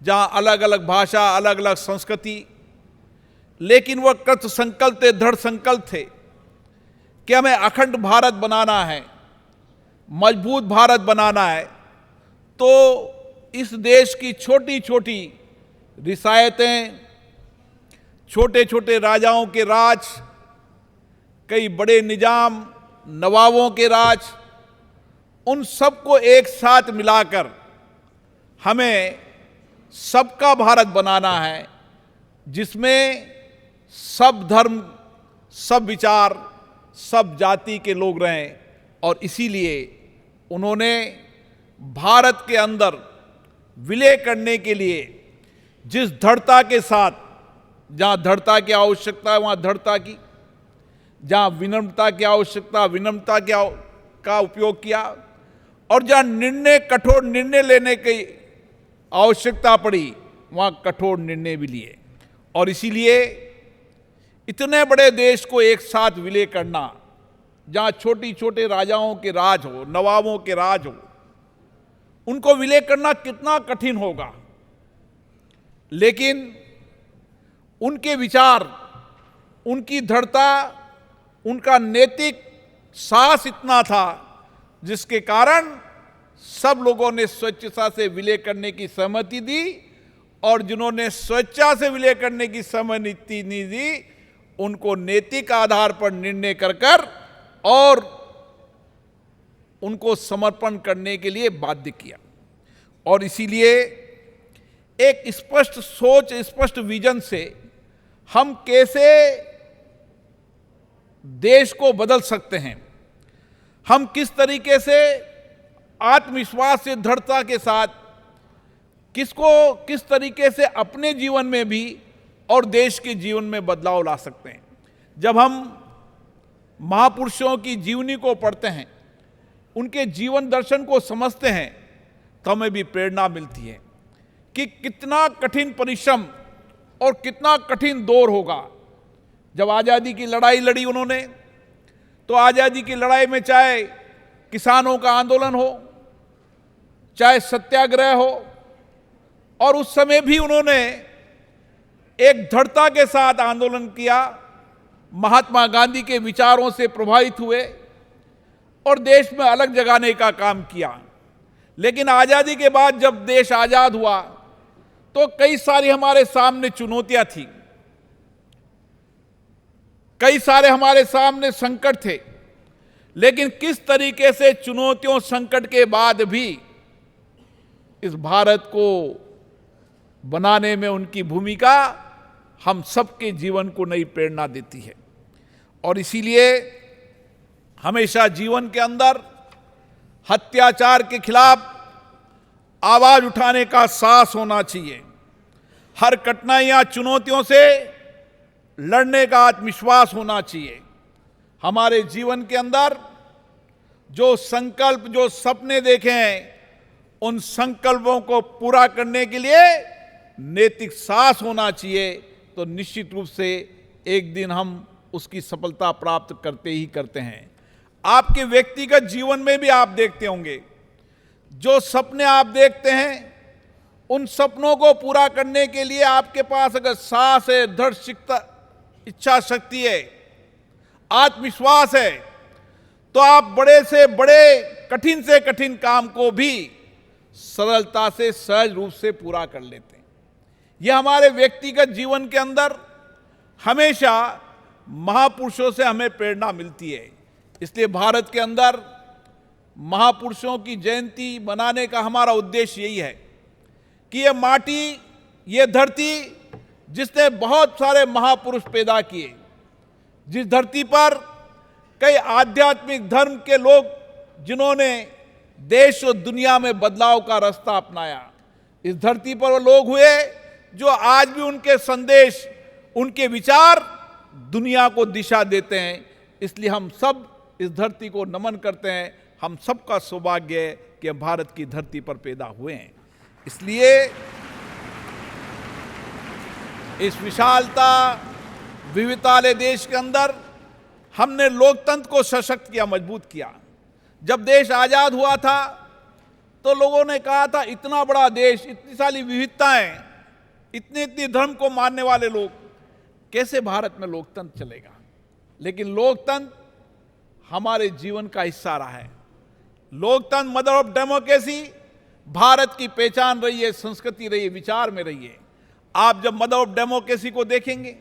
जहां अलग अलग भाषा, अलग अलग संस्कृति, लेकिन वह कृत संकल्प थे, दृढ़ संकल्प थे कि हमें अखंड भारत बनाना है, मजबूत भारत बनाना है। तो इस देश की छोटी छोटी रिसायतें, छोटे छोटे राजाओं के राज, कई बड़े निजाम, नवाबों के राज, उन सबको एक साथ मिलाकर हमें सबका भारत बनाना है, जिसमें सब धर्म, सब विचार, सब जाति के लोग रहें। और इसीलिए उन्होंने भारत के अंदर विलय करने के लिए जिस दृढ़ता के साथ, जहां दृढ़ता की आवश्यकता है वहां दृढ़ता की, जहां विनम्रता की आवश्यकता, विनम्रता का उपयोग किया, और जहां कठोर निर्णय लेने की आवश्यकता पड़ी वहां कठोर निर्णय भी लिए। और इसीलिए इतने बड़े देश को एक साथ विलय करना, जहां छोटी छोटे राजाओं के राज हो, नवाबों के राज हो, उनको विलय करना कितना कठिन होगा। लेकिन उनके विचार, उनकी दृढ़ता, उनका नैतिक साहस इतना था जिसके कारण सब लोगों ने स्वेच्छा से विलय करने की सहमति दी, और जिन्होंने स्वेच्छा से विलय करने की सहमति नहीं दी उनको नैतिक आधार पर निर्णय कर और उनको समर्पण करने के लिए बाध्य किया। और इसीलिए एक स्पष्ट सोच, स्पष्ट विजन से हम कैसे देश को बदल सकते हैं, हम किस तरीके से आत्मविश्वास से, दृढ़ता के साथ किस तरीके से अपने जीवन में भी और देश के जीवन में बदलाव ला सकते हैं। जब हम महापुरुषों की जीवनी को पढ़ते हैं, उनके जीवन दर्शन को समझते हैं, तो हमें भी प्रेरणा मिलती है कि कितना कठिन परिश्रम और कितना कठिन दौर होगा। जब आज़ादी की लड़ाई लड़ी उन्होंने, तो आज़ादी की लड़ाई में चाहे किसानों का आंदोलन हो, चाहे सत्याग्रह हो, और उस समय भी उन्होंने एक दृढ़ता के साथ आंदोलन किया, महात्मा गांधी के विचारों से प्रभावित हुए और देश में अलग जगाने का काम किया। लेकिन आज़ादी के बाद जब देश आज़ाद हुआ तो कई सारी हमारे सामने चुनौतियां थी, कई सारे हमारे सामने संकट थे। लेकिन किस तरीके से चुनौतियों, संकट के बाद भी इस भारत को बनाने में उनकी भूमिका हम सबके जीवन को नई प्रेरणा देती है। और इसीलिए हमेशा जीवन के अंदर अत्याचार के खिलाफ आवाज उठाने का साहस होना चाहिए, हर कठिनाइयां, चुनौतियों से लड़ने का आत्मविश्वास होना चाहिए। हमारे जीवन के अंदर जो संकल्प, जो सपने देखे हैं, उन संकल्पों को पूरा करने के लिए नैतिक साहस होना चाहिए। तो निश्चित रूप से एक दिन हम उसकी सफलता प्राप्त करते ही करते हैं। आपके व्यक्तिगत जीवन में भी आप देखते होंगे, जो सपने आप देखते हैं, उन सपनों को पूरा करने के लिए आपके पास अगर साहस है, दृढ़ इच्छा शक्ति है, आत्मविश्वास है, तो आप बड़े से बड़े, कठिन से कठिन काम को भी सरलता से, सहज रूप से पूरा कर लेते हैं। यह हमारे व्यक्तिगत जीवन के अंदर हमेशा महापुरुषों से हमें प्रेरणा मिलती है। इसलिए भारत के अंदर महापुरुषों की जयंती मनाने का हमारा उद्देश्य यही है कि ये माटी, ये धरती जिसने बहुत सारे महापुरुष पैदा किए, जिस धरती पर कई आध्यात्मिक धर्म के लोग जिन्होंने देश और दुनिया में बदलाव का रास्ता अपनाया। इस धरती पर वो लोग हुए जो आज भी उनके संदेश, उनके विचार दुनिया को दिशा देते हैं। इसलिए हम सब इस धरती को नमन करते हैं। हम सबका सौभाग्य है कि हम भारत की धरती पर पैदा हुए हैं। इसलिए इस विशालता विविधता वाले देश के अंदर हमने लोकतंत्र को सशक्त किया, मजबूत किया। जब देश आजाद हुआ था तो लोगों ने कहा था इतना बड़ा देश, इतनी सारी विविधताएं, इतने धर्म को मानने वाले लोग, कैसे भारत में लोकतंत्र चलेगा। लेकिन लोकतंत्र हमारे जीवन का हिस्सा रहा है। लोकतंत्र, मदर ऑफ डेमोक्रेसी, भारत की पहचान रही है, संस्कृति रही है, विचार में रही है। आप जब मदर ऑफ डेमोक्रेसी को देखेंगे,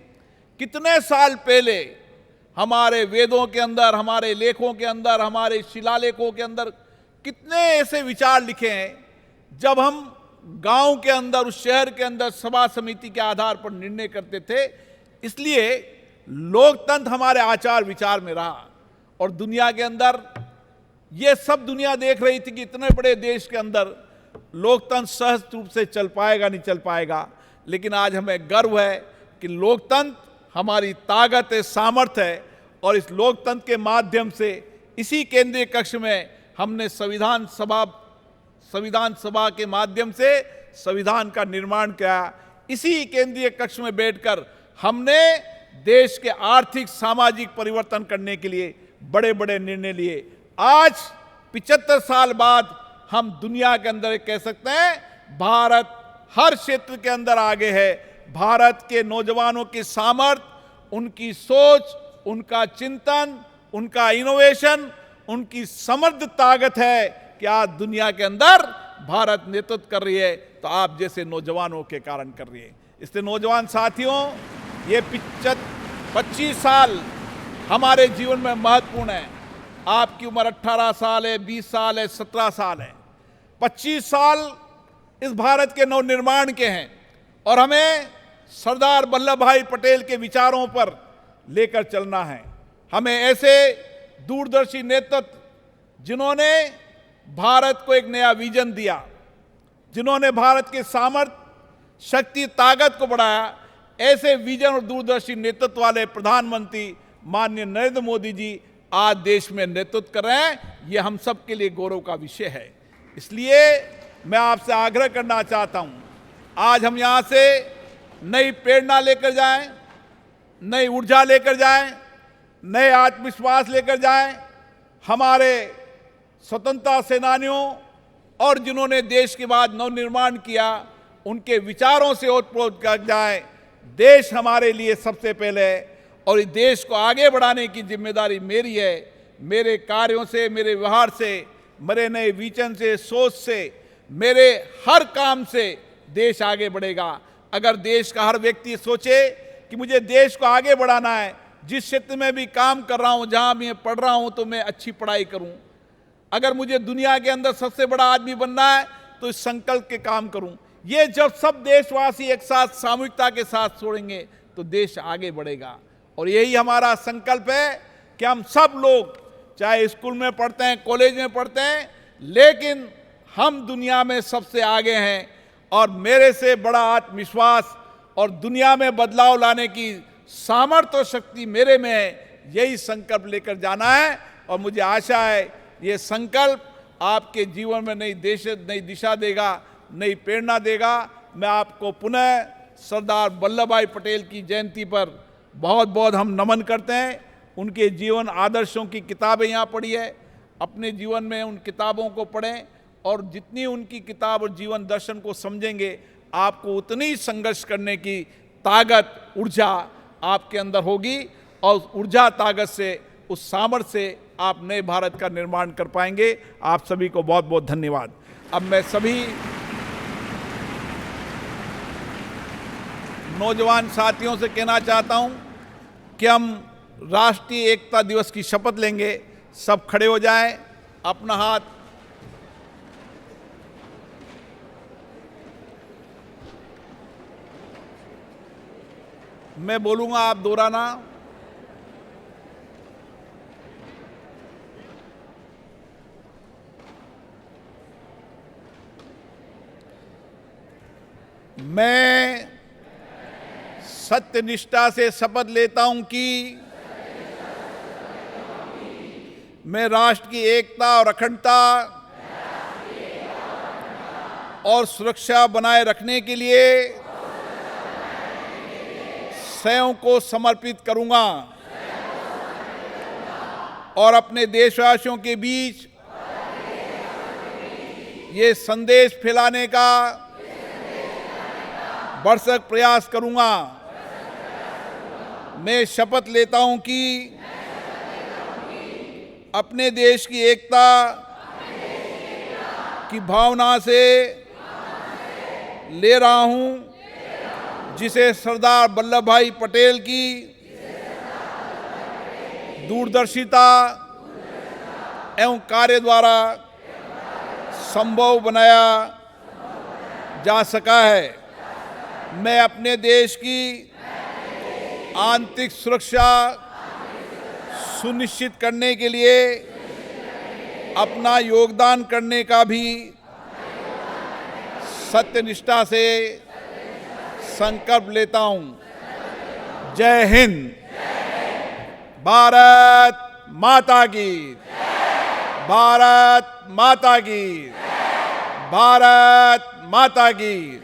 कितने साल पहले हमारे वेदों के अंदर, हमारे लेखों के अंदर, हमारे शिलालेखों के अंदर कितने ऐसे विचार लिखे हैं। जब हम गांव के अंदर, उस शहर के अंदर सभा समिति के आधार पर निर्णय करते थे। इसलिए लोकतंत्र हमारे आचार विचार में रहा। और दुनिया के अंदर ये सब दुनिया देख रही थी कि इतने बड़े देश के अंदर लोकतंत्र सहज रूप से चल पाएगा, नहीं चल पाएगा। लेकिन आज हमें गर्व है कि लोकतंत्र हमारी ताकत है, सामर्थ्य है। और इस लोकतंत्र के माध्यम से इसी केंद्रीय कक्ष में हमने संविधान सभा के माध्यम से संविधान का निर्माण किया। इसी केंद्रीय कक्ष में बैठकर हमने देश के आर्थिक सामाजिक परिवर्तन करने के लिए बड़े बड़े निर्णय लिए। आज 75 साल बाद हम दुनिया के अंदर कह सकते हैं भारत हर क्षेत्र के अंदर आगे है। भारत के नौजवानों की सामर्थ्य, उनकी सोच, उनका चिंतन, उनका इनोवेशन, उनकी समृद्ध ताकत है कि आज दुनिया के अंदर भारत नेतृत्व कर रही है, तो आप जैसे नौजवानों के कारण कर रही है। इसलिए नौजवान साथियों, ये 25 साल हमारे जीवन में महत्वपूर्ण है। आपकी उम्र 18 साल है, 20 साल है, 17 साल है। 25 साल इस भारत के नवनिर्माण के हैं और हमें सरदार वल्लभ भाई पटेल के विचारों पर लेकर चलना है। हमें ऐसे दूरदर्शी नेतृत्व जिन्होंने भारत को एक नया विजन दिया, जिन्होंने भारत के सामर्थ्य, शक्ति, ताकत को बढ़ाया, ऐसे विजन और दूरदर्शी नेतृत्व वाले प्रधानमंत्री माननीय नरेंद्र मोदी जी आज देश में नेतृत्व कर रहे हैं। ये हम सब के लिए गौरव का विषय है। इसलिए मैं आपसे आग्रह करना चाहता हूं, आज हम यहां से नई प्रेरणा लेकर जाएं, नई ऊर्जा लेकर जाएं, नए आत्मविश्वास लेकर जाएं। हमारे स्वतंत्रता सेनानियों और जिन्होंने देश के बाद नवनिर्माण किया, उनके विचारों से ओतप्रोत कर जाएं। देश हमारे लिए सबसे पहले है और इस देश को आगे बढ़ाने की जिम्मेदारी मेरी है। मेरे कार्यों से, मेरे व्यवहार से, मेरे नए विजन से, सोच से, मेरे हर काम से देश आगे बढ़ेगा। अगर देश का हर व्यक्ति सोचे कि मुझे देश को आगे बढ़ाना है, जिस क्षेत्र में भी काम कर रहा हूं, जहां भी पढ़ रहा हूं, तो मैं अच्छी पढ़ाई करूं। अगर मुझे दुनिया के अंदर सबसे बड़ा आदमी बनना है तो इस संकल्प के काम करूं। ये जब सब देशवासी एक साथ सामूहिकता के साथ छोड़ेंगे तो देश आगे बढ़ेगा। और यही हमारा संकल्प है कि हम सब लोग, चाहे स्कूल में पढ़ते हैं, कॉलेज में पढ़ते हैं, लेकिन हम दुनिया में सबसे आगे हैं। और मेरे से बड़ा आत्मविश्वास और दुनिया में बदलाव लाने की सामर्थ्य और शक्ति मेरे में है। यही संकल्प लेकर जाना है और मुझे आशा है ये संकल्प आपके जीवन में नई दिशा देगा, नई प्रेरणा देगा। मैं आपको पुनः सरदार वल्लभ भाई पटेल की जयंती पर बहुत बहुत हम नमन करते हैं। उनके जीवन आदर्शों की किताबें यहाँ पढ़ी है, अपने जीवन में उन किताबों को पढ़ें और जितनी उनकी किताब और जीवन दर्शन को समझेंगे, आपको उतनी संघर्ष करने की ताकत, ऊर्जा आपके अंदर होगी और उस ऊर्जा, ताकत से, उस सामर्थ्य से आप नए भारत का निर्माण कर पाएंगे। आप सभी को बहुत बहुत धन्यवाद। अब मैं सभी नौजवान साथियों से कहना चाहता हूं कि हम राष्ट्रीय एकता दिवस की शपथ लेंगे। सब खड़े हो जाएं, अपना हाथ मैं बोलूंगा, आप दोहराना। मैं सत्यनिष्ठा से शपथ लेता हूं कि मैं राष्ट्र की एकता और अखंडता और सुरक्षा बनाए रखने के लिए स्वयं को समर्पित करूंगा और अपने देशवासियों के बीच ये संदेश फैलाने का भरसक प्रयास करूंगा। मैं शपथ लेता हूं कि अपने देश की एकता की भावना से ले रहा हूं, जिसे सरदार वल्लभ भाई पटेल की दूरदर्शिता एवं कार्य द्वारा संभव बनाया जा सका है। मैं अपने देश की आंतरिक सुरक्षा सुनिश्चित करने के लिए अपना योगदान करने का भी सत्यनिष्ठा से संकल्प लेता हूं। जय हिंद। भारत माता की। भारत माता की। भारत माता की।